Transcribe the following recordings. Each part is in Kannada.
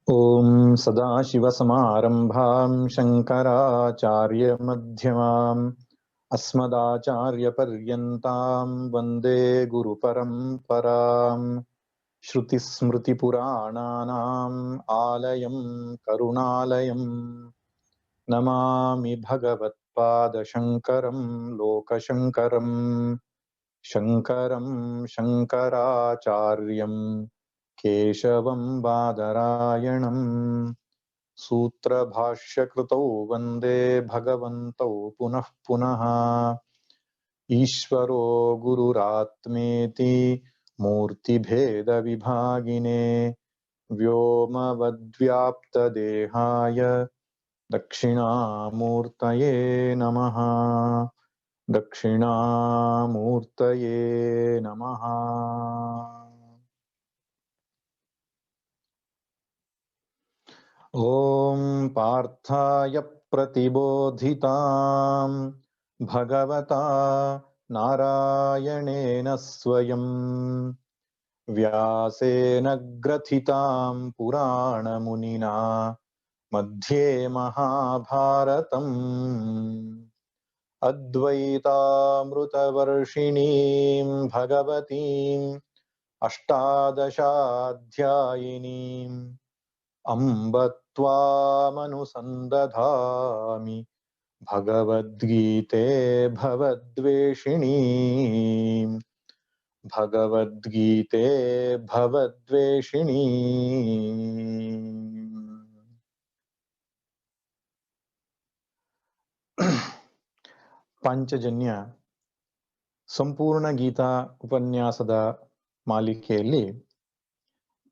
ओम सदाशिवसमारंभां शंकराचार्यमध्यमाम् अस्मदाचार्यपर्यन्तां वन्दे गुरुपरम्पराम्। श्रुतिस्मृतिपुराणानाम् आलयं करुणालयम् नमामि भगवत्पादशङ्करं लोकशङ्करम्। शङ्करं शङ्कराचार्यम् केशवं बादरायणम् सूत्रभाष्यकृतौ वन्दे भगवन्तौ पुनः पुनः। ईश्वरो गुरुरात्मेति मूर्तिभेदविभागिने व्योमवद्व्याप्तदेहाय दक्षिणामूर्तये नमः। दक्षिणामूर्तये नमः। ॐ पार्थाय प्रतिबोधितां भगवता नारायणेन स्वयं व्यासेन ग्रथितां पुराणमुनिना मध्ये महाभारतम् अद्वैतामृतवर्षिणीं भगवतीम् अष्टादशाध्यायिनीम् अम्ब त्वामनुसन्दधामि भगवद्गीते भवद्वेषिणीम् भगवद्गीते भवद्वेषिणीम्। ಪಾಂಚಜನ್ಯ ಸಂಪೂರ್ಣ ಗೀತಾ ಉಪನ್ಯಾಸದ ಮಾಲಿಕೆಯಲ್ಲಿ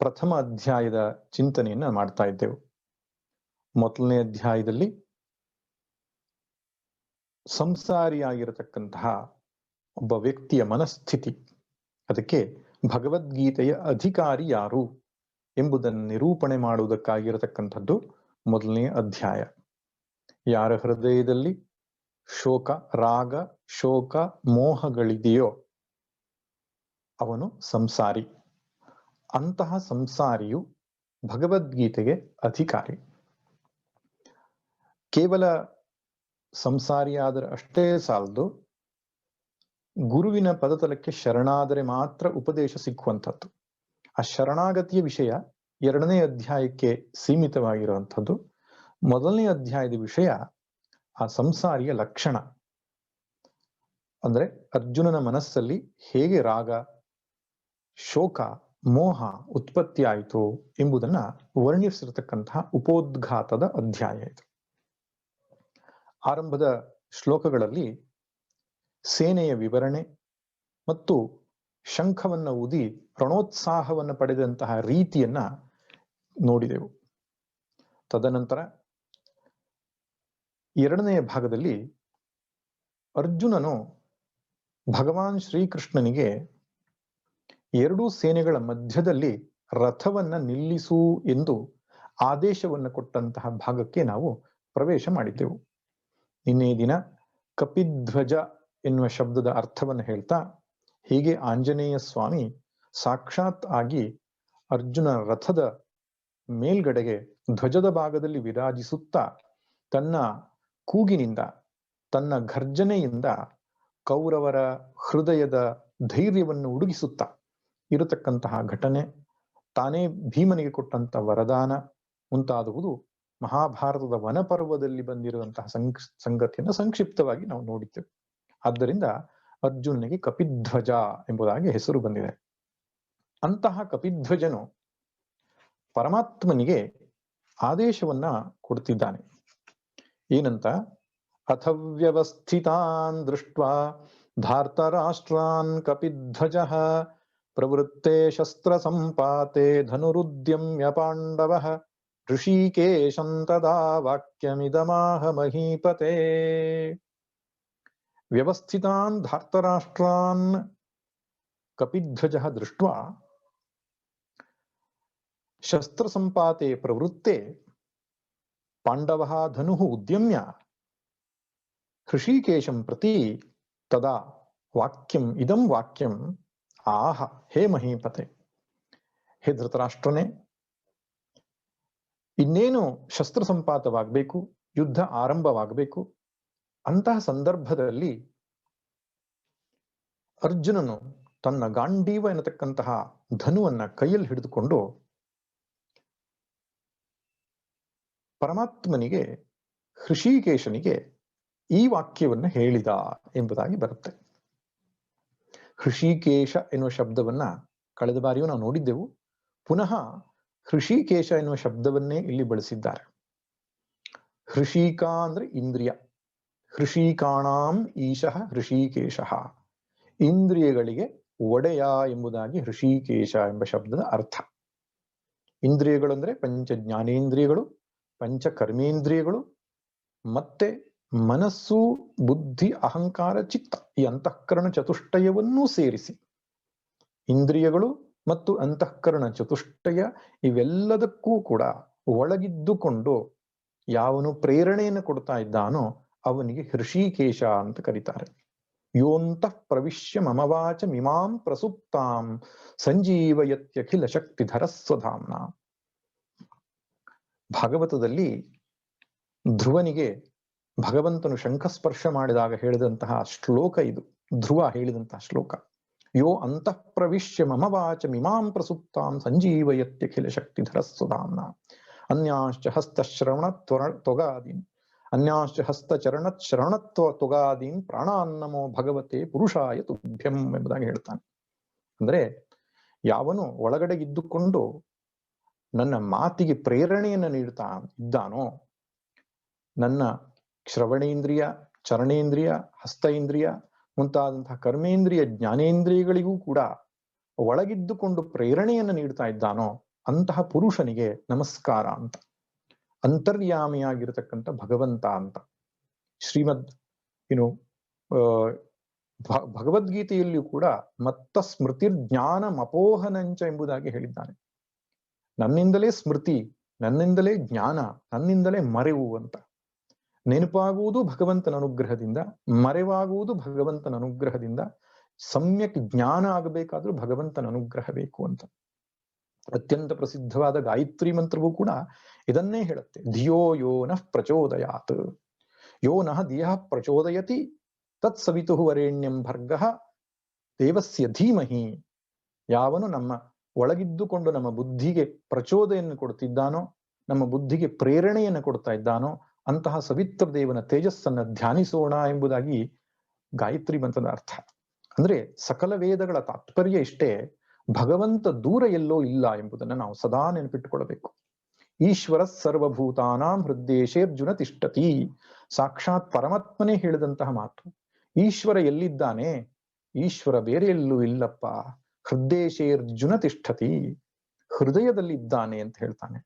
ಪ್ರಥಮ ಅಧ್ಯಾಯದ ಚಿಂತನೆಯನ್ನು ಮಾಡ್ತಾ ಇದ್ದೆವು. ಮೊದಲನೇ ಅಧ್ಯಾಯದಲ್ಲಿ ಸಂಸಾರಿಯಾಗಿರತಕ್ಕಂತಹ ಒಬ್ಬ ವ್ಯಕ್ತಿಯ ಮನಸ್ಥಿತಿ, ಅದಕ್ಕೆ ಭಗವದ್ಗೀತೆಯ ಅಧಿಕಾರಿ ಯಾರು ಎಂಬುದನ್ನು ನಿರೂಪಣೆ ಮಾಡುವುದಕ್ಕಾಗಿರತಕ್ಕಂಥದ್ದು ಮೊದಲನೇ ಅಧ್ಯಾಯ. ಯಾರ ಹೃದಯದಲ್ಲಿ ಶೋಕ, ರಾಗ, ಶೋಕ, ಮೋಹಗಳಿದೆಯೋ ಅವನು ಸಂಸಾರಿ. ಅಂತಹ ಸಂಸಾರಿಯು ಭಗವದ್ಗೀತೆಗೆ ಅಧಿಕಾರಿ. ಕೇವಲ ಸಂಸಾರಿಯಾದರೆ ಅಷ್ಟೇ ಸಾಲದು, ಗುರುವಿನ ಪದತಲಕ್ಕೆ ಶರಣಾದರೆ ಮಾತ್ರ ಉಪದೇಶ ಸಿಕ್ಕುವಂಥದ್ದು. ಆ ಶರಣಾಗತಿಯ ವಿಷಯ ಎರಡನೇ ಅಧ್ಯಾಯಕ್ಕೆ ಸೀಮಿತವಾಗಿರುವಂಥದ್ದು. ಮೊದಲನೇ ಅಧ್ಯಾಯದ ವಿಷಯ ಆ ಸಂಸಾರಿಯ ಲಕ್ಷಣ, ಅಂದ್ರೆ ಅರ್ಜುನನ ಮನಸ್ಸಲ್ಲಿ ಹೇಗೆ ರಾಗ, ಶೋಕ, ಮೋಹ ಉತ್ಪತ್ತಿ ಆಯಿತು ಎಂಬುದನ್ನ ವರ್ಣಿಸಿರತಕ್ಕಂತಹ ಉಪೋದ್ಘಾತದ ಅಧ್ಯಾಯ ಇದು. ಆರಂಭದ ಶ್ಲೋಕಗಳಲ್ಲಿ ಸೇನೆಯ ವಿವರಣೆ ಮತ್ತು ಶಂಖವನ್ನ ಊದಿ ರಣೋತ್ಸಾಹವನ್ನು ಪಡೆದಂತಹ ರೀತಿಯನ್ನ ನೋಡಿದೆವು. ತದನಂತರ ಎರಡನೆಯ ಭಾಗದಲ್ಲಿ ಅರ್ಜುನನು ಭಗವಾನ್ ಶ್ರೀಕೃಷ್ಣನಿಗೆ ಎರಡೂ ಸೇನೆಗಳ ಮಧ್ಯದಲ್ಲಿ ರಥವನ್ನ ನಿಲ್ಲಿಸು ಎಂದು ಆದೇಶವನ್ನು ಕೊಟ್ಟಂತಹ ಭಾಗಕ್ಕೆ ನಾವು ಪ್ರವೇಶ ಮಾಡಿದ್ದೆವು. ನಿನ್ನೆ ದಿನ ಕಪಿಧ್ವಜ ಎನ್ನುವ ಶಬ್ದದ ಅರ್ಥವನ್ನು ಹೇಳ್ತಾ, ಹೀಗೆ ಆಂಜನೇಯ ಸ್ವಾಮಿ ಸಾಕ್ಷಾತ್ ಆಗಿ ಅರ್ಜುನ ರಥದ ಮೇಲ್ಗಡೆಗೆ ಧ್ವಜದ ಭಾಗದಲ್ಲಿ ವಿರಾಜಿಸುತ್ತಾ ತನ್ನ ಕೂಗಿನಿಂದ, ತನ್ನ ಘರ್ಜನೆಯಿಂದ ಕೌರವರ ಹೃದಯದ ಧೈರ್ಯವನ್ನು ಉಡುಗಿಸುತ್ತಾ ಇರತಕ್ಕಂತಹ ಘಟನೆ, ತಾನೇ ಭೀಮನಿಗೆ ಕೊಟ್ಟಂತಹ ವರದಾನ ಮುಂತಾದುವುದು ಮಹಾಭಾರತದ ವನಪರ್ವದಲ್ಲಿ ಬಂದಿರುವಂತಹ ಸಂಗತಿಯನ್ನು ಸಂಕ್ಷಿಪ್ತವಾಗಿ ನಾವು ನೋಡಿದ್ದೇವೆ. ಆದ್ದರಿಂದ ಅರ್ಜುನನಿಗೆ ಕಪಿಧ್ವಜ ಎಂಬುದಾಗಿ ಹೆಸರು ಬಂದಿದೆ. ಅಂತಹ ಕಪಿಧ್ವಜನು ಪರಮಾತ್ಮನಿಗೆ ಆದೇಶವನ್ನ ಕೊಡ್ತಿದ್ದಾನೆ. ಏನಂತ? ಅಥವ್ಯವಸ್ಥಿತಾನ್ ದೃಷ್ಟ್ವಾ ಧಾರ್ತರಾಷ್ಟ್ರಾನ್ ಕಪಿಧ್ವಜಃ ಪ್ರವೃತ್ತೆ ಶಸ್ತ್ರ ಸಂಪಾತೆ ಧನುರುದ್ಯಮ್ಯ ಪಾಂಡವಃ ಋಷಿಕೇಶಂ ತದಾ ವಾಕ್ಯಮಿದಮಾಹ ಮಹೀಪತೆ. ವ್ಯವಸ್ಥಿತಾನ್ ಧಾರ್ತರಾಷ್ಟ್ರಾನ್ ಕಪಿಧ್ವಜಃ ದೃಷ್ಟ್ವಾ ಶಸ್ತ್ರ ಸಂಪಾತೆ ಪ್ರವೃತ್ತೆ ಪಾಂಡವಃ ಧನುಃ ಉದ್ಯಮ್ಯ ಋಷಿಕೇಶಂ ಪ್ರತಿ ತದಾ ವಾಕ್ಯಂ ಇದಂ ವಾಕ್ಯಂ ಆಹ ಹೇ ಮಹೀಪತೆ. ಹೇ ಧೃತರಾಷ್ಟ್ರನೇ, ಇನ್ನೇನು ಶಸ್ತ್ರ ಸಂಪಾತವಾಗಬೇಕು, ಯುದ್ಧ ಆರಂಭವಾಗಬೇಕು. ಅಂತಹ ಸಂದರ್ಭದಲ್ಲಿ ಅರ್ಜುನನು ತನ್ನ ಗಾಂಡೀವ ಎನ್ನತಕ್ಕಂತಹ ಧನುವನ್ನ ಕೈಯಲ್ಲಿ ಹಿಡಿದುಕೊಂಡು ಪರಮಾತ್ಮನಿಗೆ, ಹೃಷಿಕೇಶನಿಗೆ ಈ ವಾಕ್ಯವನ್ನ ಹೇಳಿದ ಎಂಬುದಾಗಿ ಬರುತ್ತೆ. ಹೃಷಿಕೇಶ ಎನ್ನುವ ಶಬ್ದವನ್ನ ಕಳೆದ ಬಾರಿಯೂ ನಾವು ನೋಡಿದ್ದೆವು. ಪುನಃ ಹೃಷಿಕೇಶ ಎನ್ನುವ ಶಬ್ದವನ್ನೇ ಇಲ್ಲಿ ಬಳಸಿದ್ದಾರೆ. ಹೃಷಿಕ ಅಂದ್ರೆ ಇಂದ್ರಿಯ. ಹೃಷಿಕಾಣಾಂ ಈಶಃ ಹೃಷಿಕೇಶಃ, ಇಂದ್ರಿಯಗಳಿಗೆ ಒಡೆಯ ಎಂಬುದಾಗಿ ಹೃಷಿಕೇಶ ಎಂಬ ಶಬ್ದದ ಅರ್ಥ. ಇಂದ್ರಿಯಗಳು ಅಂದ್ರೆ ಪಂಚ ಜ್ಞಾನೇಂದ್ರಿಯಗಳು, ಪಂಚ ಕರ್ಮೇಂದ್ರಿಯಗಳು, ಮತ್ತೆ ಮನಸ್ಸು, ಬುದ್ಧಿ, ಅಹಂಕಾರ, ಚಿತ್ತ, ಈ ಅಂತಃಕರಣ ಚತುಷ್ಟಯವನ್ನೂ ಸೇರಿಸಿ ಇಂದ್ರಿಯಗಳು ಮತ್ತು ಅಂತಃಕರಣ ಚತುಷ್ಟಯ ಇವೆಲ್ಲದಕ್ಕೂ ಕೂಡ ಒಳಗಿದ್ದುಕೊಂಡು ಯಾವನು ಪ್ರೇರಣೆಯನ್ನು ಕೊಡ್ತಾ ಇದ್ದಾನೋ ಅವನಿಗೆ ಹೃಷಿಕೇಶ ಅಂತ ಕರೀತಾರೆ. ಯೋಂತಃ ಪ್ರವಿಶ್ಯ ಮಮವಾಚ ಮಿಮಾಂ ಪ್ರಸುಪ್ತಾಂ ಸಂಜೀವಯತ್ಯಖಿಲ ಶಕ್ತಿಧರ ಸ್ವಧಾಮ್ನ. ಭಾಗವತದಲ್ಲಿ ಧ್ರುವನಿಗೆ ಭಗವಂತನು ಶಂಖಸ್ಪರ್ಶ ಮಾಡಿದಾಗ ಹೇಳಿದಂತಹ ಶ್ಲೋಕ ಇದು. ಧ್ರುವ ಹೇಳಿದಂತಹ ಶ್ಲೋಕ. ಯೋ ಅಂತಃ ಪ್ರವಿಶ್ಯ ಮಮ ವಾಚ ಮಿಮಾಂ ಪ್ರಸುಪ್ತಾಂ ಸಂಜೀವಯತ್ಯಖಿಲ ಶಕ್ತಿಧರ ಸ್ವಧಾಮ್ನ. ಅನ್ಯಾಶ್ಚ ಹಸ್ತಶ್ರವಣ ತೊಗಾದೀನ್ ಅನ್ಯಾಶ್ಚ ಹಸ್ತಚರಣ ಶರಣತ್ವ ತೊಗಾದೀನ್ ಪ್ರಾಣಾನ್ನಮೋ ಭಗವತೆ ಪುರುಷಾಯ ತುಭ್ಯಂ ಎಂಬುದಾಗಿ ಹೇಳ್ತಾನೆ. ಅಂದ್ರೆ ಯಾವನು ಒಳಗಡೆ ಇದ್ದುಕೊಂಡು ನನ್ನ ಮಾತಿಗೆ ಪ್ರೇರಣೆಯನ್ನು ನೀಡ್ತಾ ಇದ್ದಾನೋ, ನನ್ನ ಶ್ರವಣೇಂದ್ರಿಯ, ಚರಣೇಂದ್ರಿಯ, ಹಸ್ತೇಂದ್ರಿಯ ಮುಂತಾದಂತಹ ಕರ್ಮೇಂದ್ರಿಯ, ಜ್ಞಾನೇಂದ್ರಿಯಗಳಿಗೂ ಕೂಡ ಒಳಗಿದ್ದುಕೊಂಡು ಪ್ರೇರಣೆಯನ್ನು ನೀಡ್ತಾ ಇದ್ದಾನೋ ಅಂತಹ ಪುರುಷನಿಗೆ ನಮಸ್ಕಾರ ಅಂತ. ಅಂತರ್ಯಾಮಿಯಾಗಿರತಕ್ಕಂಥ ಭಗವಂತ ಅಂತ. ಶ್ರೀಮದ್ ಭಗವದ್ಗೀತೆಯಲ್ಲಿಯೂ ಕೂಡ ಮತ್ತ ಸ್ಮೃತಿರ್ ಜ್ಞಾನಮಪೋಹನಂಚ ಎಂಬುದಾಗಿ ಹೇಳಿದ್ದಾನೆ. ನನ್ನಿಂದಲೇ ಸ್ಮೃತಿ, ನನ್ನಿಂದಲೇ ಜ್ಞಾನ, ನನ್ನಿಂದಲೇ ಮರೆವು ಅಂತ. ನೆನಪಾಗುವುದು ಭಗವಂತನ ಅನುಗ್ರಹದಿಂದ, ಮರೆವಾಗುವುದು ಭಗವಂತನ ಅನುಗ್ರಹದಿಂದ. ಸಮ್ಯಕ್ ಜ್ಞಾನ ಆಗಬೇಕಾದ್ರೂ ಭಗವಂತನ ಅನುಗ್ರಹ ಬೇಕು ಅಂತ. ಅತ್ಯಂತ ಪ್ರಸಿದ್ಧವಾದ ಗಾಯತ್ರಿ ಮಂತ್ರವೂ ಕೂಡ ಇದನ್ನೇ ಹೇಳುತ್ತೆ. ಧಿಯೋ ಯೋ ನಃ ಪ್ರಚೋದಯಾತ್, ಯೋ ನಃ ಧಿಯಃ ಪ್ರಚೋದಯತಿ ತತ್ ಸವಿತುಃ ವರೇಣ್ಯಂ ಭರ್ಗಃ ದೇವಸ್ಯ ಧೀಮಹಿ. ಯಾವನು ನಮ್ಮ ಒಳಗಿದ್ದುಕೊಂಡು ನಮ್ಮ ಬುದ್ಧಿಗೆ ಪ್ರಚೋದನೆಯನ್ನು ಕೊಡ್ತಿದ್ದಾನೋ, ನಮ್ಮ ಬುದ್ಧಿಗೆ ಪ್ರೇರಣೆಯನ್ನು ಕೊಡ್ತಾ ಇದ್ದಾನೋ ಅಂತಹ ಸವಿತ್ರ ದೇವನ ತೇಜಸ್ಸನ್ನ ಧ್ಯಾನಿಸೋಣ ಎಂಬುದಾಗಿ ಗಾಯತ್ರಿ ಮಂತ್ರದ ಅರ್ಥ. ಅಂದ್ರೆ ಸಕಲ ವೇದಗಳ ತಾತ್ಪರ್ಯ ಇಷ್ಟೇ, ಭಗವಂತ ದೂರ ಎಲ್ಲೋ ಇಲ್ಲ ಎಂಬುದನ್ನು ನಾವು ಸದಾ ನೆನಪಿಟ್ಟುಕೊಳ್ಳಬೇಕು. ಈಶ್ವರ ಸರ್ವಭೂತಾನಾಂ ಹೃದ್ದೇಶೇರ್ಜುನ ತಿಷ್ಠತಿ. ಸಾಕ್ಷಾತ್ ಪರಮಾತ್ಮನೇ ಹೇಳಿದಂತಹ ಮಾತು. ಈಶ್ವರ ಎಲ್ಲಿದ್ದಾನೆ? ಈಶ್ವರ ಬೇರೆ ಎಲ್ಲೂ ಇಲ್ಲಪ್ಪ. ಹೃದ್ದೇಶೇರ್ಜುನ ತಿಷ್ಠತಿ, ಹೃದಯದಲ್ಲಿ ಇದ್ದಾನೆ ಅಂತ ಹೇಳ್ತಾನೆ.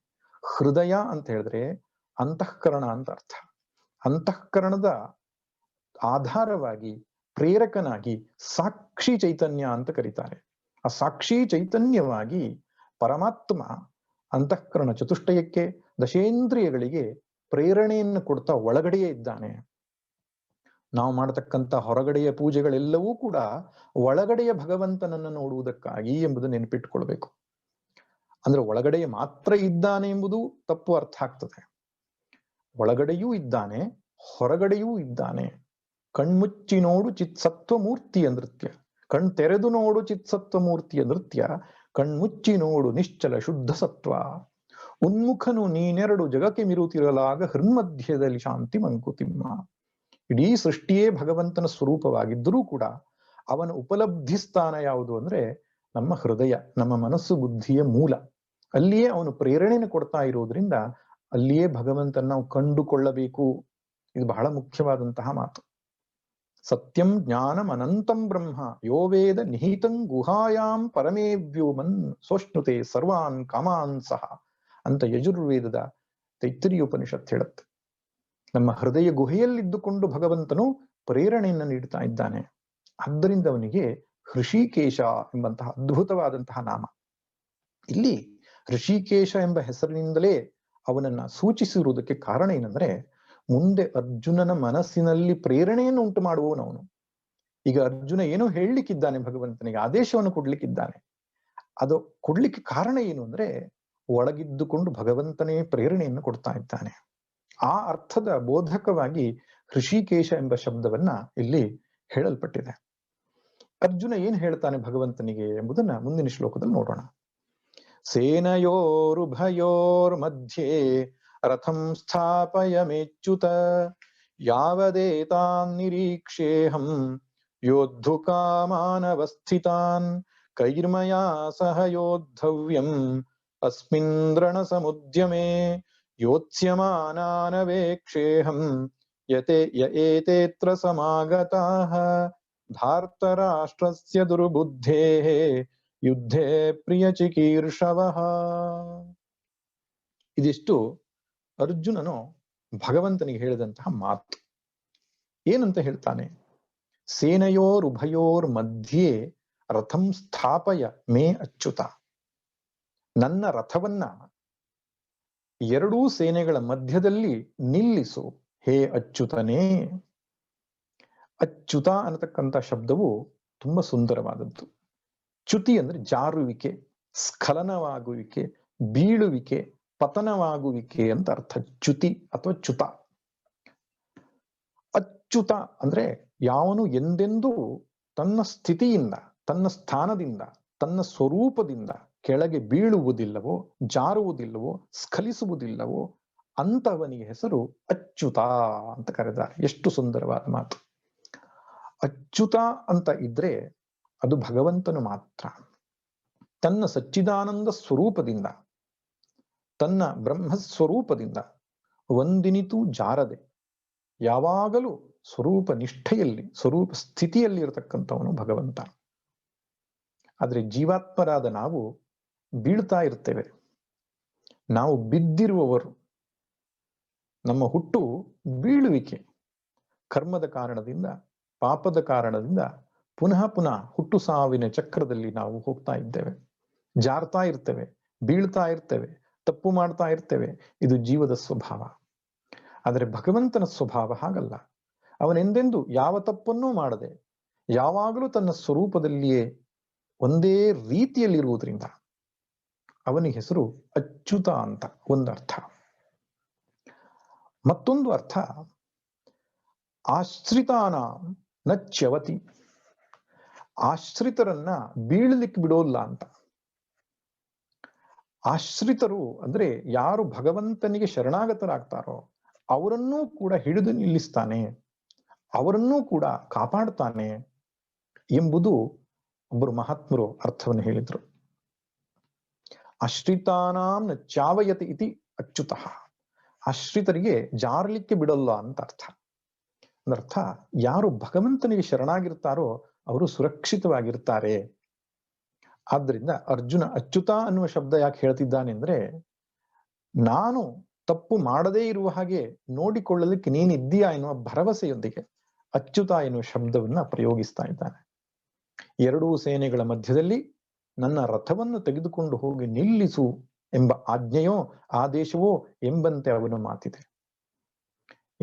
ಹೃದಯ ಅಂತ ಹೇಳಿದ್ರೆ ಅಂತಃಕರಣ ಅಂತ ಅರ್ಥ. ಅಂತಃಕರಣದ ಆಧಾರವಾಗಿ, ಪ್ರೇರಕನಾಗಿ ಸಾಕ್ಷಿ ಚೈತನ್ಯ ಅಂತ ಕರೀತಾರೆ. ಆ ಸಾಕ್ಷಿ ಚೈತನ್ಯವಾಗಿ ಪರಮಾತ್ಮ ಅಂತಃಕರಣ ಚತುಷ್ಟಯಕ್ಕೆ, ದಶೇಂದ್ರಿಯಗಳಿಗೆ ಪ್ರೇರಣೆಯನ್ನು ಕೊಡ್ತಾ ಒಳಗಡೆಯೇ ಇದ್ದಾನೆ. ನಾವು ಮಾಡತಕ್ಕಂಥ ಹೊರಗಡೆಯ ಪೂಜೆಗಳೆಲ್ಲವೂ ಕೂಡ ಒಳಗಡೆಯ ಭಗವಂತನನ್ನು ನೋಡುವುದಕ್ಕಾಗಿ ಎಂಬುದನ್ನು ನೆನಪಿಟ್ಟುಕೊಳ್ಬೇಕು. ಅಂದ್ರೆ ಒಳಗಡೆಯ ಮಾತ್ರ ಇದ್ದಾನೆ ಎಂಬುದು ತಪ್ಪು ಅರ್ಥ ಆಗ್ತದೆ. ಒಳಗಡೆಯೂ ಇದ್ದಾನೆ, ಹೊರಗಡೆಯೂ ಇದ್ದಾನೆ. ಕಣ್ಮುಚ್ಚಿ ನೋಡು ಚಿತ್ಸತ್ವ ಮೂರ್ತಿಯ ನೃತ್ಯ, ಕಣ್ ತೆರೆದು ನೋಡು ಚಿತ್ಸತ್ವ ಮೂರ್ತಿಯ ನೃತ್ಯ, ಕಣ್ಮುಚ್ಚಿ ನೋಡು ನಿಶ್ಚಲ ಶುದ್ಧ ಸತ್ವ. ಉನ್ಮುಖನು ನೀನೆರಡು ಜಗಕ್ಕೆ ಮಿರುತಿರಲಾಗ ಹೃನ್ಮಧ್ಯದಲ್ಲಿ ಶಾಂತಿ ಮಂಕುತಿಮ್ಮ. ಇಡೀ ಸೃಷ್ಟಿಯೇ ಭಗವಂತನ ಸ್ವರೂಪವಾಗಿದ್ದರೂ ಕೂಡ ಅವನ ಉಪಲಬ್ಧಿ ಸ್ಥಾನ ಯಾವುದು ಅಂದ್ರೆ ನಮ್ಮ ಹೃದಯ, ನಮ್ಮ ಮನಸ್ಸು ಬುದ್ಧಿಯ ಮೂಲ. ಅಲ್ಲಿಯೇ ಅವನು ಪ್ರೇರಣೆಯನ್ನು ಕೊಡ್ತಾ ಇರೋದ್ರಿಂದ ಅಲ್ಲಿಯೇ ಭಗವಂತನ ನಾವು ಕಂಡುಕೊಳ್ಳಬೇಕು. ಇದು ಬಹಳ ಮುಖ್ಯವಾದಂತಹ ಮಾತು. ಸತ್ಯಂ ಜ್ಞಾನಂ ಅನಂತಂ ಬ್ರಹ್ಮ ಯೋ ವೇದ ನಿಹಿತಂ ಗುಹಾಯಾಂ ಪರಮೇ ವ್ಯೋಮನ್ ಸೋಷ್ಣುತೆ ಸರ್ವಾನ್ ಕಾಮಾನ್ ಸಹ ಅಂತ ಯಜುರ್ವೇದದ ತೈತ್ತಿರೀಯ ಉಪನಿಷತ್ ಹೇಳುತ್ತೆ. ನಮ್ಮ ಹೃದಯ ಗುಹೆಯಲ್ಲಿದ್ದುಕೊಂಡು ಭಗವಂತನು ಪ್ರೇರಣೆಯನ್ನು ನೀಡ್ತಾ ಇದ್ದಾನೆ. ಆದ್ದರಿಂದ ಅವನಿಗೆ ಹೃಷಿಕೇಶ ಎಂಬಂತಹ ಅದ್ಭುತವಾದಂತಹ ನಾಮ. ಇಲ್ಲಿ ಹೃಷಿಕೇಶ ಎಂಬ ಹೆಸರಿನಿಂದಲೇ ಅವನನ್ನ ಸೂಚಿಸಿರುವುದಕ್ಕೆ ಕಾರಣ ಏನಂದ್ರೆ, ಮುಂದೆ ಅರ್ಜುನನ ಮನಸ್ಸಿನಲ್ಲಿ ಪ್ರೇರಣೆಯನ್ನು ಉಂಟು ಮಾಡುವವನವನು. ಈಗ ಅರ್ಜುನ ಏನೋ ಹೇಳಲಿಕ್ಕಿದ್ದಾನೆ, ಭಗವಂತನಿಗೆ ಆದೇಶವನ್ನು ಕೊಡ್ಲಿಕ್ಕಿದ್ದಾನೆ. ಅದು ಕೊಡ್ಲಿಕ್ಕೆ ಕಾರಣ ಏನು ಅಂದ್ರೆ, ಒಳಗಿದ್ದುಕೊಂಡು ಭಗವಂತನೇ ಪ್ರೇರಣೆಯನ್ನು ಕೊಡ್ತಾ ಇದ್ದಾನೆ. ಆ ಅರ್ಥದ ಬೋಧಕವಾಗಿ ಹೃಷಿಕೇಶ ಎಂಬ ಶಬ್ದವನ್ನ ಇಲ್ಲಿ ಹೇಳಲ್ಪಟ್ಟಿದೆ. ಅರ್ಜುನ ಏನ್ ಹೇಳ್ತಾನೆ ಭಗವಂತನಿಗೆ ಎಂಬುದನ್ನ ಮುಂದಿನ ಶ್ಲೋಕದಲ್ಲಿ ನೋಡೋಣ. ಸೇನಯೋರುಭಯೋರ್ ಮಧ್ಯೆ ರಥಂ ಸ್ಥಾಪಯಮೇಚ್ಯುತ ಯಾವದೇತಾನ್ ನಿರೀಕ್ಷೇಹಂ ಯೋದ್ಧುಕಾಮಾನವಸ್ಥಿತಾನ್ ಕೈರ್ಮಯಾ ಸಹ ಯೋದ್ಧವ್ಯಂ ಅಸ್ಮಿನ್ ರಣಸಮುದ್ಯಮೇ ಯೋತ್ಸ್ಯಮಾನಾನವೇಕ್ಷೇಹಂ ಯೇತೇತ್ರ ಸಮಾಗತಾಃ ಧಾರ್ತರಾಷ್ಟ್ರಸ್ಯ ದುರ್ಬುದ್ಧೇಃ ಯುದ್ಧೇ ಪ್ರಿಯ ಚಿಕೀರ್ಷವಃ. ಇದಿಷ್ಟು ಅರ್ಜುನನು ಭಗವಂತನಿಗೆ ಹೇಳಿದಂತಹ ಮಾತು. ಏನಂತ ಹೇಳ್ತಾನೆ? ಸೇನೆಯೋರುಭಯೋರ್ ಮಧ್ಯೆ ರಥಂ ಸ್ಥಾಪಯ ಮೇ ಅಚ್ಯುತ. ನನ್ನ ರಥವನ್ನ ಎರಡೂ ಸೇನೆಗಳ ಮಧ್ಯದಲ್ಲಿ ನಿಲ್ಲಿಸು ಹೇ ಅಚ್ಯುತನೇ. ಅಚ್ಯುತ ಅನ್ನತಕ್ಕಂಥ ಶಬ್ದವು ತುಂಬಾ ಸುಂದರವಾದದ್ದು. ಚ್ಯುತಿ ಅಂದ್ರೆ ಜಾರುವಿಕೆ, ಸ್ಖಲನವಾಗುವಿಕೆ, ಬೀಳುವಿಕೆ, ಪತನವಾಗುವಿಕೆ ಅಂತ ಅರ್ಥ. ಚ್ಯುತಿ ಅಥವಾ ಚ್ಯುತ. ಅಚ್ಯುತ ಅಂದ್ರೆ ಯಾವನು ಎಂದೆಂದೂ ತನ್ನ ಸ್ಥಿತಿಯಿಂದ, ತನ್ನ ಸ್ಥಾನದಿಂದ, ತನ್ನ ಸ್ವರೂಪದಿಂದ ಕೆಳಗೆ ಬೀಳುವುದಿಲ್ಲವೋ, ಜಾರುವುದಿಲ್ಲವೋ, ಸ್ಖಲಿಸುವುದಿಲ್ಲವೋ ಅಂತವನಿಗೆ ಹೆಸರು ಅಚ್ಯುತ ಅಂತ ಕರೆದಾರೆ. ಎಷ್ಟು ಸುಂದರವಾದ ಮಾತು. ಅಚ್ಯುತ ಅಂತ ಇದ್ರೆ ಅದು ಭಗವಂತನು ಮಾತ್ರ. ತನ್ನ ಸಚ್ಚಿದಾನಂದ ಸ್ವರೂಪದಿಂದ, ತನ್ನ ಬ್ರಹ್ಮಸ್ವರೂಪದಿಂದ ಒಂದಿನಿತೂ ಜಾರದೆ ಯಾವಾಗಲೂ ಸ್ವರೂಪ ನಿಷ್ಠೆಯಲ್ಲಿ, ಸ್ವರೂಪ ಸ್ಥಿತಿಯಲ್ಲಿ ಇರತಕ್ಕಂಥವನು ಭಗವಂತ. ಆದ್ರೆ ಜೀವಾತ್ಮರಾದ ನಾವು ಬೀಳ್ತಾ ಇರ್ತೇವೆ. ನಾವು ಬಿದ್ದಿರುವವರು. ನಮ್ಮ ಹುಟ್ಟು ಬೀಳುವಿಕೆ. ಕರ್ಮದ ಕಾರಣದಿಂದ, ಪಾಪದ ಕಾರಣದಿಂದ ಪುನಃ ಪುನಃ ಹುಟ್ಟು ಸಾವಿನ ಚಕ್ರದಲ್ಲಿ ನಾವು ಹೋಗ್ತಾ ಇದ್ದೇವೆ. ಜಾರ್ತಾ ಇರ್ತೇವೆ, ಬೀಳ್ತಾ ಇರ್ತೇವೆ, ತಪ್ಪು ಮಾಡ್ತಾ ಇರ್ತೇವೆ. ಇದು ಜೀವದ ಸ್ವಭಾವ. ಆದರೆ ಭಗವಂತನ ಸ್ವಭಾವ ಹಾಗಲ್ಲ. ಅವನೆಂದೆಂದೂ ಯಾವ ತಪ್ಪನ್ನೂ ಮಾಡದೆ ಯಾವಾಗಲೂ ತನ್ನ ಸ್ವರೂಪದಲ್ಲಿಯೇ ಒಂದೇ ರೀತಿಯಲ್ಲಿರುವುದರಿಂದ ಅವನಿಗೆ ಹೆಸರು ಅಚ್ಯುತ ಅಂತ ಒಂದು ಅರ್ಥ. ಮತ್ತೊಂದು ಅರ್ಥ ಆಶ್ರಿತಾನ ನ ಚ್ಯವತಿ. ಆಶ್ರಿತರನ್ನ ಬೀಳಲಿಕ್ಕೆ ಬಿಡೋಲ್ಲ ಅಂತ. ಆಶ್ರಿತರು ಅಂದ್ರೆ ಯಾರು ಭಗವಂತನಿಗೆ ಶರಣಾಗತರಾಗ್ತಾರೋ ಅವರನ್ನೂ ಕೂಡ ಹಿಡಿದು ನಿಲ್ಲಿಸ್ತಾನೆ, ಅವರನ್ನೂ ಕೂಡ ಕಾಪಾಡ್ತಾನೆ ಎಂಬುದು ಒಬ್ಬರು ಮಹಾತ್ಮರು ಅರ್ಥವನ್ನು ಹೇಳಿದ್ರು. ಆಶ್ರಿತಾನಾಂ ನ ಚಾವಯತಿ ಇತಿ ಅಚ್ಯುತಃ. ಆಶ್ರಿತರಿಗೆ ಜಾರಲಿಕ್ಕೆ ಬಿಡಲ್ಲ ಅಂತ ಅರ್ಥ. ಅಂದರ್ಥ ಯಾರು ಭಗವಂತನಿಗೆ ಶರಣಾಗಿರ್ತಾರೋ ಅವರು ಸುರಕ್ಷಿತವಾಗಿರ್ತಾರೆ. ಆದ್ರಿಂದ ಅರ್ಜುನ ಅಚ್ಯುತ ಅನ್ನುವ ಶಬ್ದ ಯಾಕೆ ಹೇಳ್ತಿದ್ದಾನೆ ಅಂದ್ರೆ, ನಾನು ತಪ್ಪು ಮಾಡದೇ ಇರುವ ಹಾಗೆ ನೋಡಿಕೊಳ್ಳಲಿಕ್ಕೆ ನೀನಿದ್ದೀಯಾ ಎನ್ನುವ ಭರವಸೆಯೊಂದಿಗೆ ಅಚ್ಯುತ ಎನ್ನುವ ಶಬ್ದವನ್ನ ಪ್ರಯೋಗಿಸ್ತಾ ಇದ್ದಾನೆ. ಎರಡೂ ಸೇನೆಗಳ ಮಧ್ಯದಲ್ಲಿ ನನ್ನ ರಥವನ್ನು ತೆಗೆದುಕೊಂಡು ಹೋಗಿ ನಿಲ್ಲಿಸು ಎಂಬ ಆಜ್ಞೆಯೋ ಆದೇಶವೋ ಎಂಬಂತೆ ಅವನ ಮಾತಿದೆ.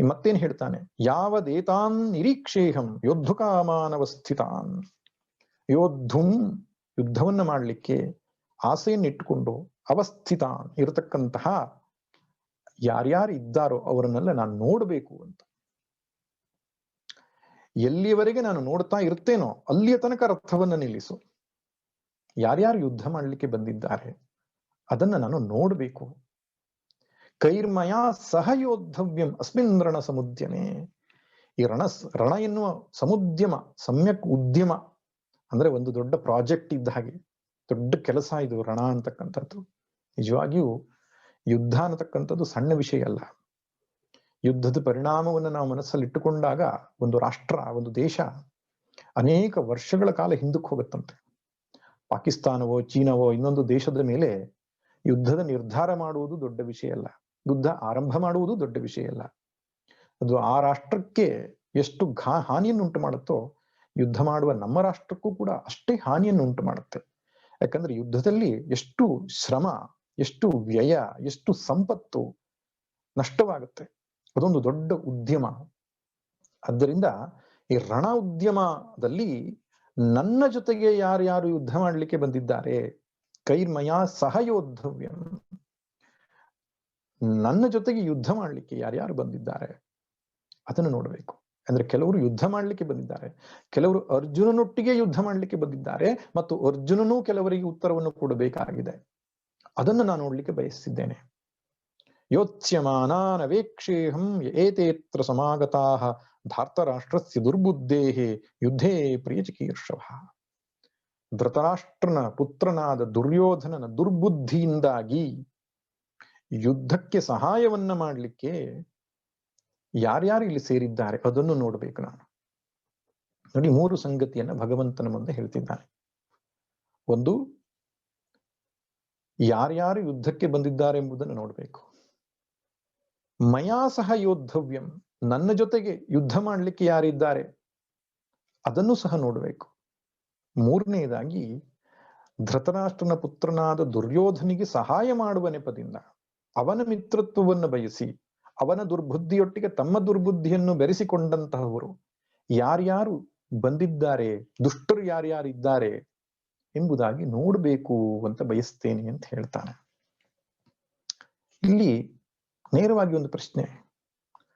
ಮತ್ತೇನ್ ಹೇಳ್ತಾನೆ? ಯಾವದೇತಾನ್ ನಿರೀಕ್ಷೇಹಂ ಯೋದ್ಧುಕಾಮಾನವಸ್ಥಿತಾನ್. ಯೋದ್ಧುಂ ಯುದ್ಧವನ್ನ ಮಾಡಲಿಕ್ಕೆ ಆಸೆಯನ್ನಿಟ್ಟುಕೊಂಡು ಅವಸ್ಥಿತಾನ್ ಇರತಕ್ಕಂತಹ ಯಾರ್ಯಾರು ಇದ್ದಾರೋ ಅವರನ್ನೆಲ್ಲ ನಾನು ನೋಡಬೇಕು ಅಂತ. ಎಲ್ಲಿಯವರೆಗೆ ನಾನು ನೋಡ್ತಾ ಇರ್ತೇನೋ ಅಲ್ಲಿಯ ತನಕ ರಥವನ್ನ ನಿಲ್ಲಿಸು. ಯಾರ್ಯಾರು ಯುದ್ಧ ಮಾಡಲಿಕ್ಕೆ ಬಂದಿದ್ದಾರೆ ಅದನ್ನ ನಾನು ನೋಡ್ಬೇಕು. ಕೈರ್ಮಯ ಸಹಯೋದ್ಧವ್ಯಂ ಅಸ್ಮಿನ್ ರಣ ಸಮುದ್ಯಮೇ. ಈ ರಣ ಎನ್ನುವ ಸಮುದ್ಯಮ, ಸಮ್ಯಕ್ ಉದ್ಯಮ ಅಂದ್ರೆ ಒಂದು ದೊಡ್ಡ ಪ್ರಾಜೆಕ್ಟ್ ಇದ್ದ ಹಾಗೆ, ದೊಡ್ಡ ಕೆಲಸ ಇದು ರಣ ಅಂತಕ್ಕಂಥದ್ದು. ನಿಜವಾಗಿಯೂ ಯುದ್ಧ ಅನ್ನತಕ್ಕಂಥದ್ದು ಸಣ್ಣ ವಿಷಯ ಅಲ್ಲ. ಯುದ್ಧದ ಪರಿಣಾಮವನ್ನು ನಾವು ಮನಸ್ಸಲ್ಲಿ ಇಟ್ಟುಕೊಂಡಾಗ ಒಂದು ರಾಷ್ಟ್ರ, ಒಂದು ದೇಶ ಅನೇಕ ವರ್ಷಗಳ ಕಾಲ ಹಿಂದಕ್ಕೆ ಹೋಗುತ್ತಂತೆ. ಪಾಕಿಸ್ತಾನವೋ ಚೀನಾವೋ ಇನ್ನೊಂದು ದೇಶದ ಮೇಲೆ ಯುದ್ಧದ ನಿರ್ಧಾರ ಮಾಡುವುದು ದೊಡ್ಡ ವಿಷಯ ಅಲ್ಲ. ಯುದ್ಧ ಆರಂಭ ಮಾಡುವುದು ದೊಡ್ಡ ವಿಷಯ ಅಲ್ಲ. ಅದು ಆ ರಾಷ್ಟ್ರಕ್ಕೆ ಎಷ್ಟು ಹಾನಿಯನ್ನು ಉಂಟು ಮಾಡುತ್ತೋ ಯುದ್ಧ ಮಾಡುವ ನಮ್ಮ ರಾಷ್ಟ್ರಕ್ಕೂ ಕೂಡ ಅಷ್ಟೇ ಹಾನಿಯನ್ನು ಉಂಟು ಮಾಡುತ್ತೆ. ಯಾಕಂದ್ರೆ ಯುದ್ಧದಲ್ಲಿ ಎಷ್ಟು ಶ್ರಮ, ಎಷ್ಟು ವ್ಯಯ, ಎಷ್ಟು ಸಂಪತ್ತು ನಷ್ಟವಾಗುತ್ತೆ. ಅದೊಂದು ದೊಡ್ಡ ಉದ್ಯಮ. ಆದ್ದರಿಂದ ಈ ರಣ ಉದ್ಯಮದಲ್ಲಿ ನನ್ನ ಜೊತೆಗೆ ಯಾರ್ಯಾರು ಯುದ್ಧ ಮಾಡಲಿಕ್ಕೆ ಬಂದಿದ್ದಾರೆ, ಕೈರ್ಮಯ ಸಹಯೋದ್ಧವ್ಯಂ, ನನ್ನ ಜೊತೆಗೆ ಯುದ್ಧ ಮಾಡ್ಲಿಕ್ಕೆ ಯಾರ್ಯಾರು ಬಂದಿದ್ದಾರೆ ಅದನ್ನು ನೋಡಬೇಕು. ಅಂದ್ರೆ ಕೆಲವರು ಯುದ್ಧ ಮಾಡ್ಲಿಕ್ಕೆ ಬಂದಿದ್ದಾರೆ, ಕೆಲವರು ಅರ್ಜುನನೊಟ್ಟಿಗೆ ಯುದ್ಧ ಮಾಡ್ಲಿಕ್ಕೆ ಬಂದಿದ್ದಾರೆ, ಮತ್ತು ಅರ್ಜುನನೂ ಕೆಲವರಿಗೆ ಉತ್ತರವನ್ನು ಕೊಡಬೇಕಾಗಿದೆ. ಅದನ್ನು ನಾನು ನೋಡ್ಲಿಕ್ಕೆ ಬಯಸಿದ್ದೇನೆ. ಯೋತ್ಸ್ಯಮಾನಾನವೇಕ್ಷೇಹಂ ಏತೇತ್ರ ಸಮಾಗತಾಃ ಧಾರ್ತರಾಷ್ಟ್ರಸ್ಯ ದುರ್ಬುದ್ಧೇಃ ಯುದ್ಧೇ ಪ್ರಿಯಚಿಕೀರ್ಷವಃ. ಧೃತರಾಷ್ಟ್ರನ ಪುತ್ರನಾದ ದುರ್ಯೋಧನನ ದುರ್ಬುದ್ಧಿಯಿಂದಾಗಿ ಯುದ್ಧಕ್ಕೆ ಸಹಾಯವನ್ನ ಮಾಡಲಿಕ್ಕೆ ಯಾರ್ಯಾರು ಇಲ್ಲಿ ಸೇರಿದ್ದಾರೆ ಅದನ್ನು ನೋಡ್ಬೇಕು ನಾನು. ನೋಡಿ, 3 ಸಂಗತಿಯನ್ನ ಭಗವಂತನ ಮುಂದೆ ಹೇಳ್ತಿದ್ದಾನೆ. ಒಂದು, ಯಾರ್ಯಾರು ಯುದ್ಧಕ್ಕೆ ಬಂದಿದ್ದಾರೆ ಎಂಬುದನ್ನು ನೋಡ್ಬೇಕು. ಮಯಾ ಸಹ ಯೋದ್ಧವ್ಯಂ, ನನ್ನ ಜೊತೆಗೆ ಯುದ್ಧ ಮಾಡ್ಲಿಕ್ಕೆ ಯಾರಿದ್ದಾರೆ ಅದನ್ನು ಸಹ ನೋಡ್ಬೇಕು. ಮೂರನೆಯದಾಗಿ, ಧೃತರಾಷ್ಟ್ರನ ಪುತ್ರನಾದ ದುರ್ಯೋಧನಿಗೆ ಸಹಾಯ ಮಾಡುವ ನೆಪದಿಂದ ಅವನ ಮಿತ್ರತ್ವವನ್ನು ಬಯಸಿ ಅವನ ದುರ್ಬುದ್ಧಿಯೊಟ್ಟಿಗೆ ತಮ್ಮ ದುರ್ಬುದ್ಧಿಯನ್ನು ಬೆರೆಸಿಕೊಂಡಂತಹವರು ಯಾರ್ಯಾರು ಬಂದಿದ್ದಾರೆ, ದುಷ್ಟರು ಯಾರ್ಯಾರಿದ್ದಾರೆ ಎಂಬುದಾಗಿ ನೋಡ್ಬೇಕು ಅಂತ ಬಯಸ್ತೇನೆ ಅಂತ ಹೇಳ್ತಾನೆ. ಇಲ್ಲಿ ನೇರವಾಗಿ ಒಂದು ಪ್ರಶ್ನೆ.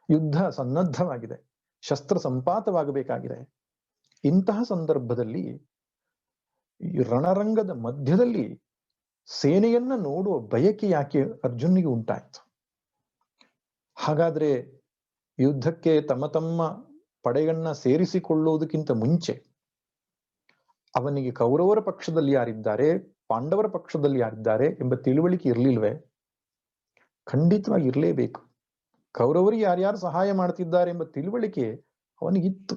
ಯುದ್ಧ ಸನ್ನದ್ಧವಾಗಿದೆ, ಶಸ್ತ್ರ ಸಂಪಾತವಾಗಬೇಕಾಗಿದೆ. ಇಂತಹ ಸಂದರ್ಭದಲ್ಲಿ ರಣರಂಗದ ಮಧ್ಯದಲ್ಲಿ ಸೇನೆಯನ್ನ ನೋಡುವ ಬಯಕೆ ಯಾಕೆ ಅರ್ಜುನಿಗೆ ಉಂಟಾಯಿತು? ಹಾಗಾದ್ರೆ ಯುದ್ಧಕ್ಕೆ ತಮ್ಮ ತಮ್ಮ ಪಡೆಯನ್ನ ಸೇರಿಸಿಕೊಳ್ಳುವುದಕ್ಕಿಂತ ಮುಂಚೆ ಅವನಿಗೆ ಕೌರವರ ಪಕ್ಷದಲ್ಲಿ ಯಾರಿದ್ದಾರೆ, ಪಾಂಡವರ ಪಕ್ಷದಲ್ಲಿ ಯಾರಿದ್ದಾರೆ ಎಂಬ ತಿಳುವಳಿಕೆ ಇರಲಿಲ್ವೇ? ಖಂಡಿತವಾಗಿ ಇರಲೇಬೇಕು. ಕೌರವರಿಗೆ ಯಾರ್ಯಾರು ಸಹಾಯ ಮಾಡ್ತಿದ್ದಾರೆ ಎಂಬ ತಿಳುವಳಿಕೆ ಅವನಿಗಿತ್ತು.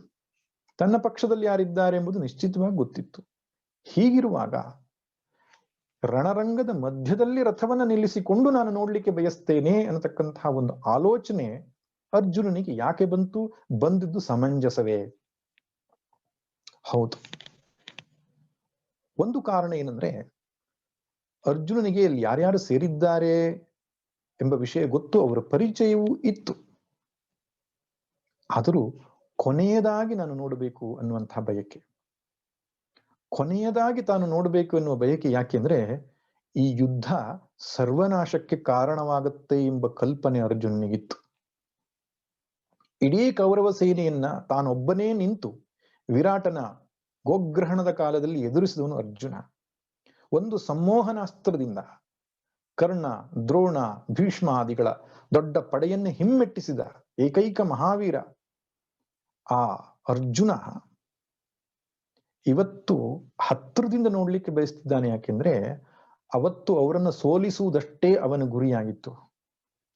ತನ್ನ ಪಕ್ಷದಲ್ಲಿ ಯಾರಿದ್ದಾರೆ ಎಂಬುದು ನಿಶ್ಚಿತವಾಗಿ ಗೊತ್ತಿತ್ತು. ಹೀಗಿರುವಾಗ ರಣರಂಗದ ಮಧ್ಯದಲ್ಲಿ ರಥವನ್ನ ನಿಲ್ಲಿಸಿಕೊಂಡು ನಾನು ನೋಡ್ಲಿಕ್ಕೆ ಬಯಸ್ತೇನೆ ಅನ್ನತಕ್ಕಂತಹ ಒಂದು ಆಲೋಚನೆ ಅರ್ಜುನನಿಗೆ ಯಾಕೆ ಬಂತು? ಬಂದಿದ್ದು ಸಮಂಜಸವೇ? ಹೌದು. ಒಂದು ಕಾರಣ ಏನಂದ್ರೆ, ಅರ್ಜುನನಿಗೆ ಇಲ್ಲಿ ಯಾರ್ಯಾರು ಸೇರಿದ್ದಾರೆ ಎಂಬ ವಿಷಯ ಗೊತ್ತು, ಅವರ ಪರಿಚಯವೂ ಇತ್ತು. ಆದರೂ ಕೊನೆಯದಾಗಿ ನಾನು ನೋಡಬೇಕು ಅನ್ನುವಂತಹ ಬಯಕೆ, ಕೊನೆಯದಾಗಿ ತಾನು ನೋಡಬೇಕು ಎನ್ನುವ ಬಯಕೆ ಯಾಕೆಂದ್ರೆ, ಈ ಯುದ್ಧ ಸರ್ವನಾಶಕ್ಕೆ ಕಾರಣವಾಗುತ್ತೆ ಎಂಬ ಕಲ್ಪನೆ ಅರ್ಜುನನಿಗಿತ್ತು. ಇಡೀ ಕೌರವ ಸೇನೆಯನ್ನ ತಾನೊಬ್ಬನೇ ನಿಂತು ವಿರಾಟನ ಗೋಗ್ರಹಣದ ಕಾಲದಲ್ಲಿ ಎದುರಿಸಿದವನು ಅರ್ಜುನ. ಒಂದು ಸಂಮೋಹನಾಸ್ತ್ರದಿಂದ ಕರ್ಣ, ದ್ರೋಣ, ಭೀಷ್ಮಾದಿಗಳ ದೊಡ್ಡ ಪಡೆಯನ್ನು ಹಿಮ್ಮೆಟ್ಟಿಸಿದ ಏಕೈಕ ಮಹಾವೀರ ಆ ಅರ್ಜುನ ಇವತ್ತು ಹತ್ತಿರದಿಂದ ನೋಡ್ಲಿಕ್ಕೆ ಬಯಸ್ತಿದ್ದಾನೆ. ಯಾಕೆಂದ್ರೆ ಅವತ್ತು ಅವರನ್ನ ಸೋಲಿಸುವುದಷ್ಟೇ ಅವನ ಗುರಿಯಾಗಿತ್ತು,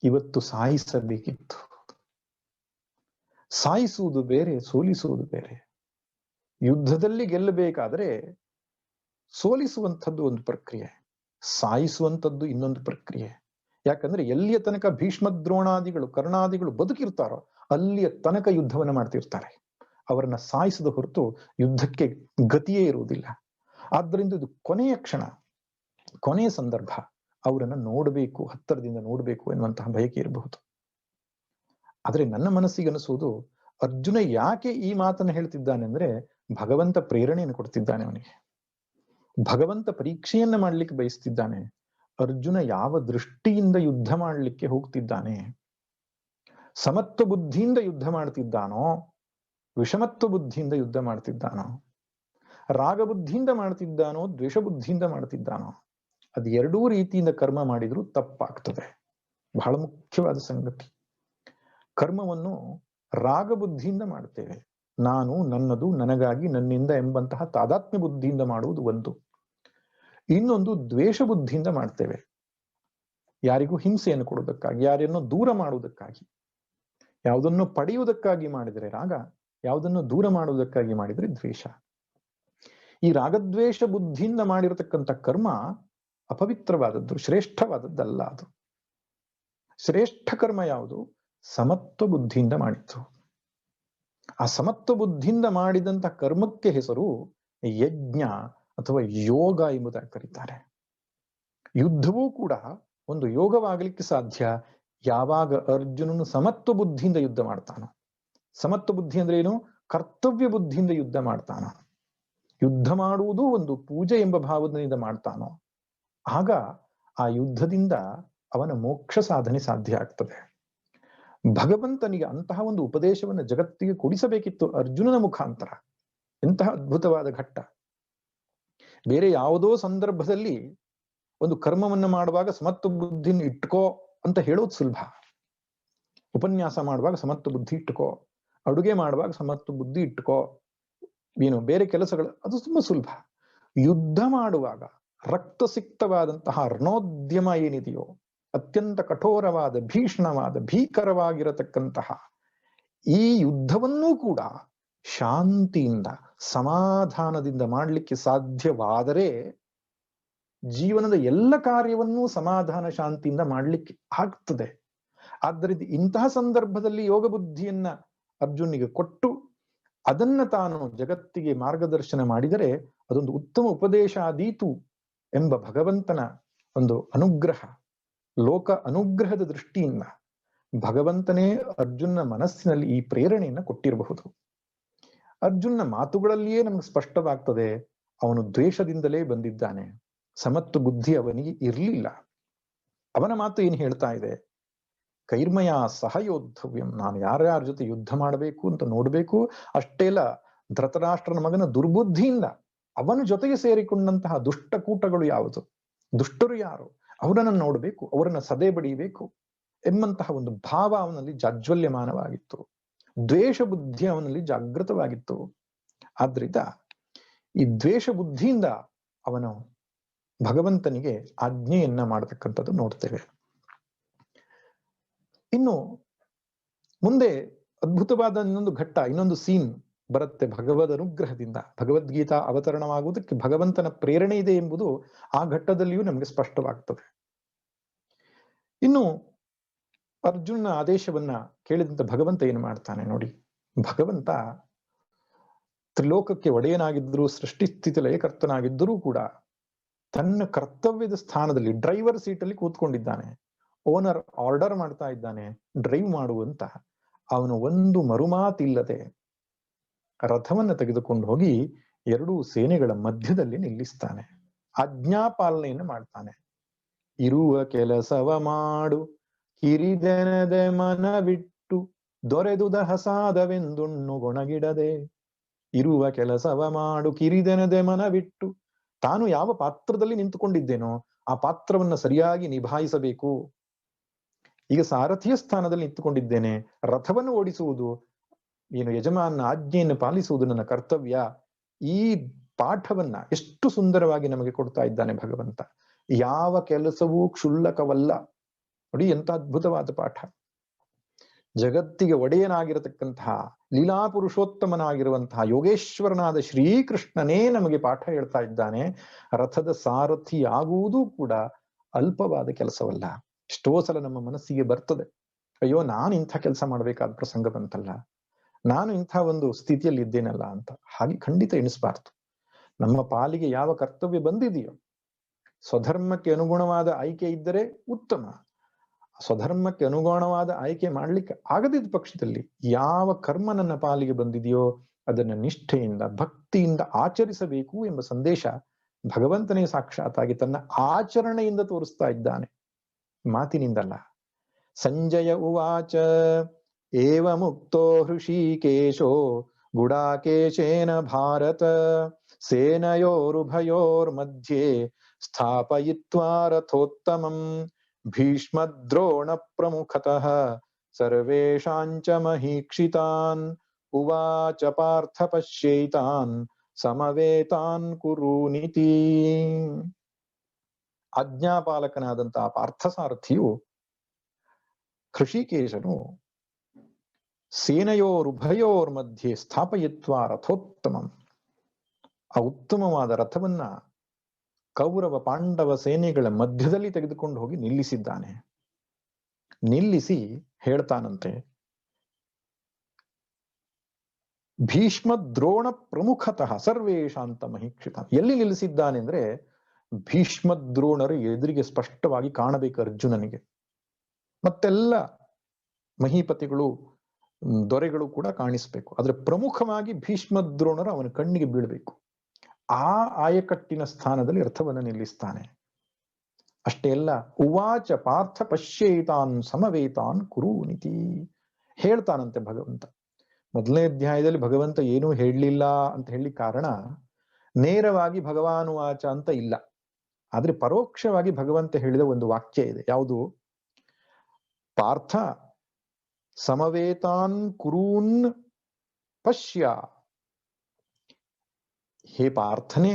ಇವತ್ತು ಸಾಯಿಸಬೇಕಿತ್ತು. ಸಾಯಿಸುವುದು ಬೇರೆ, ಸೋಲಿಸುವುದು ಬೇರೆ. ಯುದ್ಧದಲ್ಲಿ ಗೆಲ್ಲಬೇಕಾದ್ರೆ ಸೋಲಿಸುವಂಥದ್ದು ಒಂದು ಪ್ರಕ್ರಿಯೆ, ಸಾಯಿಸುವಂಥದ್ದು ಇನ್ನೊಂದು ಪ್ರಕ್ರಿಯೆ. ಯಾಕಂದ್ರೆ ಎಲ್ಲಿಯ ತನಕ ಭೀಷ್ಮ ದ್ರೋಣಾದಿಗಳು ಕರ್ಣಾದಿಗಳು ಬದುಕಿರ್ತಾರೋ ಅಲ್ಲಿಯ ತನಕ ಯುದ್ಧವನ್ನ ಮಾಡ್ತಿರ್ತಾರೆ. ಅವರನ್ನ ಸಾಯಿಸದ ಹೊರತು ಯುದ್ಧಕ್ಕೆ ಗತಿಯೇ ಇರುವುದಿಲ್ಲ. ಆದ್ರಿಂದ ಇದು ಕೊನೆಯ ಕ್ಷಣ, ಕೊನೆಯ ಸಂದರ್ಭ, ಅವರನ್ನ ನೋಡಬೇಕು, ಹತ್ತಿರದಿಂದ ನೋಡಬೇಕು ಎನ್ನುವಂತಹ ಬಯಕೆ ಇರಬಹುದು. ಆದ್ರೆ ನನ್ನ ಮನಸ್ಸಿಗೆ ಅನಿಸುವುದು, ಅರ್ಜುನ ಯಾಕೆ ಈ ಮಾತನ್ನು ಹೇಳ್ತಿದ್ದಾನೆ ಅಂದ್ರೆ, ಭಗವಂತ ಪ್ರೇರಣೆಯನ್ನು ಕೊಡ್ತಿದ್ದಾನೆ ಅವನಿಗೆ. ಭಗವಂತ ಪರೀಕ್ಷೆಯನ್ನ ಮಾಡ್ಲಿಕ್ಕೆ ಬಯಸ್ತಿದ್ದಾನೆ. ಅರ್ಜುನ ಯಾವ ದೃಷ್ಟಿಯಿಂದ ಯುದ್ಧ ಮಾಡ್ಲಿಕ್ಕೆ ಹೋಗ್ತಿದ್ದಾನೆ, ಸಮತ್ವ ಬುದ್ಧಿಯಿಂದ ಯುದ್ಧ ಮಾಡ್ತಿದ್ದಾನೋ, ವಿಷಮತ್ವ ಬುದ್ಧಿಯಿಂದ ಯುದ್ಧ ಮಾಡ್ತಿದ್ದಾನೋ, ರಾಗ ಬುದ್ಧಿಯಿಂದ ಮಾಡ್ತಿದ್ದಾನೋ, ದ್ವೇಷ ಬುದ್ಧಿಯಿಂದ ಮಾಡ್ತಿದ್ದಾನೋ, ಅದು ಎರಡೂ ರೀತಿಯಿಂದ ಕರ್ಮ ಮಾಡಿದ್ರು ತಪ್ಪಾಗ್ತದೆ. ಬಹಳ ಮುಖ್ಯವಾದ ಸಂಗತಿ. ಕರ್ಮವನ್ನು ರಾಗ ಬುದ್ಧಿಯಿಂದ ಮಾಡ್ತೇವೆ, ನಾನು, ನನ್ನದು, ನನಗಾಗಿ, ನನ್ನಿಂದ ಎಂಬಂತಹ ತಾದಾತ್ಮ್ಯ ಬುದ್ಧಿಯಿಂದ ಮಾಡುವುದು ಒಂದು. ಇನ್ನೊಂದು ದ್ವೇಷ ಬುದ್ಧಿಯಿಂದ ಮಾಡ್ತೇವೆ, ಯಾರಿಗೂ ಹಿಂಸೆಯನ್ನು ಕೊಡುವುದಕ್ಕಾಗಿ, ಯಾರನ್ನೋ ದೂರ ಮಾಡುವುದಕ್ಕಾಗಿ. ಯಾವುದನ್ನು ಪಡೆಯುವುದಕ್ಕಾಗಿ ಮಾಡಿದರೆ ರಾಗ, ಯಾವುದನ್ನು ದೂರ ಮಾಡುವುದಕ್ಕಾಗಿ ಮಾಡಿದರೆ ದ್ವೇಷ. ಈ ರಾಗದ್ವೇಷ ಬುದ್ಧಿಯಿಂದ ಮಾಡಿರತಕ್ಕಂಥ ಕರ್ಮ ಅಪವಿತ್ರವಾದದ್ದು, ಶ್ರೇಷ್ಠವಾದದ್ದಲ್ಲ. ಅದು ಶ್ರೇಷ್ಠ ಕರ್ಮ ಯಾವುದು? ಸಮತ್ವ ಬುದ್ಧಿಯಿಂದ ಮಾಡಿತ್ತು. ಆ ಸಮತ್ವ ಬುದ್ಧಿಯಿಂದ ಮಾಡಿದಂತ ಕರ್ಮಕ್ಕೆ ಹೆಸರು ಯಜ್ಞ ಅಥವಾ ಯೋಗ ಎಂಬುದಾಗಿ ಕರೀತಾರೆ. ಯುದ್ಧವೂ ಕೂಡ ಒಂದು ಯೋಗವಾಗಲಿಕ್ಕೆ ಸಾಧ್ಯ ಯಾವಾಗ ಅರ್ಜುನನು ಸಮತ್ವ ಬುದ್ಧಿಯಿಂದ ಯುದ್ಧ ಮಾಡ್ತಾನೋ. ಸಮತ್ವ ಬುದ್ಧಿ ಅಂದ್ರೆ ಏನು? ಕರ್ತವ್ಯ ಬುದ್ಧಿಯಿಂದ ಯುದ್ಧ ಮಾಡ್ತಾನೋ, ಯುದ್ಧ ಮಾಡುವುದು ಒಂದು ಪೂಜೆ ಎಂಬ ಭಾವದಿಂದ ಮಾಡ್ತಾನೋ, ಆಗ ಆ ಯುದ್ಧದಿಂದ ಅವನ ಮೋಕ್ಷ ಸಾಧನೆ ಸಾಧ್ಯ ಆಗ್ತದೆ. ಭಗವಂತನಿಗೆ ಅಂತಹ ಒಂದು ಉಪದೇಶವನ್ನು ಜಗತ್ತಿಗೆ ಕೊಡಿಸಬೇಕಿತ್ತು ಅರ್ಜುನನ ಮುಖಾಂತರ. ಎಂತಹ ಅದ್ಭುತವಾದ ಘಟ್ಟ. ಬೇರೆ ಯಾವುದೋ ಸಂದರ್ಭದಲ್ಲಿ ಒಂದು ಕರ್ಮವನ್ನು ಮಾಡುವಾಗ ಸಮತ್ವ ಬುದ್ಧಿನ ಇಟ್ಕೋ ಅಂತ ಹೇಳೋದು ಸುಲಭ. ಉಪನ್ಯಾಸ ಮಾಡುವಾಗ ಸಮತ್ವ ಬುದ್ಧಿ ಇಟ್ಕೋ, ಅಡುಗೆ ಮಾಡುವಾಗ ಸಮತ್ವ ಬುದ್ಧಿ ಇಟ್ಕೋ, ಏನು ಬೇರೆ ಕೆಲಸಗಳು ಅದು ತುಂಬಾ ಸುಲಭ. ಯುದ್ಧ ಮಾಡುವಾಗ ರಕ್ತಸಿಕ್ತವಾದಂತಹ ರಣೋದ್ಯಮ ಏನಿದೆಯೋ, ಅತ್ಯಂತ ಕಠೋರವಾದ, ಭೀಷಣವಾದ, ಭೀಕರವಾಗಿರತಕ್ಕಂತಹ ಈ ಯುದ್ಧವನ್ನೂ ಕೂಡ ಶಾಂತಿಯಿಂದ, ಸಮಾಧಾನದಿಂದ ಮಾಡಲಿಕ್ಕೆ ಸಾಧ್ಯವಾದರೆ ಜೀವನದ ಎಲ್ಲ ಕಾರ್ಯವನ್ನೂ ಸಮಾಧಾನ ಶಾಂತಿಯಿಂದ ಮಾಡಲಿಕ್ಕೆ ಆಗ್ತದೆ. ಆದ್ದರಿಂದ ಇಂತಹ ಸಂದರ್ಭದಲ್ಲಿ ಯೋಗ ಬುದ್ಧಿಯನ್ನ ಅರ್ಜುನಿಗೆ ಕೊಟ್ಟು ಅದನ್ನ ತಾನು ಜಗತ್ತಿಗೆ ಮಾರ್ಗದರ್ಶನ ಮಾಡಿದರೆ ಅದೊಂದು ಉತ್ತಮ ಉಪದೇಶ ಆದೀತು ಎಂಬ ಭಗವಂತನ ಒಂದು ಅನುಗ್ರಹ, ಲೋಕ ಅನುಗ್ರಹದ ದೃಷ್ಟಿಯಿಂದ ಭಗವಂತನೇ ಅರ್ಜುನ ಮನಸ್ಸಿನಲ್ಲಿ ಈ ಪ್ರೇರಣೆಯನ್ನ ಕೊಟ್ಟಿರಬಹುದು. ಅರ್ಜುನ ಮಾತುಗಳಲ್ಲಿಯೇ ನಮ್ಗೆ ಸ್ಪಷ್ಟವಾಗ್ತದೆ ಅವನು ದ್ವೇಷದಿಂದಲೇ ಬಂದಿದ್ದಾನೆ, ಸಮತ್ವ ಬುದ್ಧಿ ಅವನಿಗೆ ಇರಲಿಲ್ಲ. ಅವನ ಮಾತು ಏನು ಹೇಳ್ತಾ ಇದೆ? ಕೈರ್ಮಯ ಸಹಯೋದ್ಧವ್ಯಂ, ನಾನು ಯಾರ್ಯಾರ ಜೊತೆ ಯುದ್ಧ ಮಾಡಬೇಕು ಅಂತ ನೋಡ್ಬೇಕು. ಅಷ್ಟೇ ಅಲ್ಲ, ಧೃತರಾಷ್ಟ್ರನ ಮಗನ ದುರ್ಬುದ್ಧಿಯಿಂದ ಅವನ ಜೊತೆಗೆ ಸೇರಿಕೊಂಡಂತಹ ದುಷ್ಟಕೂಟಗಳು ಯಾವುದು, ದುಷ್ಟರು ಯಾರು, ಅವರನ್ನ ನೋಡ್ಬೇಕು, ಅವರನ್ನ ಸದೆ ಬಡಿಯಬೇಕು ಎಂಬಂತಹ ಒಂದು ಭಾವ ಅವನಲ್ಲಿ ಜಾಜ್ವಲ್ಯಮಾನವಾಗಿತ್ತು. ದ್ವೇಷ ಬುದ್ಧಿ ಅವನಲ್ಲಿ ಜಾಗೃತವಾಗಿತ್ತು. ಆದ್ರಿಂದ ಈ ದ್ವೇಷ ಬುದ್ಧಿಯಿಂದ ಅವನು ಭಗವಂತನಿಗೆ ಆಜ್ಞೆಯನ್ನ ಮಾಡತಕ್ಕಂಥದ್ದು ನೋಡ್ತೇವೆ. ಇನ್ನು ಮುಂದೆ ಅದ್ಭುತವಾದ ಇನ್ನೊಂದು ಘಟ್ಟ, ಇನ್ನೊಂದು ಸೀನ್ ಬರುತ್ತೆ. ಭಗವದ್ ಅನುಗ್ರಹದಿಂದ ಭಗವದ್ಗೀತಾ ಅವತರಣವಾಗುವುದಕ್ಕೆ ಭಗವಂತನ ಪ್ರೇರಣೆ ಇದೆ ಎಂಬುದು ಆ ಘಟ್ಟದಲ್ಲಿಯೂ ನಮಗೆ ಸ್ಪಷ್ಟವಾಗ್ತದೆ. ಇನ್ನು ಅರ್ಜುನ ಆದೇಶವನ್ನ ಕೇಳಿದಂತ ಭಗವಂತ ಏನು ಮಾಡ್ತಾನೆ ನೋಡಿ. ಭಗವಂತ ತ್ರಿಲೋಕಕ್ಕೆ ಒಡೆಯನಾಗಿದ್ದರೂ, ಸೃಷ್ಟಿ ಸ್ಥಿತಿ ಲಯಕರ್ತನಾಗಿದ್ದರೂ ಕೂಡ ತನ್ನ ಕರ್ತವ್ಯದ ಸ್ಥಾನದಲ್ಲಿ ಡ್ರೈವರ್ ಸೀಟಲ್ಲಿ ಕೂತ್ಕೊಂಡಿದ್ದಾನೆ. ಓನರ್ ಆರ್ಡರ್ ಮಾಡ್ತಾ ಇದ್ದಾನೆ ಡ್ರೈವ್ ಮಾಡುವಂತ. ಅವನು ಒಂದು ಮರುಮಾತಿಲ್ಲದೆ ರಥವನ್ನ ತೆಗೆದುಕೊಂಡು ಹೋಗಿ ಎರಡೂ ಸೇನೆಗಳ ಮಧ್ಯದಲ್ಲಿ ನಿಲ್ಲಿಸ್ತಾನೆ. ಆಜ್ಞಾಪಾಲನೆಯನ್ನು ಮಾಡ್ತಾನೆ. ಇರುವ ಕೆಲಸವ ಮಾಡು, ಹಿರಿದೆನದೆ ಮನವಿಟ್ಟು, ದೊರೆದುದ ಹಸಾದವೆಂದುಣ್ಣು ಗೊಣಗಿಡದೆ. ಇರುವ ಕೆಲಸವ ಮಾಡು, ಕಿರಿದೆನದೆ ಮನವಿಟ್ಟು, ತಾನು ಯಾವ ಪಾತ್ರದಲ್ಲಿ ನಿಂತುಕೊಂಡಿದ್ದೇನೋ ಆ ಪಾತ್ರವನ್ನ ಸರಿಯಾಗಿ ನಿಭಾಯಿಸಬೇಕು. ಈಗ ಸಾರಥಿಯ ಸ್ಥಾನದಲ್ಲಿ ನಿಂತುಕೊಂಡಿದ್ದೇನೆ, ರಥವನ್ನು ಓಡಿಸುವುದು ಏನು, ಯಜಮಾನ ಆಜ್ಞೆಯನ್ನು ಪಾಲಿಸುವುದು ನನ್ನ ಕರ್ತವ್ಯ. ಈ ಪಾಠವನ್ನ ಎಷ್ಟು ಸುಂದರವಾಗಿ ನಮಗೆ ಕೊಡ್ತಾ ಇದ್ದಾನೆ ಭಗವಂತ. ಯಾವ ಕೆಲಸವೂ ಕ್ಷುಲ್ಲಕವಲ್ಲ. ನೋಡಿ ಎಂತ ಅದ್ಭುತವಾದ ಪಾಠ. ಜಗತ್ತಿಗೆ ಒಡೆಯನಾಗಿರತಕ್ಕಂತಹ ಲೀಲಾ ಪುರುಷೋತ್ತಮನಾಗಿರುವಂತಹ ಯೋಗೇಶ್ವರನಾದ ಶ್ರೀಕೃಷ್ಣನೇ ನಮಗೆ ಪಾಠ ಹೇಳ್ತಾ ಇದ್ದಾನೆ. ರಥದ ಸಾರಥಿ ಆಗುವುದೂ ಕೂಡ ಅಲ್ಪವಾದ ಕೆಲಸವಲ್ಲ. ಎಷ್ಟೋ ಸಲ ನಮ್ಮ ಮನಸ್ಸಿಗೆ ಬರ್ತದೆ, ಅಯ್ಯೋ ನಾನು ಇಂಥ ಕೆಲಸ ಮಾಡ್ಬೇಕಾದ ಪ್ರಸಂಗ ಬಂತಲ್ಲ, ನಾನು ಇಂಥ ಒಂದು ಸ್ಥಿತಿಯಲ್ಲಿ ಇದ್ದೇನಲ್ಲ ಅಂತ. ಹಾಗೆ ಖಂಡಿತ ಎಣಿಸ್ಬಾರ್ದು. ನಮ್ಮ ಪಾಲಿಗೆ ಯಾವ ಕರ್ತವ್ಯ ಬಂದಿದೆಯೋ, ಸ್ವಧರ್ಮಕ್ಕೆ ಅನುಗುಣವಾದ ಆಯ್ಕೆ ಇದ್ದರೆ ಉತ್ತಮ. ಸ್ವಧರ್ಮಕ್ಕೆ ಅನುಗುಣವಾದ ಆಯ್ಕೆ ಮಾಡ್ಲಿಕ್ಕೆ ಆಗದಿದ್ದ ಪಕ್ಷದಲ್ಲಿ ಯಾವ ಕರ್ಮ ನನ್ನ ಪಾಲಿಗೆ ಬಂದಿದೆಯೋ ಅದನ್ನ ನಿಷ್ಠೆಯಿಂದ, ಭಕ್ತಿಯಿಂದ ಆಚರಿಸಬೇಕು ಎಂಬ ಸಂದೇಶ ಭಗವಂತನೇ ಸಾಕ್ಷಾತ್ತಾಗಿ ತನ್ನ ಆಚರಣೆಯಿಂದ ತೋರಿಸ್ತಾ ಇದ್ದಾನೆ, ಮಾತಿನಿಂದಲ್ಲ. ಸಂಜಯ ಉವಾಚ ಏವ ಮುಕ್ತೋ ಹೃಷೀಕೇಶೋ ಗುಡಾಕೇಶೇನ ಭಾರತ ಸೇನಯೋರುಭಯೋರ್ಮಧ್ಯೆ ಸ್ಥಾಪಯಿತ್ವಾ ರಥೋತ್ತಮಂ ಭೀಷ್ಮದ್ರೋಣ ಪ್ರಮುಖತಃ ಸರ್ವೇಷಾಂಚ ಮಹೀಕ್ಷಿತಾನ್ ಉವಾಚ ಪಾರ್ಥ ಪಶ್ಯೈತಾನ್ ಸಮವೇತಾನ್ ಕುರುನಿತಿ. ಆಜ್ಞಾಪಾಲಕನಾದಂತಹ ಪಾರ್ಥಸಾರಥಿಯು ಹೃಷಿಕೇಶನು ಸೇನೆಯೋರುಭಯೋರ್ ಮಧ್ಯೆ ಸ್ಥಾಪಯಿತ್ವಾ ರಥೋತ್ತಮಂ, ಆ ಉತ್ತಮವಾದ ರಥವನ್ನ ಕೌರವ ಪಾಂಡವ ಸೇನೆಗಳ ಮಧ್ಯದಲ್ಲಿ ತೆಗೆದುಕೊಂಡು ಹೋಗಿ ನಿಲ್ಲಿಸಿದ್ದಾನೆ. ನಿಲ್ಲಿಸಿ ಹೇಳ್ತಾನಂತೆ, ಭೀಷ್ಮ ದ್ರೋಣ ಪ್ರಮುಖತಃ ಸರ್ವೇಶಾಂತ ಮಹೀಕ್ಷಿತ. ಎಲ್ಲಿ ನಿಲ್ಲಿಸಿದ್ದಾನೆ ಅಂದ್ರೆ ಭೀಷ್ಮ ದ್ರೋಣರು ಎದುರಿಗೆ ಸ್ಪಷ್ಟವಾಗಿ ಕಾಣಬೇಕು ಅರ್ಜುನನಿಗೆ. ಮತ್ತೆಲ್ಲ ಮಹೀಪತಿಗಳು, ದೊರೆಗಳು ಕೂಡ ಕಾಣಿಸ್ಬೇಕು. ಆದ್ರೆ ಪ್ರಮುಖವಾಗಿ ಭೀಷ್ಮ ದ್ರೋಣರು ಅವನ ಕಣ್ಣಿಗೆ ಬೀಳ್ಬೇಕು. ಆ ಆಯಕಟ್ಟಿನ ಸ್ಥಾನದಲ್ಲಿ ರಥವನ್ನು ನಿಲ್ಲಿಸ್ತಾನೆ. ಅಷ್ಟೇ ಅಲ್ಲ, ಉವಾಚ ಪಾರ್ಥ ಪಶ್ಯೇತಾನ್ ಸಮವೇತಾನ್ ಕುರುನಿತಿ ಹೇಳ್ತಾನಂತೆ ಭಗವಂತ. ಮೊದಲನೇ ಅಧ್ಯಾಯದಲ್ಲಿ ಭಗವಂತ ಏನೂ ಹೇಳಲಿಲ್ಲ ಅಂತ ಹೇಳಿ ಕಾರಣ, ನೇರವಾಗಿ ಭಗವಾನುವಾಚ ಅಂತ ಇಲ್ಲ, ಆದ್ರೆ ಪರೋಕ್ಷವಾಗಿ ಭಗವಂತ ಹೇಳಿದ ಒಂದು ವಾಕ್ಯ ಇದೆ. ಯಾವುದು? ಪಾರ್ಥ ಸಮವೇತಾನ್ ಕುರೂನ್ ಪಶ್ಯ. ಹೇ ಪಾರ್ಥನೆ,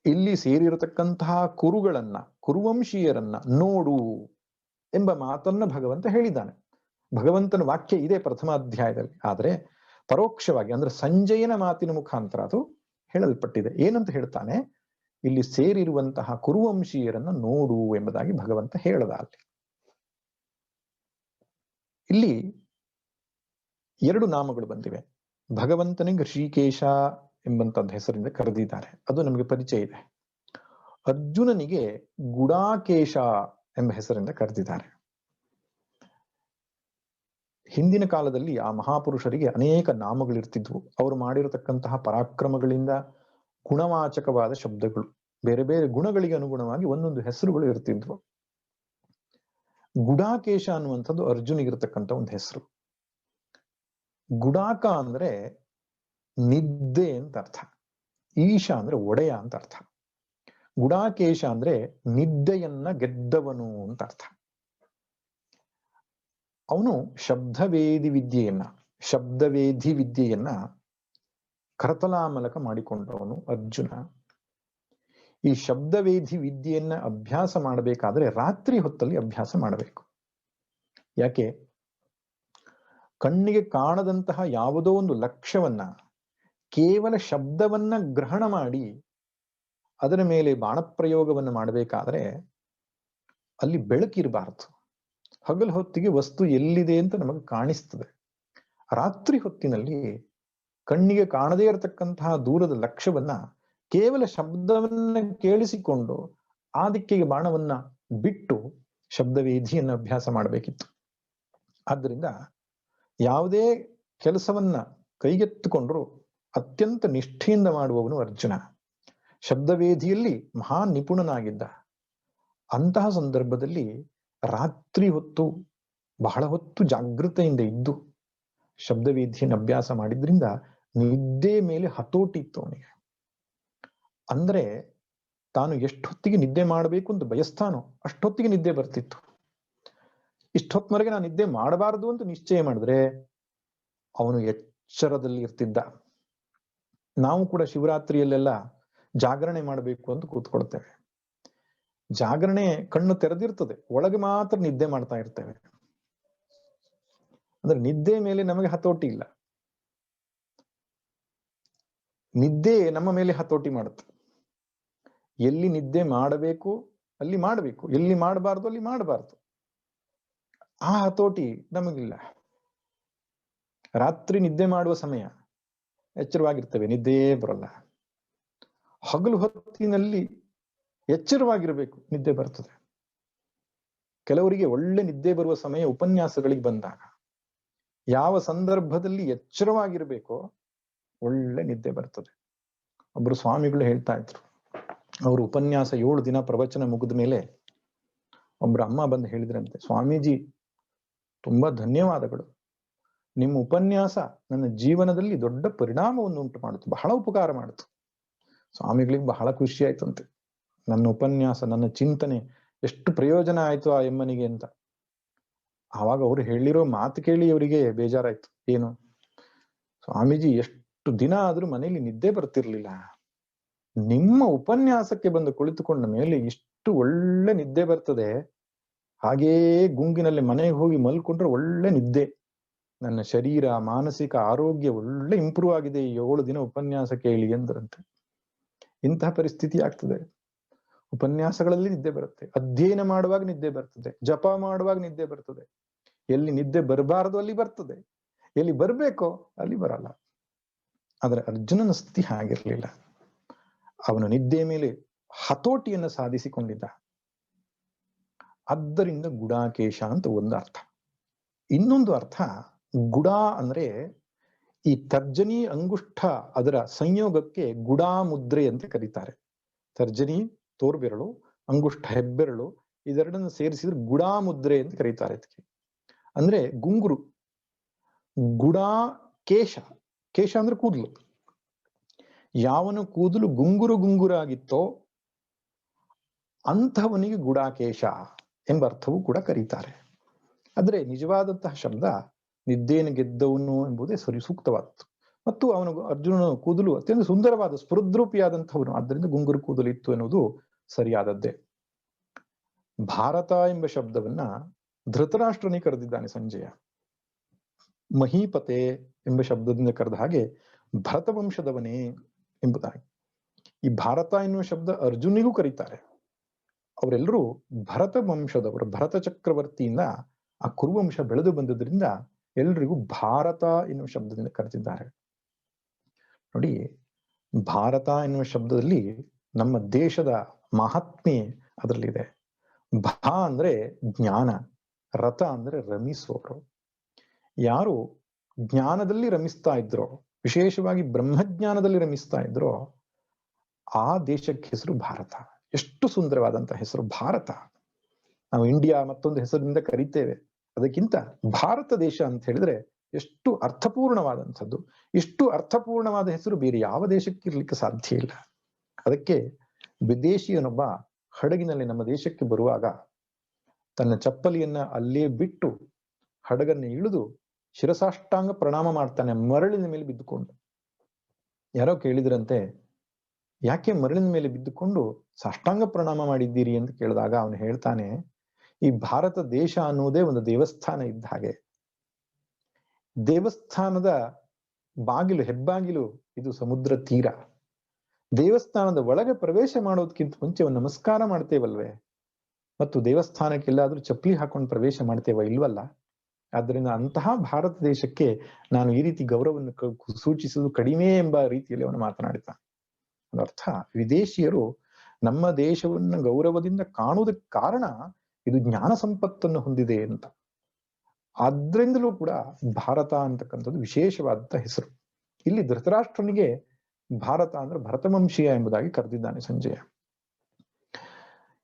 ಇಲ್ಲಿ ಸೇರಿರತಕ್ಕಂತಹ ಕುರುಗಳನ್ನ, ಕುರುವಂಶೀಯರನ್ನ ನೋಡು ಎಂಬ ಮಾತನ್ನ ಭಗವಂತ ಹೇಳಿದ್ದಾನೆ. ಭಗವಂತನ ವಾಕ್ಯ ಇದೆ ಪ್ರಥಮ ಅಧ್ಯಾಯದಲ್ಲಿ, ಆದ್ರೆ ಪರೋಕ್ಷವಾಗಿ ಅಂದ್ರೆ ಸಂಜಯನ ಮಾತಿನ ಮುಖಾಂತರ ಅದು ಹೇಳಲ್ಪಟ್ಟಿದೆ. ಏನಂತ ಹೇಳ್ತಾನೆ? ಇಲ್ಲಿ ಸೇರಿರುವಂತಹ ಕುರುವಂಶೀಯರನ್ನ ನೋಡು ಎಂಬುದಾಗಿ ಭಗವಂತ ಹೇಳದ. ಅಲ್ಲಿ ಇಲ್ಲಿ ಎರಡು ನಾಮಗಳು ಬಂದಿವೆ. ಭಗವಂತನಿಗೆ ಶ್ರೀಕೇಶ ಎಂಬಂತದ್ದು ಹೆಸರಿಂದ ಕರೆದಿದ್ದಾರೆ, ಅದು ನಮಗೆ ಪರಿಚಯ ಇದೆ. ಅರ್ಜುನನಿಗೆ ಗುಡಾಕೇಶ ಎಂಬ ಹೆಸರಿಂದ ಕರೆದಿದ್ದಾರೆ. ಹಿಂದಿನ ಕಾಲದಲ್ಲಿ ಆ ಮಹಾಪುರುಷರಿಗೆ ಅನೇಕ ನಾಮಗಳಿರ್ತಿದ್ವು. ಅವರು ಮಾಡಿರತಕ್ಕಂತಹ ಪರಾಕ್ರಮಗಳಿಂದ ಗುಣವಾಚಕವಾದ ಶಬ್ದಗಳು, ಬೇರೆ ಬೇರೆ ಗುಣಗಳಿಗೆ ಅನುಗುಣವಾಗಿ ಒಂದೊಂದು ಹೆಸರುಗಳು ಇರ್ತಿದ್ವು. ಗುಡಾಕೇಶ ಅನ್ನುವಂಥದ್ದು ಅರ್ಜುನಿಗಿರ್ತಕ್ಕಂಥ ಒಂದು ಹೆಸರು. ಗುಡಾಕ ಅಂದ್ರೆ ನಿದ್ದೆ ಅಂತ ಅರ್ಥ, ಈಶ ಅಂದ್ರೆ ಒಡೆಯ ಅಂತ ಅರ್ಥ. ಗುಡಾಕೇಶ ಅಂದ್ರೆ ನಿದ್ದೆಯನ್ನ ಗೆದ್ದವನು ಅಂತ ಅರ್ಥ. ಅವನು ಶಬ್ದವೇದಿ ವಿದ್ಯೆಯನ್ನ ಕರತಲಾಮಲಕ ಮಾಡಿಕೊಂಡವನು ಅರ್ಜುನ. ಈ ಶಬ್ದವೇದಿ ವಿದ್ಯೆಯನ್ನ ಅಭ್ಯಾಸ ಮಾಡಬೇಕಾದ್ರೆ ರಾತ್ರಿ ಹೊತ್ತಲ್ಲಿ ಅಭ್ಯಾಸ ಮಾಡಬೇಕು. ಯಾಕೆ? ಕಣ್ಣಿಗೆ ಕಾಣದಂತಹ ಯಾವುದೋ ಒಂದು ಲಕ್ಷ್ಯವನ್ನ ಕೇವಲ ಶಬ್ದವನ್ನ ಗ್ರಹಣ ಮಾಡಿ ಅದರ ಮೇಲೆ ಬಾಣಪ್ರಯೋಗವನ್ನು ಮಾಡಬೇಕಾದ್ರೆ ಅಲ್ಲಿ ಬೆಳಕಿರಬಾರದು. ಹಗಲು ಹೊತ್ತಿಗೆ ವಸ್ತು ಎಲ್ಲಿದೆ ಅಂತ ನಮಗೆ ಕಾಣಿಸ್ತದೆ. ರಾತ್ರಿ ಹೊತ್ತಿನಲ್ಲಿ ಕಣ್ಣಿಗೆ ಕಾಣದೇ ಇರತಕ್ಕಂತಹ ದೂರದ ಲಕ್ಷ್ಯವನ್ನ ಕೇವಲ ಶಬ್ದವನ್ನ ಕೇಳಿಸಿಕೊಂಡು ಆ ದಿಕ್ಕಿಗೆ ಬಾಣವನ್ನ ಬಿಟ್ಟು ಶಬ್ದವೇದಿಯನ್ನು ಅಭ್ಯಾಸ ಮಾಡಬೇಕಿತ್ತು. ಆದ್ದರಿಂದ ಯಾವುದೇ ಕೆಲಸವನ್ನ ಕೈಗೆತ್ತಿಕೊಂಡ್ರು ಅತ್ಯಂತ ನಿಷ್ಠೆಯಿಂದ ಮಾಡುವವನು ಅರ್ಜುನ. ಶಬ್ದವೇದಿಯಲ್ಲಿ ಮಹಾನ್ ನಿಪುಣನಾಗಿದ್ದ. ಅಂತಹ ಸಂದರ್ಭದಲ್ಲಿ ರಾತ್ರಿ ಹೊತ್ತು ಬಹಳ ಹೊತ್ತು ಜಾಗೃತೆಯಿಂದ ಇದ್ದು ಶಬ್ದವೇದಿಯನ್ನು ಅಭ್ಯಾಸ ಮಾಡಿದ್ರಿಂದ ನಿದ್ದೆ ಮೇಲೆ ಹತೋಟಿ ಇತ್ತು ಅವನಿಗೆ. ಅಂದ್ರೆ ತಾನು ಎಷ್ಟೊತ್ತಿಗೆ ನಿದ್ದೆ ಮಾಡಬೇಕು ಅಂತ ಬಯಸ್ತಾನೋ ಅಷ್ಟೊತ್ತಿಗೆ ನಿದ್ದೆ ಬರ್ತಿತ್ತು. ಇಷ್ಟೊತ್ತಿನವರೆಗೆ ನಾನು ನಿದ್ದೆ ಮಾಡಬಾರದು ಅಂತ ನಿಶ್ಚಯ ಮಾಡಿದ್ರೆ ಅವನು ಎಚ್ಚರದಲ್ಲಿ ಇರ್ತಿದ್ದ. ನಾವು ಕೂಡ ಶಿವರಾತ್ರಿಯಲ್ಲೆಲ್ಲ ಜಾಗರಣೆ ಮಾಡಬೇಕು ಅಂತ ಕೂತ್ಕೊಳ್ತೇವೆ. ಜಾಗರಣೆ ಕಣ್ಣು ತೆರೆದಿರ್ತದೆ, ಒಳಗೆ ಮಾತ್ರ ನಿದ್ದೆ ಮಾಡ್ತಾ ಇರ್ತೇವೆ. ಅಂದ್ರೆ ನಿದ್ದೆ ಮೇಲೆ ನಮಗೆ ಹತೋಟಿ ಇಲ್ಲ. ನಿದ್ದೆ ನಮ್ಮ ಮೇಲೆ ಹತೋಟಿ ಮಾಡುತ್ತೆ. ಎಲ್ಲಿ ನಿದ್ದೆ ಮಾಡಬೇಕು ಅಲ್ಲಿ ಮಾಡಬೇಕು, ಎಲ್ಲಿ ಮಾಡಬಾರ್ದು ಅಲ್ಲಿ ಮಾಡಬಾರ್ದು. ಆ ಹತೋಟಿ ನಮಗಿಲ್ಲ. ರಾತ್ರಿ ನಿದ್ದೆ ಮಾಡುವ ಸಮಯ ಎಚ್ಚರವಾಗಿರ್ತೇವೆ, ನಿದ್ದೆಯೇ ಬರಲ್ಲ. ಹಗಲು ಹೊತ್ತಿನಲ್ಲಿ ಎಚ್ಚರವಾಗಿರ್ಬೇಕು, ನಿದ್ದೆ ಬರ್ತದೆ. ಕೆಲವರಿಗೆ ಒಳ್ಳೆ ನಿದ್ದೆ ಬರುವ ಸಮಯ ಉಪನ್ಯಾಸಗಳಿಗೆ ಬಂದಾಗ. ಯಾವ ಸಂದರ್ಭದಲ್ಲಿ ಎಚ್ಚರವಾಗಿರ್ಬೇಕೋ ಒಳ್ಳೆ ನಿದ್ದೆ ಬರ್ತದೆ. ಒಬ್ರು ಸ್ವಾಮಿಗಳು ಹೇಳ್ತಾ ಇದ್ರು, ಅವರು ಉಪನ್ಯಾಸ 7 ದಿನ ಪ್ರವಚನ ಮುಗಿದ ಮೇಲೆ ಒಬ್ರು ಅಮ್ಮ ಬಂದು ಹೇಳಿದ್ರಂತೆ, ಸ್ವಾಮೀಜಿ ತುಂಬಾ ಧನ್ಯವಾದಗಳು, ನಿಮ್ಮ ಉಪನ್ಯಾಸ ನನ್ನ ಜೀವನದಲ್ಲಿ ದೊಡ್ಡ ಪರಿಣಾಮವನ್ನು ಉಂಟು ಮಾಡಿತು, ಬಹಳ ಉಪಕಾರ ಮಾಡಿತು. ಸ್ವಾಮಿಗಳಿಗೆ ಬಹಳ ಖುಷಿ ಆಯ್ತಂತೆ, ನನ್ನ ಉಪನ್ಯಾಸ ನನ್ನ ಚಿಂತನೆ ಎಷ್ಟು ಪ್ರಯೋಜನ ಆಯ್ತು ಆ ಎಮ್ಮನಿಗೆ ಅಂತ. ಆವಾಗ ಅವ್ರು ಹೇಳಿರೋ ಮಾತು ಕೇಳಿ ಅವರಿಗೆ ಬೇಜಾರಾಯ್ತು. ಏನು? ಸ್ವಾಮೀಜಿ ಎಷ್ಟು ದಿನ ಆದ್ರೂ ಮನೆಯಲ್ಲಿ ನಿದ್ದೆ ಬರ್ತಿರ್ಲಿಲ್ಲ, ನಿಮ್ಮ ಉಪನ್ಯಾಸಕ್ಕೆ ಬಂದು ಕುಳಿತುಕೊಂಡ ಮೇಲೆ ಇಷ್ಟು ಒಳ್ಳೆ ನಿದ್ದೆ ಬರ್ತದೆ. ಹಾಗೇ ಗುಂಗಿನಲ್ಲಿ ಮನೆಗೆ ಹೋಗಿ ಮಲ್ಕೊಂಡ್ರೆ ಒಳ್ಳೆ ನಿದ್ದೆ. ನನ್ನ ಶರೀರ ಮಾನಸಿಕ ಆರೋಗ್ಯ ಒಳ್ಳೆ ಇಂಪ್ರೂವ್ ಆಗಿದೆ ಈ 7 ದಿನ ಉಪನ್ಯಾಸ ಕೇಳಿ ಎಂದ್ರಂತೆ. ಇಂತಹ ಪರಿಸ್ಥಿತಿ ಆಗ್ತದೆ. ಉಪನ್ಯಾಸಗಳಲ್ಲಿ ನಿದ್ದೆ ಬರುತ್ತೆ, ಅಧ್ಯಯನ ಮಾಡುವಾಗ ನಿದ್ದೆ ಬರ್ತದೆ, ಜಪ ಮಾಡುವಾಗ ನಿದ್ದೆ ಬರ್ತದೆ. ಎಲ್ಲಿ ನಿದ್ದೆ ಬರಬಾರದು ಅಲ್ಲಿ ಬರ್ತದೆ, ಎಲ್ಲಿ ಬರ್ಬೇಕೋ ಅಲ್ಲಿ ಬರಲ್ಲ. ಆದ್ರೆ ಅರ್ಜುನನ ಸ್ಥಿತಿ ಹಾಗಿರ್ಲಿಲ್ಲ. ಅವನು ನಿದ್ದೆ ಮೇಲೆ ಹತೋಟಿಯನ್ನು ಸಾಧಿಸಿಕೊಂಡಿದ್ದ. ಆದ್ದರಿಂದ ಗುಡಾಕೇಶ ಅಂತ ಒಂದು ಅರ್ಥ. ಇನ್ನೊಂದು ಅರ್ಥ, ಗುಡ ಅಂದ್ರೆ ಈ ತರ್ಜನಿ ಅಂಗುಷ್ಠ ಅದರ ಸಂಯೋಗಕ್ಕೆ ಗುಡಾ ಮುದ್ರೆ ಅಂತ ಕರೀತಾರೆ. ತರ್ಜನಿ ತೋರ್ಬೆರಳು, ಅಂಗುಷ್ಠ ಹೆಬ್ಬೆರಳು, ಇದೆರಡನ್ನು ಸೇರಿಸಿದ್ರೆ ಗುಡಾ ಮುದ್ರೆ ಅಂತ ಕರೀತಾರೆ ಇದಕ್ಕೆ. ಅಂದ್ರೆ ಗುಂಗುರು, ಗುಡಾ ಕೇಶ, ಕೇಶ ಅಂದ್ರೆ ಕೂದಲು. ಯಾವನು ಕೂದಲು ಗುಂಗುರು ಗುಂಗುರಾಗಿತ್ತೋ ಅಂಥವನಿಗೆ ಗುಡಾಕೇಶ ಎಂಬ ಅರ್ಥವೂ ಕೂಡ ಕರೀತಾರೆ. ಆದ್ರೆ ನಿಜವಾದಂತಹ ಶಬ್ದ ನಿದ್ದೇನು ಗೆದ್ದವನು ಎಂಬುದೇ ಸರಿ ಸೂಕ್ತವಾದದ್ದು. ಮತ್ತು ಅವನು ಅರ್ಜುನನ ಕೂದಲು ಅತ್ಯಂತ ಸುಂದರವಾದ ಸ್ಫುರದ್ರೂಪಿಯಾದಂಥವನು, ಆದ್ದರಿಂದ ಗುಂಗುರು ಕೂದಲು ಇತ್ತು ಎನ್ನುವುದು ಸರಿಯಾದದ್ದೇ. ಭಾರತ ಎಂಬ ಶಬ್ದವನ್ನ ಧೃತರಾಷ್ಟ್ರನೇ ಕರೆದಿದ್ದಾನೆ ಸಂಜಯ. ಮಹೀಪತೆ ಎಂಬ ಶಬ್ದದಿಂದ ಕರೆದ ಹಾಗೆ ಭರತ ವಂಶದವನೇ ಎಂಬುದಾಗಿ. ಈ ಭಾರತ ಎನ್ನುವ ಶಬ್ದ ಅರ್ಜುನಿಗೂ ಕರೀತಾರೆ. ಅವರೆಲ್ಲರೂ ಭರತ ವಂಶದವರು. ಭರತ ಚಕ್ರವರ್ತಿಯಿಂದ ಆ ಕುರುವಂಶ ಬೆಳೆದು ಬಂದದ್ರಿಂದ ಎಲ್ರಿಗೂ ಭಾರತ ಎನ್ನುವ ಶಬ್ದದಿಂದ ಕರೆದಿದ್ದಾರೆ. ನೋಡಿ, ಭಾರತ ಎನ್ನುವ ಶಬ್ದದಲ್ಲಿ ನಮ್ಮ ದೇಶದ ಮಹಾತ್ಮೆ ಅದರಲ್ಲಿದೆ. ಭಾ ಅಂದ್ರೆ ಜ್ಞಾನ, ರಥ ಅಂದ್ರೆ ರಮಿಸುವವರು. ಯಾರು ಜ್ಞಾನದಲ್ಲಿ ರಮಿಸ್ತಾ ಇದ್ರೋ, ವಿಶೇಷವಾಗಿ ಬ್ರಹ್ಮಜ್ಞಾನದಲ್ಲಿ ರಮಿಸ್ತಾ ಇದ್ರೋ, ಆ ದೇಶಕ್ಕೆ ಹೆಸರು ಭಾರತ. ಎಷ್ಟು ಸುಂದರವಾದಂತಹ ಹೆಸರು ಭಾರತ. ನಾವು ಇಂಡಿಯಾ ಮತ್ತೊಂದು ಹೆಸರಿನಿಂದ ಕರೀತೇವೆ, ಅದಕ್ಕಿಂತ ಭಾರತ ದೇಶ ಅಂತ ಹೇಳಿದ್ರೆ ಎಷ್ಟು ಅರ್ಥಪೂರ್ಣವಾದಂಥದ್ದು. ಇಷ್ಟು ಅರ್ಥಪೂರ್ಣವಾದ ಹೆಸರು ಬೇರೆ ಯಾವ ದೇಶಕ್ಕೆ ಇರ್ಲಿಕ್ಕೆ ಸಾಧ್ಯ ಇಲ್ಲ. ಅದಕ್ಕೆ ವಿದೇಶಿಯನೊಬ್ಬ ಹಡಗಿನಲ್ಲಿ ನಮ್ಮ ದೇಶಕ್ಕೆ ಬರುವಾಗ ತನ್ನ ಚಪ್ಪಲಿಯನ್ನ ಅಲ್ಲೇ ಬಿಟ್ಟು ಹಡಗನ್ನು ಇಳಿದು ಶಿರಸಾಷ್ಟಾಂಗ ಪ್ರಣಾಮ ಮಾಡ್ತಾನೆ, ಮರಳಿನ ಮೇಲೆ ಬಿದ್ದುಕೊಂಡು. ಯಾರೋ ಕೇಳಿದ್ರಂತೆ, ಯಾಕೆ ಮರಳಿನ ಮೇಲೆ ಬಿದ್ದುಕೊಂಡು ಸಾಷ್ಟಾಂಗ ಪ್ರಣಾಮ ಮಾಡಿದ್ದೀರಿ ಅಂತ ಕೇಳಿದಾಗ ಅವನು ಹೇಳ್ತಾನೆ, ಈ ಭಾರತ ದೇಶ ಅನ್ನೋದೇ ಒಂದು ದೇವಸ್ಥಾನ ಇದ್ದ ಹಾಗೆ. ದೇವಸ್ಥಾನದ ಬಾಗಿಲು, ಹೆಬ್ಬಾಗಿಲು ಇದು ಸಮುದ್ರ ತೀರ. ದೇವಸ್ಥಾನದ ಒಳಗೆ ಪ್ರವೇಶ ಮಾಡೋದಕ್ಕಿಂತ ಮುಂಚೆ ಒಂದು ನಮಸ್ಕಾರ ಮಾಡ್ತೇವಲ್ವೇ, ಮತ್ತು ದೇವಸ್ಥಾನಕ್ಕೆಲ್ಲಾದ್ರೂ ಚಪ್ಪಲಿ ಹಾಕೊಂಡು ಪ್ರವೇಶ ಮಾಡ್ತೇವ ಇಲ್ವಲ್ಲ. ಆದ್ದರಿಂದ ಅಂತಹ ಭಾರತ ದೇಶಕ್ಕೆ ನಾನು ಈ ರೀತಿ ಗೌರವವನ್ನು ಸೂಚಿಸುವುದು ಕಡಿಮೆ ಎಂಬ ರೀತಿಯಲ್ಲಿ ಅವನು ಮಾತನಾಡಿದ್ದಾನೆ. ಅದರ್ಥ ವಿದೇಶಿಯರು ನಮ್ಮ ದೇಶವನ್ನು ಗೌರವದಿಂದ ಕಾಣುವುದಕ್ಕೆ ಕಾರಣ ಇದು ಜ್ಞಾನ ಸಂಪತ್ತನ್ನು ಹೊಂದಿದೆ ಅಂತ. ಆದ್ರಿಂದಲೂ ಕೂಡ ಭಾರತ ಅಂತಕ್ಕಂಥದ್ದು ವಿಶೇಷವಾದಂತಹ ಹೆಸರು. ಇಲ್ಲಿ ಧೃತರಾಷ್ಟ್ರನಿಗೆ ಭಾರತ ಅಂದ್ರೆ ಭರತವಂಶೀಯ ಎಂಬುದಾಗಿ ಕರೆದಿದ್ದಾನೆ ಸಂಜಯ.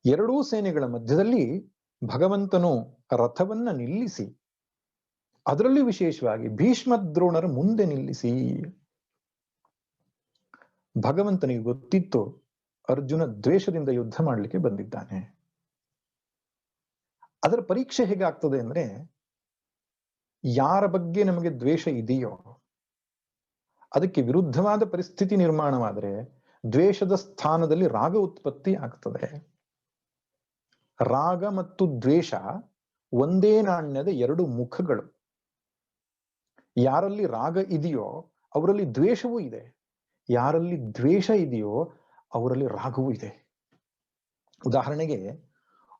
ಎರಡೂ ಸೇನೆಗಳ ಮಧ್ಯದಲ್ಲಿ ಭಗವಂತನು ರಥವನ್ನ ನಿಲ್ಲಿಸಿ, ಅದರಲ್ಲಿ ವಿಶೇಷವಾಗಿ ಭೀಷ್ಮ ದ್ರೋಣರ ಮುಂದೆ ನಿಲ್ಲಿಸಿ. ಭಗವಂತನಿಗೆ ಗೊತ್ತಿತ್ತು ಅರ್ಜುನ ದ್ವೇಷದಿಂದ ಯುದ್ಧ ಮಾಡಲಿಕ್ಕೆ ಬಂದಿದ್ದಾನೆ. ಅದರ ಪರೀಕ್ಷೆ ಹೇಗಾಗ್ತದೆ ಅಂದ್ರೆ, ಯಾರ ಬಗ್ಗೆ ನಮಗೆ ದ್ವೇಷ ಇದೆಯೋ ಅದಕ್ಕೆ ವಿರುದ್ಧವಾದ ಪರಿಸ್ಥಿತಿ ನಿರ್ಮಾಣವಾದರೆ ದ್ವೇಷದ ಸ್ಥಾನದಲ್ಲಿ ರಾಗ ಉತ್ಪತ್ತಿ ಆಗ್ತದೆ. ರಾಗ ಮತ್ತು ದ್ವೇಷ ಒಂದೇ ನಾಣ್ಯದ ಎರಡು ಮುಖಗಳು. ಯಾರಲ್ಲಿ ರಾಗ ಇದೆಯೋ ಅವರಲ್ಲಿ ದ್ವೇಷವೂ ಇದೆ, ಯಾರಲ್ಲಿ ದ್ವೇಷ ಇದೆಯೋ ಅವರಲ್ಲಿ ರಾಗವೂ ಇದೆ. ಉದಾಹರಣೆಗೆ,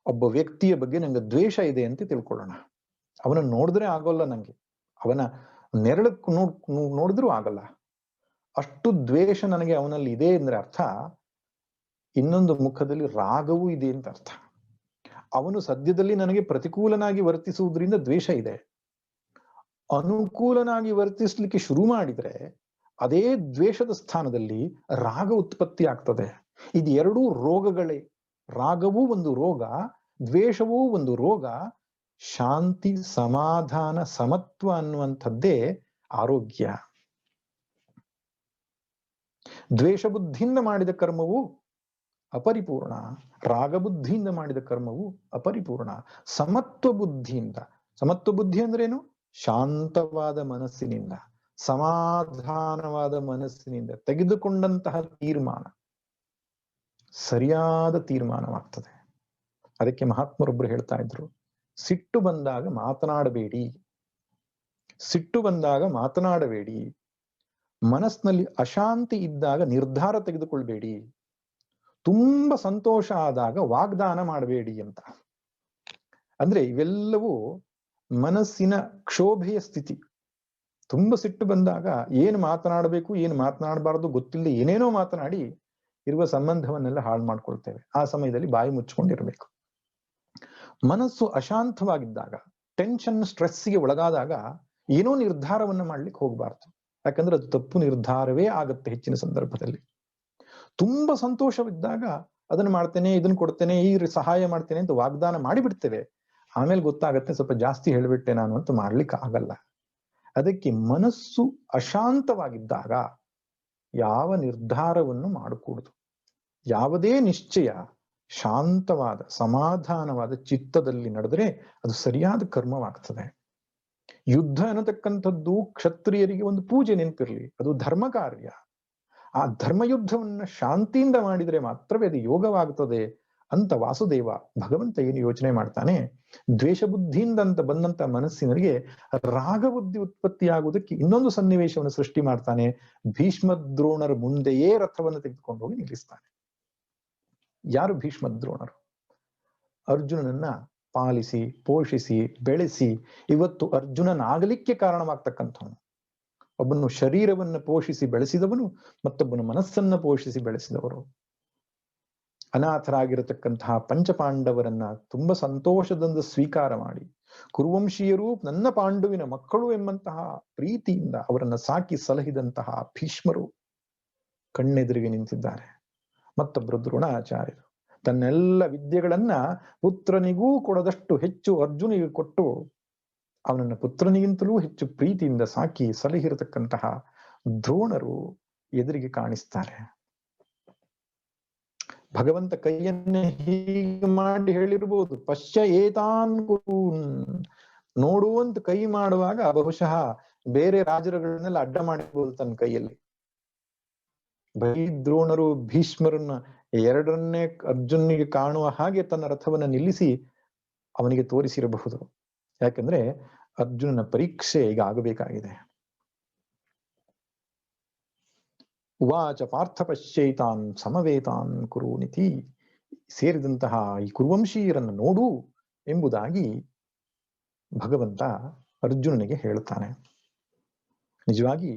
ಒಬ್ಬ ವ್ಯಕ್ತಿಯ ಬಗ್ಗೆ ನಂಗೆ ದ್ವೇಷ ಇದೆ ಅಂತ ತಿಳ್ಕೊಳ್ಳೋಣ. ಅವನನ್ನು ನೋಡಿದ್ರೆ ಆಗೋಲ್ಲ ನಂಗೆ, ಅವನ ನೆರಳಕ್ಕೆ ನೋಡಿದ್ರೂ ಆಗಲ್ಲ. ಅಷ್ಟು ದ್ವೇಷ ನನಗೆ ಅವನಲ್ಲಿ ಇದೆ ಅಂದ್ರೆ ಅರ್ಥ ಇನ್ನೊಂದು ಮುಖದಲ್ಲಿ ರಾಗವೂ ಇದೆ ಅಂತ ಅರ್ಥ. ಅವನು ಸದ್ಯದಲ್ಲಿ ನನಗೆ ಪ್ರತಿಕೂಲನಾಗಿ ವರ್ತಿಸುವುದರಿಂದ ದ್ವೇಷ ಇದೆ. ಅನುಕೂಲನಾಗಿ ವರ್ತಿಸ್ಲಿಕ್ಕೆ ಶುರು ಮಾಡಿದ್ರೆ ಅದೇ ದ್ವೇಷದ ಸ್ಥಾನದಲ್ಲಿ ರಾಗ ಉತ್ಪತ್ತಿ ಆಗ್ತದೆ. ಇದು ಎರಡೂ ರೋಗಗಳೇ. ರಾಗವೂ ಒಂದು ರೋಗ, ದ್ವೇಷವೂ ಒಂದು ರೋಗ. ಶಾಂತಿ, ಸಮಾಧಾನ, ಸಮತ್ವ ಅನ್ನುವಂಥದ್ದೇ ಆರೋಗ್ಯ. ದ್ವೇಷ ಬುದ್ಧಿಯಿಂದ ಮಾಡಿದ ಕರ್ಮವು ಅಪರಿಪೂರ್ಣ, ರಾಗ ಬುದ್ಧಿಯಿಂದ ಮಾಡಿದ ಕರ್ಮವು ಅಪರಿಪೂರ್ಣ. ಸಮತ್ವ ಬುದ್ಧಿಯಿಂದ, ಸಮತ್ವ ಬುದ್ಧಿ ಅಂದ್ರೇನು? ಶಾಂತವಾದ ಮನಸ್ಸಿನಿಂದ, ಸಮಾಧಾನವಾದ ಮನಸ್ಸಿನಿಂದ ತೆಗೆದುಕೊಂಡಂತಹ ತೀರ್ಮಾನ ಸರಿಯಾದ ತೀರ್ಮಾನವಾಗ್ತದೆ. ಅದಕ್ಕೆ ಮಹಾತ್ಮರೊಬ್ರು ಹೇಳ್ತಾ ಇದ್ರು, ಸಿಟ್ಟು ಬಂದಾಗ ಮಾತನಾಡಬೇಡಿ, ಸಿಟ್ಟು ಬಂದಾಗ ಮಾತನಾಡಬೇಡಿ, ಮನಸ್ಸಿನಲ್ಲಿ ಅಶಾಂತಿ ಇದ್ದಾಗ ನಿರ್ಧಾರ ತೆಗೆದುಕೊಳ್ಬೇಡಿ, ತುಂಬಾ ಸಂತೋಷ ಆದಾಗ ವಾಗ್ದಾನ ಮಾಡಬೇಡಿ ಅಂತ. ಅಂದ್ರೆ ಇವೆಲ್ಲವೂ ಮನಸ್ಸಿನ ಕ್ಷೋಭೆಯ ಸ್ಥಿತಿ. ತುಂಬಾ ಸಿಟ್ಟು ಬಂದಾಗ ಏನು ಮಾತನಾಡಬೇಕು ಏನು ಮಾತನಾಡಬಾರದು ಗೊತ್ತಿಲ್ಲದೆ ಏನೇನೋ ಮಾತನಾಡಿ ಇರುವ ಸಂಬಂಧವನ್ನೆಲ್ಲ ಹಾಳು ಮಾಡ್ಕೊಳ್ತೇವೆ. ಆ ಸಮಯದಲ್ಲಿ ಬಾಯಿ ಮುಚ್ಕೊಂಡಿರ್ಬೇಕು. ಮನಸ್ಸು ಅಶಾಂತವಾಗಿದ್ದಾಗ, ಟೆನ್ಷನ್, ಸ್ಟ್ರೆಸ್ಗೆ ಒಳಗಾದಾಗ ಏನೋ ನಿರ್ಧಾರವನ್ನ ಮಾಡ್ಲಿಕ್ಕೆ ಹೋಗ್ಬಾರ್ದು. ಯಾಕಂದ್ರೆ ಅದು ತಪ್ಪು ನಿರ್ಧಾರವೇ ಆಗತ್ತೆ ಹೆಚ್ಚಿನ ಸಂದರ್ಭದಲ್ಲಿ. ತುಂಬಾ ಸಂತೋಷವಿದ್ದಾಗ ಅದನ್ನ ಮಾಡ್ತೇನೆ, ಇದನ್ನ ಕೊಡ್ತೇನೆ, ಈ ಸಹಾಯ ಮಾಡ್ತೇನೆ ಅಂತ ವಾಗ್ದಾನ ಮಾಡಿಬಿಡ್ತೇವೆ. ಆಮೇಲೆ ಗೊತ್ತಾಗತ್ತೆ ಸ್ವಲ್ಪ ಜಾಸ್ತಿ ಹೇಳ್ಬಿಟ್ಟೆ ನಾನು ಅಂತ ಮಾಡ್ಲಿಕ್ಕೆ ಆಗಲ್ಲ. ಅದಕ್ಕೆ ಮನಸ್ಸು ಅಶಾಂತವಾಗಿದ್ದಾಗ ಯಾವ ನಿರ್ಧಾರವನ್ನು ಮಾಡಕೂಡದು. ಯಾವುದೇ ನಿಶ್ಚಯ ಶಾಂತವಾದ ಸಮಾಧಾನವಾದ ಚಿತ್ತದಲ್ಲಿ ನಡೆದರೆ ಅದು ಸರಿಯಾದ ಕರ್ಮವಾಗ್ತದೆ. ಯುದ್ಧ ಅನ್ನತಕ್ಕಂಥದ್ದು ಕ್ಷತ್ರಿಯರಿಗೆ ಒಂದು ಪೂಜೆ, ನೆನಪಿರ್ಲಿ, ಅದು ಧರ್ಮ ಕಾರ್ಯ. ಆ ಧರ್ಮಯುದ್ಧವನ್ನ ಶಾಂತಿಯಿಂದ ಮಾಡಿದರೆ ಮಾತ್ರವೇ ಅದು ಯೋಗವಾಗ್ತದೆ ಅಂತ ವಾಸುದೇವ ಭಗವಂತ ಏನು ಯೋಚನೆ ಮಾಡ್ತಾನೆ, ದ್ವೇಷ ಬುದ್ಧಿಯಿಂದ ಅಂತ ಬಂದಂತ ಮನಸ್ಸಿನರಿಗೆ ರಾಗಬುದ್ಧಿ ಉತ್ಪತ್ತಿಯಾಗುವುದಕ್ಕೆ ಇನ್ನೊಂದು ಸನ್ನಿವೇಶವನ್ನು ಸೃಷ್ಟಿ ಮಾಡ್ತಾನೆ. ಭೀಷ್ಮದ್ರೋಣರ ಮುಂದೆಯೇ ರಥವನ್ನು ತೆಗೆದುಕೊಂಡು ಹೋಗಿ ನಿಲ್ಲಿಸ್ತಾನೆ. ಯಾರು ಭೀಷ್ಮದ್ರೋಣರು? ಅರ್ಜುನನನ್ನ ಪಾಲಿಸಿ ಪೋಷಿಸಿ ಬೆಳೆಸಿ ಇವತ್ತು ಅರ್ಜುನನಾಗಲಿಕ್ಕೆ ಕಾರಣವಾಗ್ತಕ್ಕಂಥವನು. ಒಬ್ಬನು ಶರೀರವನ್ನು ಪೋಷಿಸಿ ಬೆಳೆಸಿದವನು, ಮತ್ತೊಬ್ಬನು ಮನಸ್ಸನ್ನ ಪೋಷಿಸಿ ಬೆಳೆಸಿದವರು. ಅನಾಥರಾಗಿರತಕ್ಕಂತಹ ಪಂಚಪಾಂಡವರನ್ನ ತುಂಬಾ ಸಂತೋಷದಿಂದ ಸ್ವೀಕಾರ ಮಾಡಿ, ಕುರುವಂಶೀಯರು ನನ್ನ ಪಾಂಡುವಿನ ಮಕ್ಕಳು ಎಂಬಂತಹ ಪ್ರೀತಿಯಿಂದ ಅವರನ್ನ ಸಾಕಿ ಸಲಹಿದಂತಹ ಭೀಷ್ಮರು ಕಣ್ಣೆದುರಿಗೆ ನಿಂತಿದ್ದಾರೆ. ಮತ್ತೊಬ್ಬರು ದ್ರೋಣಾಚಾರ್ಯರು ತನ್ನೆಲ್ಲ ವಿದ್ಯೆಗಳನ್ನ ಪುತ್ರನಿಗೂ ಕೊಡದಷ್ಟು ಹೆಚ್ಚು ಅರ್ಜುನಿಗೆ ಕೊಟ್ಟು ಅವನನ್ನ ಪುತ್ರನಿಗಿಂತಲೂ ಹೆಚ್ಚು ಪ್ರೀತಿಯಿಂದ ಸಾಕಿ ಸಲಹಿರತಕ್ಕಂತಹ ದ್ರೋಣರು ಎದುರಿಗೆ ಕಾಣಿಸ್ತಾರೆ. ಭಗವಂತ ಕೈಯನ್ನೇ ಹೀಗೆ ಮಾಡಿ ಹೇಳಿರ್ಬೋದು, ಪಶ್ಯ ಏತಾನ್ ಕುರೂನ್, ನೋಡುವಂತ ಕೈ ಮಾಡುವಾಗ ಬಹುಶಃ ಬೇರೆ ರಾಜರುಗಳನ್ನೆಲ್ಲ ಅಡ್ಡ ಮಾಡಿರ್ಬೋದು ತನ್ನ ಕೈಯಲ್ಲಿ. ಬರೀ ದ್ರೋಣರು ಭೀಷ್ಮರನ್ನ ಎರಡನ್ನೇ ಅರ್ಜುನಿಗೆ ಕಾಣುವ ಹಾಗೆ ತನ್ನ ರಥವನ್ನ ನಿಲ್ಲಿಸಿ ಅವನಿಗೆ ತೋರಿಸಿರಬಹುದು. ಯಾಕಂದ್ರೆ ಅರ್ಜುನನ ಪರೀಕ್ಷೆ ಈಗ ಆಗಬೇಕಾಗಿದೆ. ಉವಾಚ ಪಾರ್ಥ ಪಶ್ಯೈತಾನ್ ಸಮವೇತಾನ್ ಕುರುನಿತಿ, ಸೇರಿದಂತಹ ಈ ಕುರುವಂಶೀಯರನ್ನು ನೋಡು ಎಂಬುದಾಗಿ ಭಗವಂತ ಅರ್ಜುನನಿಗೆ ಹೇಳ್ತಾನೆ. ನಿಜವಾಗಿ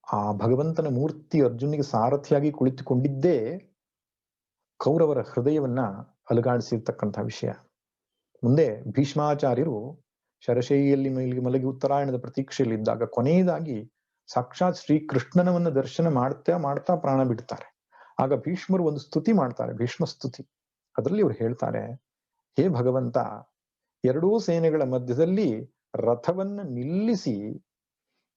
ಆ ಭಗವಂತನ ಮೂರ್ತಿ ಅರ್ಜುನಿಗೆ ಸಾರಥಿಯಾಗಿ ಕುಳಿತುಕೊಂಡಿದ್ದೇ ಕೌರವರ ಹೃದಯವನ್ನ ಅಲುಗಾಡಿಸಿರ್ತಕ್ಕಂತಹ ವಿಷಯ. ಮುಂದೆ ಭೀಷ್ಮಾಚಾರ್ಯರು ಶರಶೈಯಲ್ಲಿ ಮಲಗಿ ಉತ್ತರಾಯಣದ ಪ್ರತೀಕ್ಷೆಯಲ್ಲಿದ್ದಾಗ ಕೊನೆಯದಾಗಿ ಸಾಕ್ಷಾತ್ ಶ್ರೀಕೃಷ್ಣನವನ್ನ ದರ್ಶನ ಮಾಡ್ತಾ ಮಾಡ್ತಾ ಪ್ರಾಣ ಬಿಡ್ತಾರೆ. ಆಗ ಭೀಷ್ಮರು ಒಂದು ಸ್ತುತಿ ಮಾಡ್ತಾರೆ, ಭೀಷ್ಮ ಸ್ತುತಿ. ಅದರಲ್ಲಿ ಅವ್ರು ಹೇಳ್ತಾರೆ, ಹೇ ಭಗವಂತ, ಎರಡೂ ಸೇನೆಗಳ ಮಧ್ಯದಲ್ಲಿ ರಥವನ್ನ ನಿಲ್ಲಿಸಿ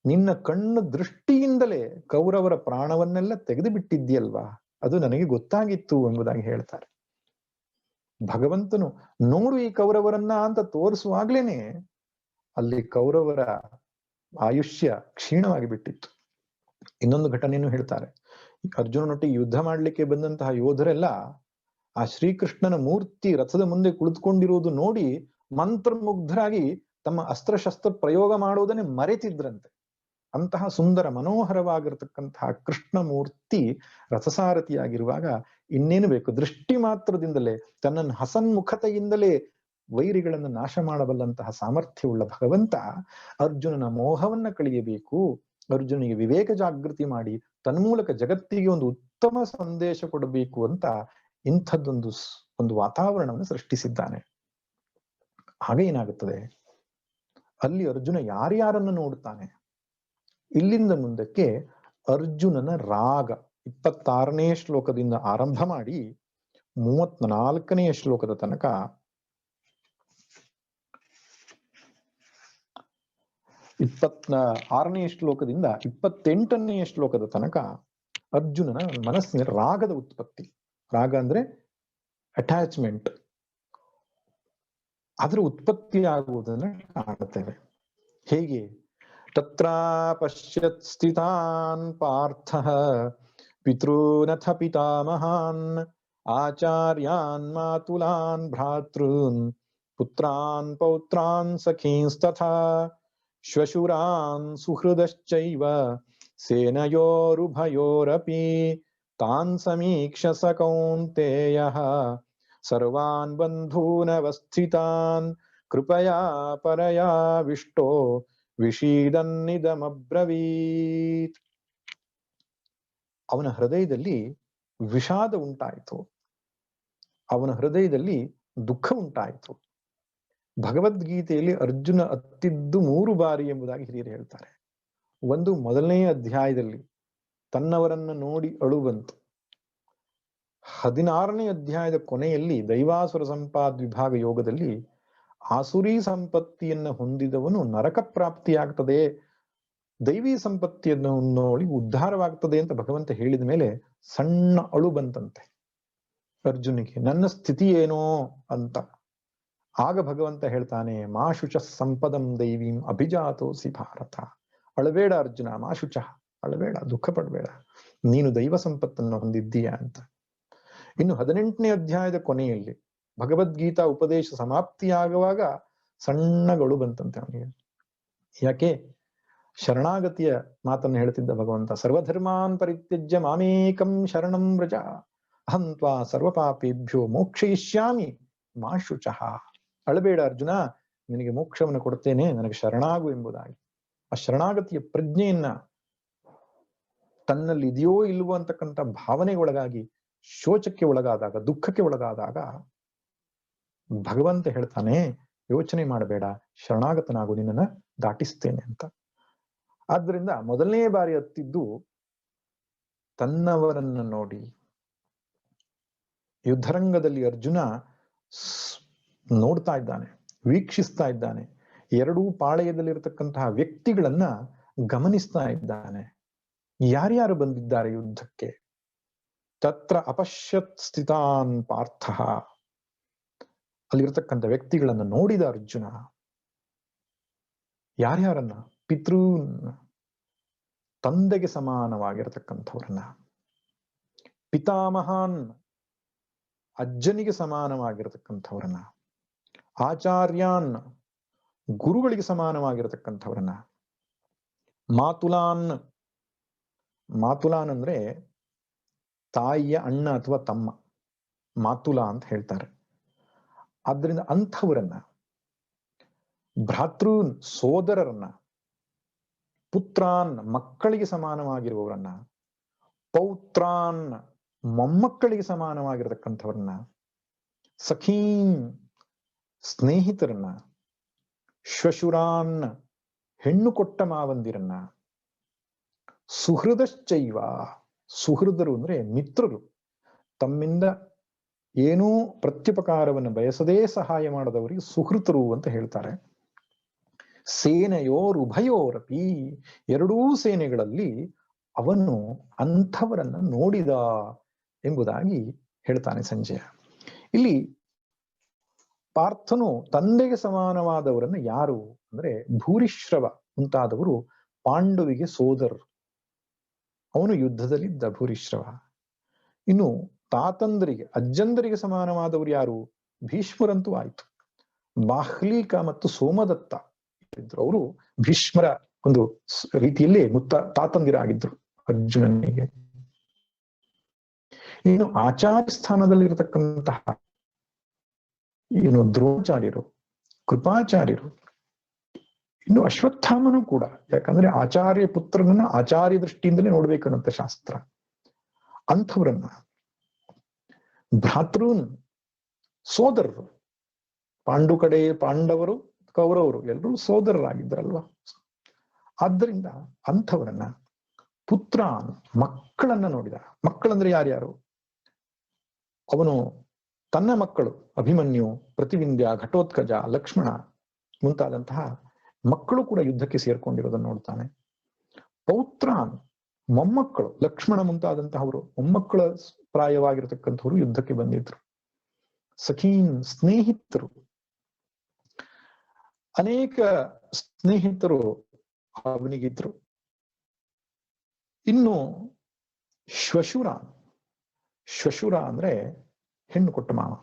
ನಿನ್ನ ಕಣ್ಣು ದೃಷ್ಟಿಯಿಂದಲೇ ಕೌರವರ ಪ್ರಾಣವನ್ನೆಲ್ಲ ತೆಗೆದು ಬಿಟ್ಟಿದ್ಯಲ್ವಾ, ಅದು ನನಗೆ ಗೊತ್ತಾಗಿತ್ತು ಎಂಬುದಾಗಿ ಹೇಳ್ತಾರೆ. ಭಗವಂತನು ನೋಡು ಈ ಕೌರವರನ್ನ ಅಂತ ತೋರಿಸುವಾಗ್ಲೇನೆ ಅಲ್ಲಿ ಕೌರವರ ಆಯುಷ್ಯ ಕ್ಷೀಣವಾಗಿ ಬಿಟ್ಟಿತ್ತು. ಇನ್ನೊಂದು ಘಟನೆಯನ್ನು ಹೇಳ್ತಾರೆ. ಅರ್ಜುನನೊಟ್ಟಿಗೆ ಯುದ್ಧ ಮಾಡ್ಲಿಕ್ಕೆ ಬಂದಂತಹ ಯೋಧರೆಲ್ಲ ಆ ಶ್ರೀಕೃಷ್ಣನ ಮೂರ್ತಿ ರಥದ ಮುಂದೆ ಕುಳಿತುಕೊಂಡಿರುವುದು ನೋಡಿ ಮಂತ್ರಮುಗ್ಧರಾಗಿ ತಮ್ಮ ಅಸ್ತ್ರಶಸ್ತ್ರ ಪ್ರಯೋಗ ಮಾಡುವುದನ್ನೇ ಮರೆತಿದ್ರಂತೆ. ಅಂತಹ ಸುಂದರ ಮನೋಹರವಾಗಿರತಕ್ಕಂತಹ ಕೃಷ್ಣ ಮೂರ್ತಿ ರಥಸಾರಥಿಯಾಗಿರುವಾಗ ಇನ್ನೇನು ಬೇಕು? ದೃಷ್ಟಿ ಮಾತ್ರದಿಂದಲೇ ತನ್ನನ್ನು ಹಸನ್ಮುಖತೆಯಿಂದಲೇ ವೈರಿಗಳನ್ನು ನಾಶ ಮಾಡಬಲ್ಲಂತಹ ಸಾಮರ್ಥ್ಯವುಳ್ಳ ಭಗವಂತ ಅರ್ಜುನನ ಮೋಹವನ್ನ ಕಳೆಯಬೇಕು, ಅರ್ಜುನಿಗೆ ವಿವೇಕ ಜಾಗೃತಿ ಮಾಡಿ ತನ್ಮೂಲಕ ಜಗತ್ತಿಗೆ ಒಂದು ಉತ್ತಮ ಸಂದೇಶ ಕೊಡಬೇಕು ಅಂತ ಇಂಥದ್ದೊಂದು ವಾತಾವರಣವನ್ನು ಸೃಷ್ಟಿಸಿದ್ದಾನೆ. ಹಾಗೆ ಏನಾಗುತ್ತದೆ, ಅಲ್ಲಿ ಅರ್ಜುನ ಯಾರ್ಯಾರನ್ನು ನೋಡ್ತಾನೆ. ಇಲ್ಲಿಂದ ಮುಂದಕ್ಕೆ ಅರ್ಜುನನ ರಾಗ 26ನೇ ಶ್ಲೋಕದಿಂದ ಆರಂಭ ಮಾಡಿ 34ನೇ ಶ್ಲೋಕದ ತನಕ 26ನೇ ಶ್ಲೋಕದಿಂದ 28ನೇ ಶ್ಲೋಕದ ತನಕ ಅರ್ಜುನನ ಮನಸ್ಸಿನ ರಾಗದ ಉತ್ಪತ್ತಿ. ರಾಗ ಅಂದ್ರೆ ಅಟ್ಯಾಚ್ಮೆಂಟ್, ಅದರ ಉತ್ಪತ್ತಿ ಆಗುವುದನ್ನು ಕಾಣುತ್ತೇವೆ. ಹೇಗೆ? ತತ್ರ ಪಶ್ಯತ್ ಸ್ಥಿತಾನ್ ಪಾರ್ಥಃ ಪಿತॄನಥ ಪಿತಾಮಹಾನ್ ಆಚಾರ್ಯಾನ್ ಮಾತುಲಾನ್ ಭ್ರಾತೃನ್ ಪುತ್ರಾನ್ ಪೌತ್ರಾನ್ ಸಖೀಂಸ್ತಥಾ ಶ್ವಶುರಾನ್ ಸುಹೃದಶ್ಚೈವ ಸೇನಯೋರುಭಯೋರಪಿ ತಾನ್ ಸಮೀಕ್ಷ ಸ ಕೌಂತೇಯಃ ಸರ್ವಾನ್ ಬಂಧೂನವಸ್ಥಿತಾನ್ ಕೃಪಯಾ ಪರಯಾ ವಿಷ್ಟೋ ವಿಷೀದನ್ನಿದಮಬ್ರವೀತ್. ಅವನ ಹೃದಯದಲ್ಲಿ ವಿಷಾದ ಉಂಟಾಯಿತು, ಅವನ ಹೃದಯದಲ್ಲಿ ದುಃಖ ಉಂಟಾಯಿತು. ಭಗವದ್ಗೀತೆಯಲ್ಲಿ ಅರ್ಜುನ ಅತ್ತಿದ್ದು 3 ಬಾರಿ ಎಂಬುದಾಗಿ ಹಿರಿಯರು ಹೇಳ್ತಾರೆ. ಒಂದು, 1ನೇ ಅಧ್ಯಾಯದಲ್ಲಿ ತನ್ನವರನ್ನ ನೋಡಿ ಅಳು ಬಂತು. 16ನೇ ಅಧ್ಯಾಯದ ಕೊನೆಯಲ್ಲಿ ದೈವಾಸುರ ಸಂಪಾದ್ ವಿಭಾಗ ಯೋಗದಲ್ಲಿ ಆಸುರಿ ಸಂಪತ್ತಿಯನ್ನು ಹೊಂದಿದವನು ನರಕ ಪ್ರಾಪ್ತಿಯಾಗ್ತದೆ, ದೈವಿ ಸಂಪತ್ತಿಯನ್ನು ನೋಡಿ ಉದ್ಧಾರವಾಗ್ತದೆ ಅಂತ ಭಗವಂತ ಹೇಳಿದ ಮೇಲೆ ಸಣ್ಣ ಅಳು ಬಂತಂತೆ ಅರ್ಜುನಿಗೆ, ನನ್ನ ಸ್ಥಿತಿ ಏನೋ ಅಂತ. ಆಗ ಭಗವಂತ ಹೇಳ್ತಾನೆ, ಮಾ ಶುಚ ಸಂಪದಂ ದೈವೀಂ ಅಭಿಜಾತೋಸಿ ಭಾರತ. ಅಳಬೇಡ ಅರ್ಜುನ, ಮಾ ಶುಚ, ಅಳಬೇಡ, ದುಃಖ ಪಡಬೇಡ, ನೀನು ದೈವ ಸಂಪತ್ತನ್ನು ಹೊಂದಿದ್ದೀಯ ಅಂತ. ಇನ್ನು 18ನೇ ಅಧ್ಯಾಯದ ಕೊನೆಯಲ್ಲಿ ಭಗವದ್ಗೀತಾ ಉಪದೇಶ ಸಮಾಪ್ತಿಯಾಗುವಾಗ ಸಣ್ಣಗಳು ಬಂತಂತೆ ಅವನಿಗೆ. ಯಾಕೆ? ಶರಣಾಗತಿಯ ಮಾತನ್ನು ಹೇಳ್ತಿದ್ದ ಭಗವಂತ, ಸರ್ವಧರ್ಮಾನ್ ಪರಿತ್ಯಜ್ಯ ಮಾಮೇಕಂ ಶರಣಂ ವ್ರಜ ಅಹಂ ತ್ವಾ ಸರ್ವಪಾಪೇಭ್ಯೋ ಮೋಕ್ಷಯಿಷ್ಯಾಮಿ ಮಾ ಶುಚಃ. ಅಳಬೇಡ ಅರ್ಜುನ, ನಿನಗೆ ಮೋಕ್ಷವನ್ನು ಕೊಡ್ತೇನೆ, ನನಗೆ ಶರಣಾಗು ಎಂಬುದಾಗಿ. ಆ ಶರಣಾಗತಿಯ ಪ್ರಜ್ಞೆಯನ್ನ ತನ್ನಲ್ಲಿ ಇದೆಯೋ ಇಲ್ವೋ ಅಂತಕ್ಕಂಥ ಭಾವನೆಗೆ ಒಳಗಾಗಿ ಶೋಚಕ್ಕೆ ಒಳಗಾದಾಗ, ದುಃಖಕ್ಕೆ ಒಳಗಾದಾಗ ಭಗವಂತ ಹೇಳ್ತಾನೆ, ಯೋಚನೆ ಮಾಡಬೇಡ, ಶರಣಾಗತನಾಗು, ನಿನ್ನನ್ನ ದಾಟಿಸ್ತೇನೆ ಅಂತ. ಆದ್ರಿಂದ ಮೊದಲನೇ ಬಾರಿ ಹತ್ತಿದ್ದು ತನ್ನವರನ್ನ ನೋಡಿ. ಯುದ್ಧರಂಗದಲ್ಲಿ ಅರ್ಜುನ ನೋಡ್ತಾ ಇದ್ದಾನೆ, ವೀಕ್ಷಿಸ್ತಾ ಇದ್ದಾನೆ, ಎರಡೂ ಪಾಳೆಯದಲ್ಲಿರತಕ್ಕಂತಹ ವ್ಯಕ್ತಿಗಳನ್ನ ಗಮನಿಸ್ತಾ ಇದ್ದಾನೆ. ಯಾರ್ಯಾರು ಬಂದಿದ್ದಾರೆ ಯುದ್ಧಕ್ಕೆ? ತತ್ರ ಅಪಶ್ಯತ್ ಸ್ಥಿತಾನ್ ಪಾರ್ಥ. ಅಲ್ಲಿರ್ತಕ್ಕಂಥ ವ್ಯಕ್ತಿಗಳನ್ನು ನೋಡಿದ ಅರ್ಜುನ. ಯಾರ್ಯಾರನ್ನ? ಪಿತೃನ್, ತಂದೆಗೆ ಸಮಾನವಾಗಿರತಕ್ಕಂಥವ್ರನ್ನ. ಪಿತಾಮಹಾನ್, ಅಜ್ಜನಿಗೆ ಸಮಾನವಾಗಿರತಕ್ಕಂಥವ್ರನ್ನ. ಆಚಾರ್ಯಾನ್, ಗುರುಗಳಿಗೆ ಸಮಾನವಾಗಿರತಕ್ಕಂಥವ್ರನ್ನ. ಮಾತುಲಾನ್, ಮಾತುಲಾನ್ ಅಂದ್ರೆ ತಾಯಿಯ ಅಣ್ಣ ಅಥವಾ ತಮ್ಮ, ಮಾತುಲ ಅಂತ ಹೇಳ್ತಾರೆ. ಆದ್ರಿಂದ ಅಂಥವರನ್ನ. ಭ್ರಾತೃನ್, ಸೋದರರನ್ನ. ಪುತ್ರಾನ್, ಮಕ್ಕಳಿಗೆ ಸಮಾನವಾಗಿರುವವರನ್ನ. ಪೌತ್ರಾನ್, ಮೊಮ್ಮಕ್ಕಳಿಗೆ ಸಮಾನವಾಗಿರತಕ್ಕಂಥವ್ರನ್ನ. ಸಖೀನ್, ಸ್ನೇಹಿತರನ್ನ. ಶ್ವಶುರಾನ್, ಹೆಣ್ಣು ಕೊಟ್ಟ ಮಾವಂದಿರನ್ನ. ಸುಹೃದಶ್ಚೈವ, ಸುಹೃದರು ಅಂದ್ರೆ ಮಿತ್ರರು, ತಮ್ಮಿಂದ ಏನೂ ಪ್ರತ್ಯುಪಕಾರವನ್ನು ಬಯಸದೇ ಸಹಾಯ ಮಾಡದವರಿಗೆ ಸುಹೃತರು ಅಂತ ಹೇಳ್ತಾರೆ. ಸೇನೆಯೋರುಭಯೋರಪಿ, ಎರಡೂ ಸೇನೆಗಳಲ್ಲಿ ಅವನು ಅಂಥವರನ್ನ ನೋಡಿದ ಎಂಬುದಾಗಿ ಹೇಳ್ತಾನೆ ಸಂಜಯ. ಇಲ್ಲಿ ಪಾರ್ಥನು ತಂದೆಗೆ ಸಮಾನವಾದವರನ್ನ ಯಾರು ಅಂದ್ರೆ ಭೂರಿಶ್ರವ ಮುಂತಾದವರು ಪಾಂಡವಿಗೆ ಸೋದರರು. ಅವನು ಯುದ್ಧದಲ್ಲಿದ್ದ ಭೂರಿಶ್ರವ. ಇನ್ನು ತಾತಂದರಿಗೆ, ಅಜ್ಜಂದರಿಗೆ ಸಮಾನವಾದವರು ಯಾರು? ಭೀಷ್ಮರಂತೂ ಆಯ್ತು. ಬಾಹ್ಲೀಕ ಮತ್ತು ಸೋಮದತ್ತ ಇದ್ರು. ಅವರು ಭೀಷ್ಮರ ಒಂದು ರೀತಿಯಲ್ಲಿ ತಾತಂದಿರಾಗಿದ್ರು ಅರ್ಜುನನಿಗೆ. ಇನ್ನು ಆಚಾರ್ಯ ಸ್ಥಾನದಲ್ಲಿರತಕ್ಕಂತಹ ಏನು ದ್ರೋಣಾಚಾರ್ಯರು, ಕೃಪಾಚಾರ್ಯರು, ಇನ್ನು ಅಶ್ವತ್ಥಾಮನು ಕೂಡ. ಯಾಕಂದ್ರೆ ಆಚಾರ್ಯ ಪುತ್ರನನ್ನ ಆಚಾರ್ಯ ದೃಷ್ಟಿಯಿಂದಲೇ ನೋಡ್ಬೇಕನ್ನಂತ ಶಾಸ್ತ್ರ. ಅಂಥವ್ರನ್ನ. ಭ್ರಾತೃನ್, ಸೋದರರು. ಪಾಂಡು ಕಡೆ ಪಾಂಡವರು, ಕೌರವರು ಎಲ್ಲರೂ ಸೋದರರಾಗಿದ್ದರಲ್ವಾ. ಆದ್ದರಿಂದ ಅಂಥವರನ್ನ. ಪುತ್ರಾನ್, ಮಕ್ಕಳನ್ನ ನೋಡಿದ. ಮಕ್ಕಳಂದ್ರೆ ಯಾರ್ಯಾರು? ಅವನು ತನ್ನ ಮಕ್ಕಳು ಅಭಿಮನ್ಯು, ಪ್ರತಿವಿಂಧ್ಯ, ಘಟೋತ್ಕಜ, ಲಕ್ಷ್ಮಣ ಮುಂತಾದಂತಹ ಮಕ್ಕಳು ಕೂಡ ಯುದ್ಧಕ್ಕೆ ಸೇರ್ಕೊಂಡಿರೋದನ್ನು ನೋಡ್ತಾನೆ. ಪೌತ್ರಾನ್, ಮೊಮ್ಮಕ್ಕಳು, ಲಕ್ಷ್ಮಣ ಮುಂತಾದಂತಹವರು ಮೊಮ್ಮಕ್ಕಳ ಪ್ರಾಯವಾಗಿರತಕ್ಕಂಥವ್ರು ಯುದ್ಧಕ್ಕೆ ಬಂದಿದ್ರು. ಸಖೀನ್, ಸ್ನೇಹಿತರು, ಅನೇಕ ಸ್ನೇಹಿತರು ಅವನಿಗಿದ್ರು. ಇನ್ನು ಶ್ವಶುರ. ಶ್ವಶುರ ಅಂದ್ರೆ ಹೆಣ್ಣು ಕೊಟ್ಟ ಮಾವ.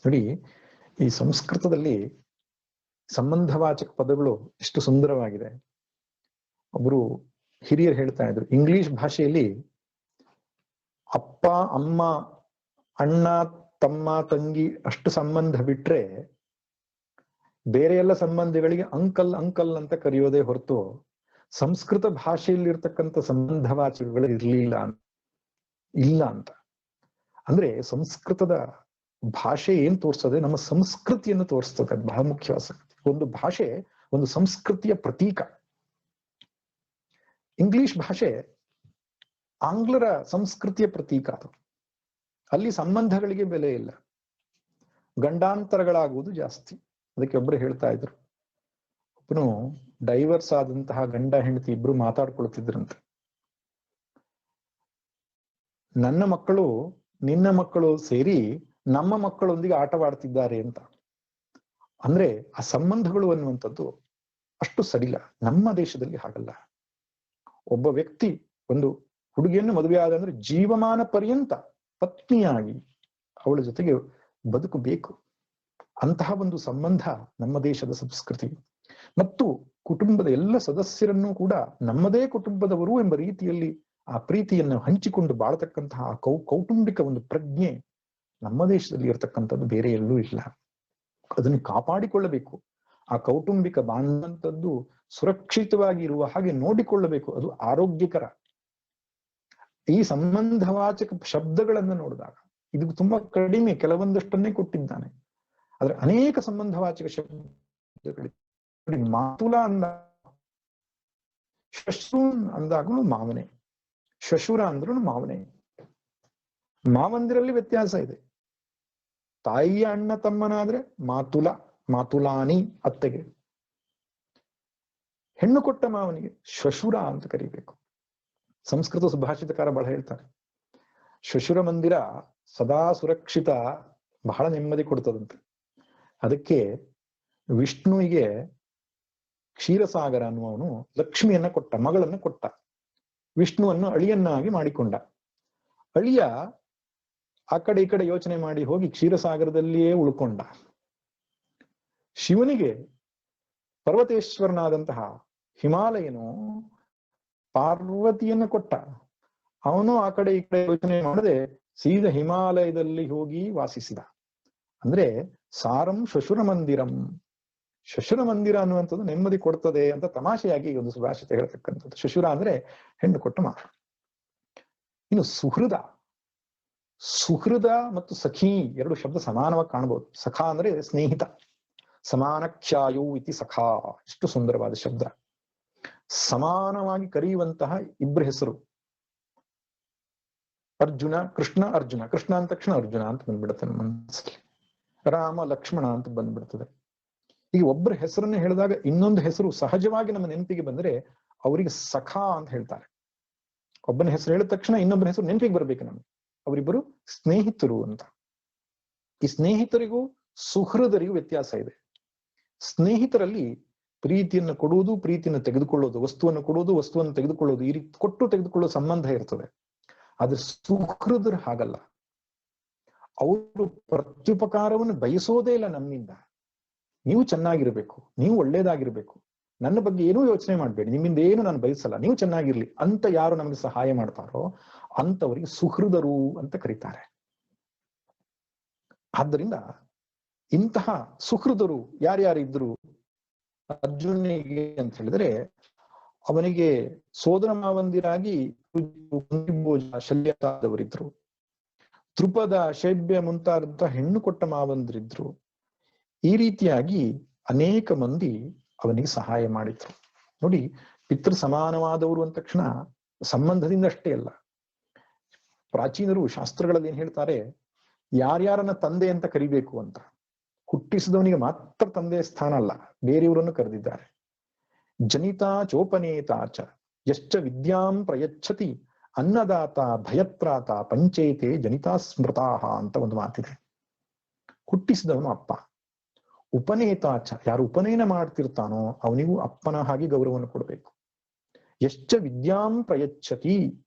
ನೋಡಿ, ಈ ಸಂಸ್ಕೃತದಲ್ಲಿ ಸಂಬಂಧವಾಚಕ ಪದಗಳು ಎಷ್ಟು ಸುಂದರವಾಗಿದೆ. ಒಬ್ರು ಹಿರಿಯರು ಹೇಳ್ತಾ ಇದ್ರು, ಇಂಗ್ಲಿಷ್ ಭಾಷೆಯಲ್ಲಿ ಅಪ್ಪ, ಅಮ್ಮ, ಅಣ್ಣ, ತಮ್ಮ, ತಂಗಿ ಅಷ್ಟು ಸಂಬಂಧ ಬಿಟ್ರೆ ಬೇರೆ ಎಲ್ಲ ಸಂಬಂಧಿಗಳಿಗೆ ಅಂಕಲ್ ಅಂಕಲ್ ಅಂತ ಕರೆಯೋದೇ ಹೊರತು ಸಂಸ್ಕೃತ ಭಾಷೆಯಲ್ಲಿರ್ತಕ್ಕಂಥ ಸಂಬಂಧವಾಚಕಗಳು ಇಲ್ಲ ಅಂತ. ಅಂದ್ರೆ ಸಂಸ್ಕೃತದ ಭಾಷೆ ಏನ್ ತೋರಿಸ್ತದೆ? ನಮ್ಮ ಸಂಸ್ಕೃತಿಯನ್ನು ತೋರಿಸ್ತದೆ. ಅದು ಬಹಳ ಮುಖ್ಯವಾದ ಸಂಗತಿ. ಒಂದು ಭಾಷೆ ಒಂದು ಸಂಸ್ಕೃತಿಯ ಪ್ರತೀಕ. ಇಂಗ್ಲಿಷ್ ಭಾಷೆ ಆಂಗ್ಲರ ಸಂಸ್ಕೃತಿಯ ಪ್ರತೀಕ ಅದು. ಅಲ್ಲಿ ಸಂಬಂಧಗಳಿಗೆ ಬೆಲೆ ಇಲ್ಲ, ಗಂಡಾಂತರಗಳಾಗುವುದು ಜಾಸ್ತಿ. ಅದಕ್ಕೆ ಒಬ್ರು ಹೇಳ್ತಾ ಇದ್ರು, ಒಬ್ಬನು ಡೈವರ್ಸ್ ಆದಂತಹ ಗಂಡ ಹೆಂಡತಿ ಇಬ್ರು ಮಾತಾಡ್ಕೊಳ್ತಿದ್ರಂತೆ. ನನ್ನ ಮಕ್ಕಳು ನಿನ್ನ ಮಕ್ಕಳು ಸೇರಿ ನಮ್ಮ ಮಕ್ಕಳೊಂದಿಗೆ ಆಟವಾಡ್ತಿದ್ದಾರೆ ಅಂತ. ಅಂದ್ರೆ ಆ ಸಂಬಂಧಗಳು ಅನ್ನುವಂಥದ್ದು ಅಷ್ಟು ಸಡಿಲ. ನಮ್ಮ ದೇಶದಲ್ಲಿ ಹಾಗಲ್ಲ. ಒಬ್ಬ ವ್ಯಕ್ತಿ ಒಂದು ಹುಡುಗಿಯನ್ನು ಮದುವೆ ಆದ ಅಂದ್ರೆ ಜೀವಮಾನ ಪರ್ಯಂತ ಪತ್ನಿಯಾಗಿ ಅವಳ ಜೊತೆಗೆ ಬದುಕಬೇಕು. ಅಂತಹ ಒಂದು ಸಂಬಂಧ ನಮ್ಮ ದೇಶದ ಸಂಸ್ಕೃತಿ. ಮತ್ತು ಕುಟುಂಬದ ಎಲ್ಲ ಸದಸ್ಯರನ್ನೂ ಕೂಡ ನಮ್ಮದೇ ಕುಟುಂಬದವರು ಎಂಬ ರೀತಿಯಲ್ಲಿ ಆ ಪ್ರೀತಿಯನ್ನು ಹಂಚಿಕೊಂಡು ಬಾಳತಕ್ಕಂತಹ ಕೌಟುಂಬಿಕ ಒಂದು ಪ್ರಜ್ಞೆ ನಮ್ಮ ದೇಶದಲ್ಲಿ ಇರತಕ್ಕಂಥದ್ದು ಬೇರೆ ಎಲ್ಲೂ ಇಲ್ಲ. ಅದನ್ನು ಕಾಪಾಡಿಕೊಳ್ಳಬೇಕು. ಆ ಕೌಟುಂಬಿಕ ಬಾಂಧವಂತದ್ದು ಸುರಕ್ಷಿತವಾಗಿ ಇರುವ ಹಾಗೆ ನೋಡಿಕೊಳ್ಳಬೇಕು. ಅದು ಆರೋಗ್ಯಕರ. ಈ ಸಂಬಂಧವಾಚಕ ಶಬ್ದಗಳನ್ನು ನೋಡಿದಾಗ ಇದು ತುಂಬಾ ಕಡಿಮೆ, ಕೆಲವೊಂದಷ್ಟನ್ನೇ ಕೊಟ್ಟಿದ್ದಾನೆ. ಆದ್ರೆ ಅನೇಕ ಸಂಬಂಧವಾಚಕ ಶಬ್ದಗಳಿವೆ. ಮಾತುಲ ಅಂದ ಶ್ವಶ್ರೂನ್ ಅಂದಾಗಲೂ ಮಾವನೆ, ಶ್ವಶುರ ಅಂದ್ರೂ ಮಾವನೆ. ಮಾವಂದಿರಲ್ಲಿ ವ್ಯತ್ಯಾಸ ಇದೆ. ತಾಯಿಯ ಅಣ್ಣ ತಮ್ಮನಾದ್ರೆ ಮಾತುಲ, ಮಾತುಲಾನಿ ಅತ್ತೆಗೆ. ಹೆಣ್ಣು ಕೊಟ್ಟ ಮಾವನಿಗೆ ಶ್ವಶುರ ಅಂತ ಕರಿಬೇಕು. ಸಂಸ್ಕೃತ ಸುಭಾಷಿತಕಾರ ಬಹಳ ಹೇಳ್ತಾರೆ, ಶ್ವಶುರ ಮಂದಿರ ಸದಾ ಸುರಕ್ಷಿತ, ಬಹಳ ನೆಮ್ಮದಿ ಕೊಡ್ತದಂತೆ. ಅದಕ್ಕೆ ವಿಷ್ಣುವಿಗೆ ಕ್ಷೀರಸಾಗರ ಅನ್ನುವವನು ಲಕ್ಷ್ಮಿಯನ್ನ ಕೊಟ್ಟ, ಮಗಳನ್ನ ಕೊಟ್ಟ. ವಿಷ್ಣುವನ್ನು ಅಳಿಯನ್ನಾಗಿ ಮಾಡಿಕೊಂಡ. ಅಳಿಯ ಆ ಕಡೆ ಈ ಕಡೆ ಯೋಚನೆ ಮಾಡಿ ಹೋಗಿ ಕ್ಷೀರಸಾಗರದಲ್ಲಿಯೇ ಉಳ್ಕೊಂಡ. ಶಿವನಿಗೆ ಪರ್ವತೇಶ್ವರನಾದಂತಹ ಹಿಮಾಲಯನು ಪಾರ್ವತಿಯನ್ನು ಕೊಟ್ಟ. ಅವನು ಆ ಕಡೆ ಈ ಕಡೆ ಯೋಚನೆ ಮಾಡದೆ ಸೀದಾ ಹಿಮಾಲಯದಲ್ಲಿ ಹೋಗಿ ವಾಸಿಸಿದ. ಅಂದ್ರೆ ಸಾರಂ ಶ್ವಶುರ ಮಂದಿರಂ, ಶ್ವಶುರ ಮಂದಿರ ಅನ್ನುವಂಥದ್ದು ನೆಮ್ಮದಿ ಕೊಡ್ತದೆ ಅಂತ ತಮಾಷೆಯಾಗಿ ಒಂದು ಸುಭಾಷಿತ ಹೇಳ್ತಕ್ಕಂಥದ್ದು. ಶ್ವಶುರ ಅಂದ್ರೆ ಹೆಣ್ಣು ಕೊಟ್ಟ ಮಾವ. ಇನ್ನು ಸುಹೃದ, ಸುಹೃದ ಮತ್ತು ಸಖಿ ಎರಡು ಶಬ್ದ ಸಮಾನವಾಗಿ ಕಾಣಬಹುದು. ಸಖ ಅಂದ್ರೆ ಸ್ನೇಹಿತ, ಸಮಾನಖ್ಯಾಯು ಇತಿ ಸಖಾ, ಎಷ್ಟು ಸುಂದರವಾದ ಶಬ್ದ. ಸಮಾನವಾಗಿ ಕರೆಯುವಂತಹ ಇಬ್ಬರ ಹೆಸರು. ಅರ್ಜುನ, ಕೃಷ್ಣ, ಅರ್ಜುನ. ಕೃಷ್ಣ ಅಂದ ತಕ್ಷಣ ಅರ್ಜುನ ಅಂತ ಬಂದ್ಬಿಡುತ್ತೆ ನಮ್ಮ ಮನಸ್ಸಲ್ಲಿ. ರಾಮ, ಲಕ್ಷ್ಮಣ ಅಂತ ಬಂದ್ಬಿಡ್ತದೆ. ಈಗ ಒಬ್ಬರ ಹೆಸರನ್ನು ಹೇಳಿದಾಗ ಇನ್ನೊಂದು ಹೆಸರು ಸಹಜವಾಗಿ ನಮ್ಮ ನೆನಪಿಗೆ ಬಂದ್ರೆ ಅವರಿಗೆ ಸಖಾ ಅಂತ ಹೇಳ್ತಾರೆ. ಒಬ್ಬನ ಹೆಸರು ಹೇಳಿದ ತಕ್ಷಣ ಇನ್ನೊಬ್ಬನ ಹೆಸರು ನೆನಪಿಗೆ ಬರ್ಬೇಕು ನಮ್ಗೆ. ಅವರಿಬ್ಬರು ಸ್ನೇಹಿತರು ಅಂತ. ಈ ಸ್ನೇಹಿತರಿಗೂ ಸುಹೃದರಿಗೂ ವ್ಯತ್ಯಾಸ ಇದೆ. ಸ್ನೇಹಿತರಲ್ಲಿ ಪ್ರೀತಿಯನ್ನು ಕೊಡುವುದು, ಪ್ರೀತಿಯನ್ನು ತೆಗೆದುಕೊಳ್ಳೋದು, ವಸ್ತುವನ್ನು ಕೊಡುವುದು, ವಸ್ತುವನ್ನು ತೆಗೆದುಕೊಳ್ಳೋದು, ಈ ರೀತಿ ಕೊಟ್ಟು ತೆಗೆದುಕೊಳ್ಳೋ ಸಂಬಂಧ ಇರ್ತದೆ. ಆದ್ರೆ ಸುಹೃದರು ಹಾಗಲ್ಲ. ಅವರು ಪ್ರತ್ಯುಪಕಾರವನ್ನು ಬಯಸೋದೇ ಇಲ್ಲ ನಮ್ಮಿಂದ. ನೀವು ಚೆನ್ನಾಗಿರ್ಬೇಕು, ನೀವು ಒಳ್ಳೇದಾಗಿರ್ಬೇಕು, ನನ್ನ ಬಗ್ಗೆ ಏನೂ ಯೋಚನೆ ಮಾಡ್ಬೇಡಿ, ನಿಮ್ಮಿಂದ ಏನು ನಾನು ಬಯಸಲ್ಲ, ನೀವು ಚೆನ್ನಾಗಿರ್ಲಿ ಅಂತ ಯಾರು ನಮಗೆ ಸಹಾಯ ಮಾಡ್ತಾರೋ ಅಂತವರಿಗೆ ಸುಹೃದರು ಅಂತ ಕರೀತಾರೆ. ಆದ್ದರಿಂದ ಇಂತಹ ಸುಹೃದರು ಯಾರ್ಯಾರಿದ್ರು ಅರ್ಜುನಿಗೆ ಅಂತ ಹೇಳಿದ್ರೆ, ಅವನಿಗೆ ಸೋದರ ಮಾವಂದಿರಾಗಿ ಶಲ್ಯದವರಿದ್ರು, ದ್ರುಪದ, ಶೈಬ್ಯ ಮುಂತಾದಂತಹ ಹೆಣ್ಣು ಕೊಟ್ಟ ಮಾವಂದಿರಿದ್ರು. ಈ ರೀತಿಯಾಗಿ ಅನೇಕ ಮಂದಿ ಅವನಿಗೆ ಸಹಾಯ ಮಾಡಿದ್ರು. ನೋಡಿ, ಪಿತೃ ಸಮಾನವಾದವರು ಅಂದ ತಕ್ಷಣ ಸಂಬಂಧದಿಂದ ಅಷ್ಟೇ ಅಲ್ಲ. ಪ್ರಾಚೀನರು ಶಾಸ್ತ್ರಗಳಲ್ಲಿ ಏನ್ ಹೇಳ್ತಾರೆ, ಯಾರ್ಯಾರನ್ನ ತಂದೆ ಅಂತ ಕರಿಬೇಕು ಅಂತ. ಹುಟ್ಟಿಸಿದವನಿಗೆ ಮಾತ್ರ ತಂದೆಯ ಸ್ಥಾನ ಅಲ್ಲ, ಬೇರೆಯವರನ್ನು ಕರೆದಿದ್ದಾರೆ. ಜನಿತಾ ಚೋಪನೇತಾಚ ಯಶ್ಚ ವಿದ್ಯಾಂ ಪ್ರಯಚ್ಛತಿ ಅನ್ನದಾತ ಭಯತ್ರಾತ ಪಂಚೇತೆ ಜನಿತಾ ಸ್ಮೃತಾಹ ಅಂತ ಒಂದು ಮಾತಿದೆ. ಹುಟ್ಟಿಸಿದವನು ಅಪ್ಪ. ಉಪನೇತಾಚ, ಯಾರು ಉಪನಯನ ಮಾಡ್ತಿರ್ತಾನೋ ಅವನಿಗೂ ಅಪ್ಪನ ಹಾಗೆ ಗೌರವವನ್ನು ಕೊಡಬೇಕು. ಯಶ್ಚ ವಿದ್ಯಾಂ ಪ್ರಯಚ್ಛತಿ,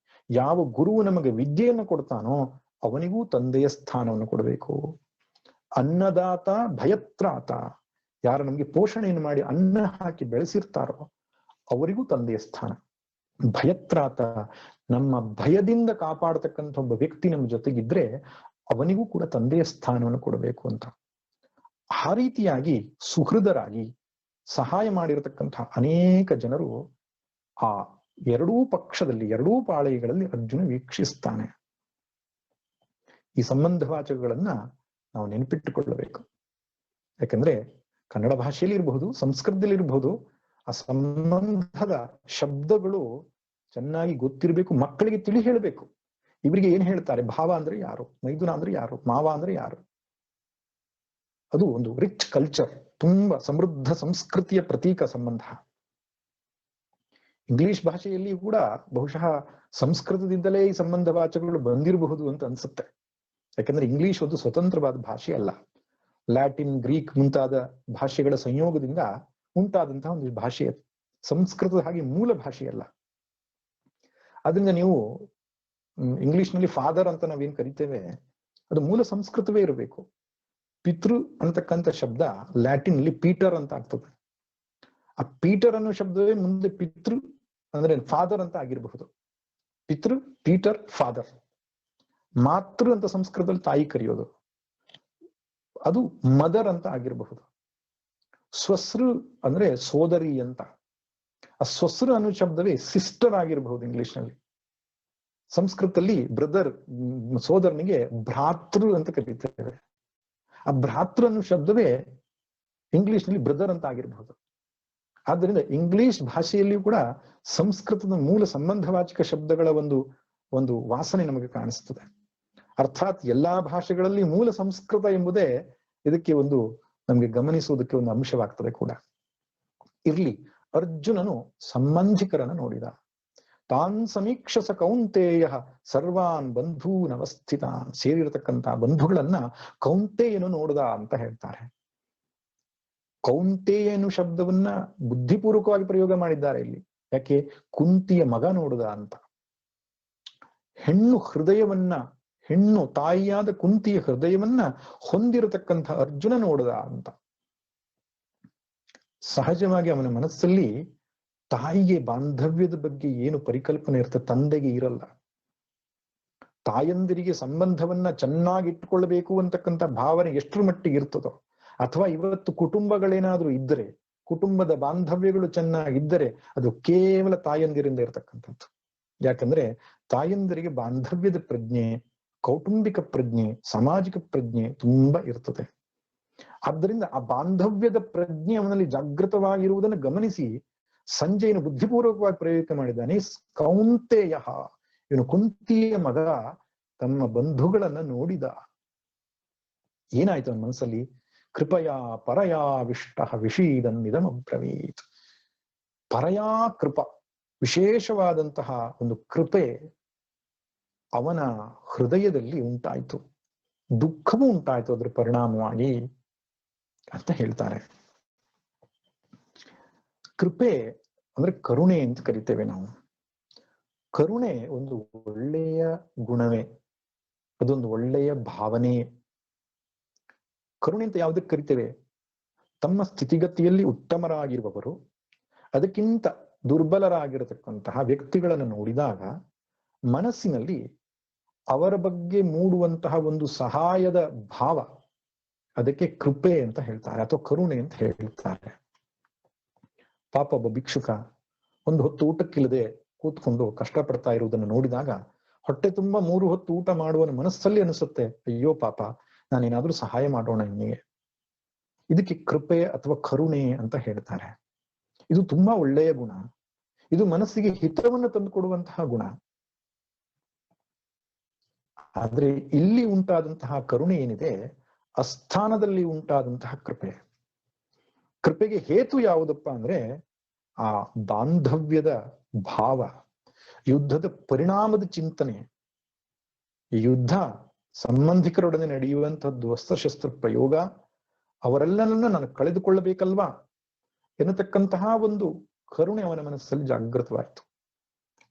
ಯಾವ ಗುರುವು ನಮಗೆ ವಿದ್ಯೆಯನ್ನು ಕೊಡ್ತಾನೋ ಅವನಿಗೂ ತಂದೆಯ ಸ್ಥಾನವನ್ನು ಕೊಡಬೇಕು. ಅನ್ನದಾತ ಭಯತ್ರಾತ, ಯಾರು ನಮಗೆ ಪೋಷಣೆಯನ್ನು ಮಾಡಿ ಅನ್ನ ಹಾಕಿ ಬೆಳೆಸಿರ್ತಾರೋ ಅವರಿಗೂ ತಂದೆಯ ಸ್ಥಾನ. ಭಯತ್ರಾತ, ನಮ್ಮ ಭಯದಿಂದ ಕಾಪಾಡತಕ್ಕಂಥ ಒಬ್ಬ ವ್ಯಕ್ತಿ ನಮ್ಮ ಜೊತೆಗಿದ್ರೆ ಅವನಿಗೂ ಕೂಡ ತಂದೆಯ ಸ್ಥಾನವನ್ನು ಕೊಡಬೇಕು ಅಂತ. ಆ ರೀತಿಯಾಗಿ ಸುಹೃದರಾಗಿ ಸಹಾಯ ಮಾಡಿರತಕ್ಕಂತಹ ಅನೇಕ ಜನರು ಆ ಎರಡೂ ಪಕ್ಷದಲ್ಲಿ, ಎರಡೂ ಪಾಳೆಯಗಳಲ್ಲಿ ಅರ್ಜುನ ವೀಕ್ಷಿಸ್ತಾನೆ. ಈ ಸಂಬಂಧವಾಚಕಗಳನ್ನ ನಾವು ನೆನಪಿಟ್ಟುಕೊಳ್ಳಬೇಕು. ಯಾಕಂದ್ರೆ ಕನ್ನಡ ಭಾಷೆಯಲ್ಲಿ ಇರಬಹುದು, ಸಂಸ್ಕೃತದಲ್ಲಿ ಇರಬಹುದು, ಆ ಸಂಬಂಧದ ಶಬ್ದಗಳು ಚೆನ್ನಾಗಿ ಗೊತ್ತಿರಬೇಕು, ಮಕ್ಕಳಿಗೆ ತಿಳಿ ಹೇಳಬೇಕು. ಇವರಿಗೆ ಏನ್ ಹೇಳ್ತಾರೆ, ಭಾವ ಅಂದ್ರೆ ಯಾರು, ಮೈದುನ ಅಂದ್ರೆ ಯಾರು, ಮಾವ ಅಂದ್ರೆ ಯಾರು. ಅದು ಒಂದು ರಿಚ್ ಕಲ್ಚರ್, ತುಂಬಾ ಸಮೃದ್ಧ ಸಂಸ್ಕೃತಿಯ ಪ್ರತೀಕ ಸಂಬಂಧ. ಇಂಗ್ಲಿಷ್ ಭಾಷೆಯಲ್ಲಿ ಕೂಡ ಬಹುಶಃ ಸಂಸ್ಕೃತದಿಂದಲೇ ಈ ಸಂಬಂಧ ವಾಚಕಗಳು ಬಂದಿರಬಹುದು ಅಂತ ಅನ್ಸುತ್ತೆ. ಯಾಕಂದ್ರೆ ಇಂಗ್ಲಿಷ್ ಒಂದು ಸ್ವತಂತ್ರವಾದ ಭಾಷೆ ಅಲ್ಲ, ಲ್ಯಾಟಿನ್, ಗ್ರೀಕ್ ಮುಂತಾದ ಭಾಷೆಗಳ ಸಂಯೋಗದಿಂದ ಉಂಟಾದಂತಹ ಒಂದು ಭಾಷೆ ಅದು. ಸಂಸ್ಕೃತದ ಹಾಗೆ ಮೂಲ ಭಾಷೆಯಲ್ಲ. ಅದರಿಂದ ನೀವು ಇಂಗ್ಲಿಷ್ ನಲ್ಲಿ ಫಾದರ್ ಅಂತ ನಾವೇನ್ ಕರಿತೇವೆ, ಅದು ಮೂಲ ಸಂಸ್ಕೃತವೇ ಇರಬೇಕು. ಪಿತೃ ಅಂತಕ್ಕಂಥ ಶಬ್ದ ಲ್ಯಾಟಿನ್ ಅಲ್ಲಿ ಪೀಟರ್ ಅಂತ ಆಗ್ತದೆ. ಆ ಪೀಟರ್ ಅನ್ನೋ ಶಬ್ದವೇ ಮುಂದೆ ಪಿತೃ ಅಂದ್ರೆ ಫಾದರ್ ಅಂತ ಆಗಿರಬಹುದು. ಪಿತೃ, ಪೀಟರ್, ಫಾದರ್. ಮಾತೃ ಅಂತ ಸಂಸ್ಕೃತದಲ್ಲಿ ತಾಯಿ ಕರೆಯೋದು, ಅದು ಮದರ್ ಅಂತ ಆಗಿರಬಹುದು. ಸ್ವಸ್ರು ಅಂದ್ರೆ ಸೋದರಿ ಅಂತ. ಆ ಸ್ವಸ್ರು ಅನ್ನೋ ಶಬ್ದವೇ ಸಿಸ್ಟರ್ ಆಗಿರಬಹುದು ಇಂಗ್ಲಿಷ್ ನಲ್ಲಿ. ಸಂಸ್ಕೃತದಲ್ಲಿ ಬ್ರದರ್, ಸೋದರನಿಗೆ ಭ್ರಾತೃ ಅಂತ ಕರೀತೇವೆ. ಆ ಭ್ರಾತೃ ಅನ್ನೋ ಶಬ್ದವೇ ಇಂಗ್ಲಿಷ್ ನಲ್ಲಿ ಬ್ರದರ್ ಅಂತ ಆಗಿರಬಹುದು. ಆದ್ದರಿಂದ ಇಂಗ್ಲಿಷ್ ಭಾಷೆಯಲ್ಲಿಯೂ ಕೂಡ ಸಂಸ್ಕೃತದ ಮೂಲ ಸಂಬಂಧವಾಚಕ ಶಬ್ದಗಳ ಒಂದು ವಾಸನೆ ನಮಗೆ ಕಾಣಿಸ್ತದೆ. ಅರ್ಥಾತ್ ಎಲ್ಲಾ ಭಾಷೆಗಳಲ್ಲಿ ಮೂಲ ಸಂಸ್ಕೃತ ಎಂಬುದೇ ಇದಕ್ಕೆ ನಮಗೆ ಗಮನಿಸುವುದಕ್ಕೆ ಒಂದು ಅಂಶವಾಗ್ತದೆ ಕೂಡ. ಇರ್ಲಿ, ಅರ್ಜುನನು ಸಂಬಂಧಿಕರನ್ನು ನೋಡಿದ. ತಾನ್ ಸಮೀಕ್ಷಸ ಕೌಂತೆಯ ಸರ್ವಾನ್ ಬಂಧೂನ್ ಅವಸ್ಥಿತಾನ್. ಸೇರಿರತಕ್ಕಂತಹ ಬಂಧುಗಳನ್ನ ಕೌಂತೆಯನು ನೋಡಿದ ಅಂತ ಹೇಳ್ತಾರೆ. ಕೌಂತೆಯನು ಶಬ್ದವನ್ನ ಬುದ್ಧಿಪೂರ್ವಕವಾಗಿ ಪ್ರಯೋಗ ಮಾಡಿದ್ದಾರೆ ಇಲ್ಲಿ. ಯಾಕೆ? ಕುಂತಿಯ ಮಗ ನೋಡಿದ ಅಂತ. ಹೆಣ್ಣು ತಾಯಿಯಾದ ಕುಂತಿಯ ಹೃದಯವನ್ನ ಹೊಂದಿರತಕ್ಕಂಥ ಅರ್ಜುನ ನೋಡಿದ ಅಂತ. ಸಹಜವಾಗಿ ಅವನ ಮನಸ್ಸಲ್ಲಿ ತಾಯಿಗೆ ಬಾಂಧವ್ಯದ ಬಗ್ಗೆ ಏನು ಪರಿಕಲ್ಪನೆ ಇರ್ತದೆ, ತಂದೆಗೆ ಇರಲ್ಲ. ತಾಯಂದಿರಿಗೆ ಸಂಬಂಧವನ್ನ ಚೆನ್ನಾಗಿ ಇಟ್ಕೊಳ್ಬೇಕು ಅಂತಕ್ಕಂಥ ಭಾವನೆ ಎಷ್ಟರ ಮಟ್ಟಿಗೆ ಇರ್ತದೋ, ಅಥವಾ ಇವತ್ತು ಕುಟುಂಬಗಳೇನಾದ್ರೂ ಇದ್ದರೆ, ಕುಟುಂಬದ ಬಾಂಧವ್ಯಗಳು ಚೆನ್ನಾಗಿದ್ದರೆ ಅದು ಕೇವಲ ತಾಯಂದಿರಿಂದ ಇರತಕ್ಕಂಥದ್ದು. ಯಾಕಂದ್ರೆ ತಾಯಂದಿರಿಗೆ ಬಾಂಧವ್ಯದ ಪ್ರಜ್ಞೆ, ಕೌಟುಂಬಿಕ ಪ್ರಜ್ಞೆ, ಸಾಮಾಜಿಕ ಪ್ರಜ್ಞೆ ತುಂಬಾ ಇರ್ತದೆ. ಆದ್ದರಿಂದ ಆ ಬಾಂಧವ್ಯದ ಪ್ರಜ್ಞೆ ಅವನಲ್ಲಿ ಜಾಗೃತವಾಗಿರುವುದನ್ನು ಗಮನಿಸಿ ಸಂಜಯನು ಬುದ್ಧಿಪೂರ್ವಕವಾಗಿ ಪ್ರಯೋಗ ಮಾಡಿದ್ದಾನೆ. ಕೌಂತೆಯ, ಇವನು ಕುಂತಿಯ ಮಗ ತಮ್ಮ ಬಂಧುಗಳನ್ನ ನೋಡಿದ. ಏನಾಯ್ತು ಅವನ ಮನಸ್ಸಲ್ಲಿ? ಕೃಪಯಾ ಪರಯಾ ವಿಷ್ಟ ವಿಷೀದನ್ನಿದಮಬ್ರವೀತ್. ಪರಯಾ ಕೃಪ, ವಿಶೇಷವಾದಂತಹ ಒಂದು ಕೃಪೆ ಅವನ ಹೃದಯದಲ್ಲಿ ಉಂಟಾಯ್ತು. ದುಃಖವೂ ಉಂಟಾಯ್ತು ಅದ್ರ ಪರಿಣಾಮವಾಗಿ ಅಂತ ಹೇಳ್ತಾರೆ. ಕೃಪೆ ಅಂದ್ರೆ ಕರುಣೆ ಅಂತ ಕರಿತೇವೆ ನಾವು. ಕರುಣೆ ಒಂದು ಒಳ್ಳೆಯ ಗುಣವೇ, ಅದೊಂದು ಒಳ್ಳೆಯ ಭಾವನೆ. ಕರುಣೆ ಅಂತ ಯಾವುದಕ್ಕೆ ಕರಿತೇವೆ? ತಮ್ಮ ಸ್ಥಿತಿಗತಿಯಲ್ಲಿ ಉತ್ತಮರಾಗಿರುವವರು ಅದಕ್ಕಿಂತ ದುರ್ಬಲರಾಗಿರತಕ್ಕಂತಹ ವ್ಯಕ್ತಿಗಳನ್ನು ನೋಡಿದಾಗ ಮನಸ್ಸಿನಲ್ಲಿ ಅವರ ಬಗ್ಗೆ ಮೂಡುವಂತಹ ಒಂದು ಸಹಾಯದ ಭಾವ, ಅದಕ್ಕೆ ಕೃಪೆ ಅಂತ ಹೇಳ್ತಾರೆ, ಅಥವಾ ಕರುಣೆ ಅಂತ ಹೇಳ್ತಾರೆ. ಪಾಪ ಒಬ್ಬ ಭಿಕ್ಷುಕ ಒಂದು ಹೊತ್ತು ಊಟಕ್ಕಿಲ್ಲದೆ ಕೂತ್ಕೊಂಡು ಕಷ್ಟಪಡ್ತಾ ಇರುವುದನ್ನು ನೋಡಿದಾಗ ಹೊಟ್ಟೆ ತುಂಬಾ 3 ಹೊತ್ತು ಊಟ ಮಾಡುವನ ಮನಸ್ಸಲ್ಲಿ ಅನಿಸುತ್ತೆ, ಅಯ್ಯೋ ಪಾಪ, ನಾನೇನಾದ್ರೂ ಸಹಾಯ ಮಾಡೋಣ ಇವನಿಗೆ. ಇದಕ್ಕೆ ಕೃಪೆ ಅಥವಾ ಕರುಣೆ ಅಂತ ಹೇಳ್ತಾರೆ. ಇದು ತುಂಬಾ ಒಳ್ಳೆಯ ಗುಣ. ಇದು ಮನಸ್ಸಿಗೆ ಹಿತವನ್ನು ತಂದುಕೊಡುವಂತಹ ಗುಣ. ಆದ್ರೆ ಇಲ್ಲಿ ಉಂಟಾದಂತಹ ಕರುಣೆ ಏನಿದೆ, ಅಸ್ಥಾನದಲ್ಲಿ ಉಂಟಾದಂತಹ ಕೃಪೆ. ಕೃಪೆಗೆ ಹೇತು ಯಾವುದಪ್ಪ ಅಂದ್ರೆ ಆ ಬಾಂಧವ್ಯದ ಭಾವ, ಯುದ್ಧದ ಪರಿಣಾಮದ ಚಿಂತನೆ. ಯುದ್ಧ ಸಂಬಂಧಿಕರೊಡನೆ ನಡೆಯುವಂತಹದ್ದು, ಅಸ್ತ್ರಶಸ್ತ್ರ ಪ್ರಯೋಗ, ಅವರೆಲ್ಲನನ್ನ ನಾನು ಕಳೆದುಕೊಳ್ಳಬೇಕಲ್ವಾ ಎನ್ನತಕ್ಕಂತಹ ಒಂದು ಕರುಣೆ ಅವನ ಮನಸ್ಸಲ್ಲಿ ಜಾಗೃತವಾಯಿತು.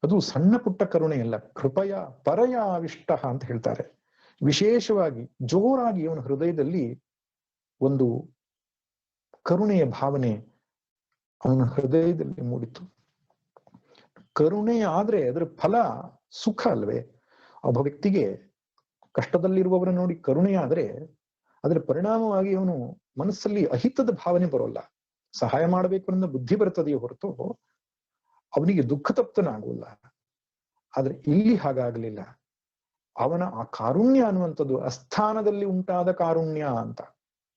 ಅದು ಸಣ್ಣ ಪುಟ್ಟ ಕರುಣೆ ಅಲ್ಲ, ಕೃಪಯ ಪರಯ ವಿಷ್ಟ ಅಂತ ಹೇಳ್ತಾರೆ. ವಿಶೇಷವಾಗಿ ಜೋರಾಗಿ ಅವನ ಹೃದಯದಲ್ಲಿ ಒಂದು ಕರುಣೆಯ ಭಾವನೆ ಅವನ ಹೃದಯದಲ್ಲಿ ಮೂಡಿತು. ಕರುಣೆ ಆದ್ರೆ ಅದರ ಫಲ ಸುಖ ಅಲ್ವೇ? ಒಬ್ಬ ವ್ಯಕ್ತಿಗೆ ಕಷ್ಟದಲ್ಲಿರುವವರ ನೋಡಿ ಕರುಣೆ ಆದ್ರೆ ಅದರ ಪರಿಣಾಮವಾಗಿ ಅವನು ಮನಸ್ಸಲ್ಲಿ ಅಹಿತದ ಭಾವನೆ ಬರೋಲ್ಲ. ಸಹಾಯ ಮಾಡಬೇಕು ಅನ್ನೋ ಬುದ್ಧಿ ಬರ್ತದೆಯೋ ಹೊರತು ಅವನಿಗೆ ದುಃಖ ತಪ್ತನಾಗುವುಲ್ಲ. ಆದ್ರೆ ಇಲ್ಲಿ ಹಾಗಾಗ್ಲಿಲ್ಲ. ಅವನ ಆ ಕಾರುಣ್ಯ ಅನ್ನುವಂಥದ್ದು ಅಸ್ಥಾನದಲ್ಲಿ ಉಂಟಾದ ಕಾರುಣ್ಯ ಅಂತ.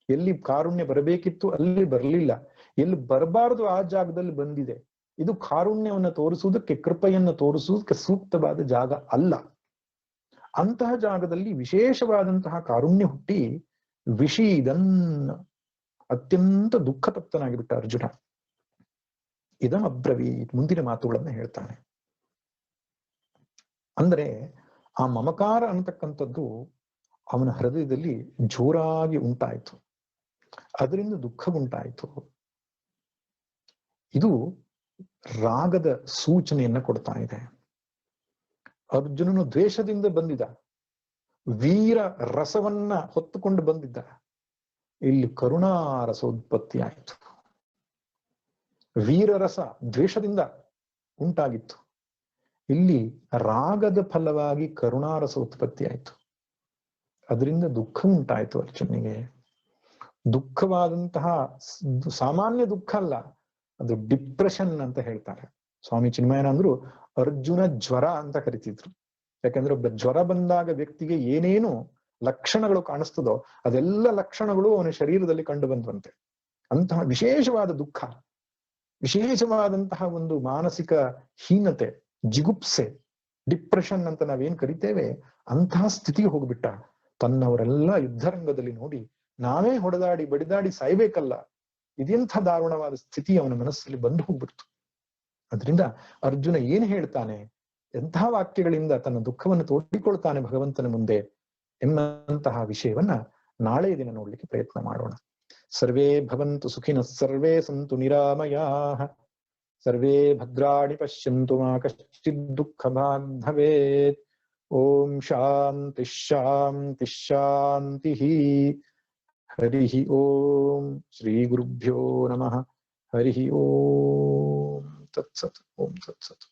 ಎಲ್ಲಿ ಕಾರುಣ್ಯ ಬರಬೇಕಿತ್ತು ಅಲ್ಲಿ ಬರಲಿಲ್ಲ, ಎಲ್ಲಿ ಬರಬಾರದು ಆ ಜಾಗದಲ್ಲಿ ಬಂದಿದೆ. ಇದು ಕಾರುಣ್ಯವನ್ನ ತೋರಿಸುವುದಕ್ಕೆ, ಕೃಪೆಯನ್ನು ತೋರಿಸುವುದಕ್ಕೆ ಸೂಕ್ತವಾದ ಜಾಗ ಅಲ್ಲ. ಅಂತಹ ಜಾಗದಲ್ಲಿ ವಿಶೇಷವಾದಂತಹ ಕಾರುಣ್ಯ ಹುಟ್ಟಿ ವಿಷೀದನ್ ಅತ್ಯಂತ ದುಃಖತಪ್ತನಾಗಿಬಿಟ್ಟ ಅರ್ಜುನ. ಇದಂ ಅಬ್ರವೀತ್, ಮುಂದಿನ ಮಾತುಗಳನ್ನ ಹೇಳ್ತಾನೆ. ಅಂದ್ರೆ ಆ ಮಮಕಾರ ಅಂತಕ್ಕಂಥದ್ದು ಅವನ ಹೃದಯದಲ್ಲಿ ಜೋರಾಗಿ ಉಂಟಾಯಿತು, ಅದರಿಂದ ದುಃಖ ಉಂಟಾಯಿತು. ಇದು ರಾಗದ ಸೂಚನೆಯನ್ನ ಕೊಡ್ತಾ ಇದೆ. ಅರ್ಜುನನು ದ್ವೇಷದಿಂದ ಬಂದಿದ್ದ, ವೀರ ರಸವನ್ನ ಹೊತ್ತುಕೊಂಡು ಬಂದಿದ್ದ. ಇಲ್ಲಿ ಕರುಣಾರಸ ಉತ್ಪತ್ತಿ ಆಯಿತು. ವೀರರಸ ದ್ವೇಷದಿಂದ ಉಂಟಾಗಿತ್ತು, ಇಲ್ಲಿ ರಾಗದ ಫಲವಾಗಿ ಕರುಣಾರಸ ಉತ್ಪತ್ತಿ ಆಯಿತು. ಅದರಿಂದ ದುಃಖ ಉಂಟಾಯಿತು ಅರ್ಜುನಿಗೆ. ದುಃಖವಾದಂತಹ ಸಾಮಾನ್ಯ ದುಃಖ ಅಲ್ಲ, ಅದು ಡಿಪ್ರೆಷನ್ ಅಂತ ಹೇಳ್ತಾರೆ. ಸ್ವಾಮಿ ಚಿನ್ಮಯನಂದ್ರು ಅರ್ಜುನ ಜ್ವರ ಅಂತ ಕರಿತಿದ್ರು. ಯಾಕಂದ್ರೆ ಒಬ್ಬ ಜ್ವರ ಬಂದಾಗ ವ್ಯಕ್ತಿಗೆ ಏನೇನು ಲಕ್ಷಣಗಳು ಕಾಣಿಸ್ತದೋ ಅದೆಲ್ಲ ಲಕ್ಷಣಗಳು ಅವನ ಶರೀರದಲ್ಲಿ ಕಂಡು ಬಂದಂತೆ. ಅಂತಹ ವಿಶೇಷವಾದ ದುಃಖ, ವಿಶೇಷವಾದಂತಹ ಒಂದು ಮಾನಸಿಕ ಹೀನತೆ, ಜಿಗುಪ್ಸೆ, ಡಿಪ್ರೆಷನ್ ಅಂತ ನಾವೇನ್ ಕರಿತೇವೆ, ಅಂತಹ ಸ್ಥಿತಿಗೆ ಹೋಗ್ಬಿಟ್ಟ. ತನ್ನವರೆಲ್ಲ ಯುದ್ಧರಂಗದಲ್ಲಿ ನೋಡಿ ನಾವೇ ಹೊಡೆದಾಡಿ ಬಡಿದಾಡಿ ಸಾಯ್ಬೇಕಲ್ಲ, ಇದೆಂಥ ದಾರುಣವಾದ ಸ್ಥಿತಿ ಅವನ ಮನಸ್ಸಲ್ಲಿ ಬಂದು ಹೋಗ್ಬಿಡ್ತು. ಅದರಿಂದ ಅರ್ಜುನ ಏನ್ ಹೇಳ್ತಾನೆ, ಎಂತಹ ವಾಕ್ಯಗಳಿಂದ ತನ್ನ ದುಃಖವನ್ನು ತೋಡಿಕೊಳ್ತಾನೆ ಭಗವಂತನ ಮುಂದೆ ಎಂಬಂತಹ ವಿಷಯವನ್ನ ನಾಳೆ ದಿನ ನೋಡ್ಲಿಕ್ಕೆ ಪ್ರಯತ್ನ ಮಾಡೋಣ. ಸರ್ವೇ ಭವಂತು ಸುಖಿನಃ, ಸರ್ವೇ ಸಂತು ನಿರಾಮಯಾಃ, ಸರ್ವೇ ಭದ್ರಾಣಿ ಪಶ್ಯಂತು ಮಾ ಕಶ್ಚಿತ್ ದುಃಖಭಾಗ್ ಭವೇತ್. ಓಂ ಶಾಂತಿ ಶಾಂತಿ ಶಾಂತಿ. ಹರಿ ಓಂ. ಶ್ರೀ ಗುರುಭ್ಯೋ ನಮಃ. ಹರಿ ಓಂ. ತತ್ಸತ್. ಓಂ ತತ್ಸತ್.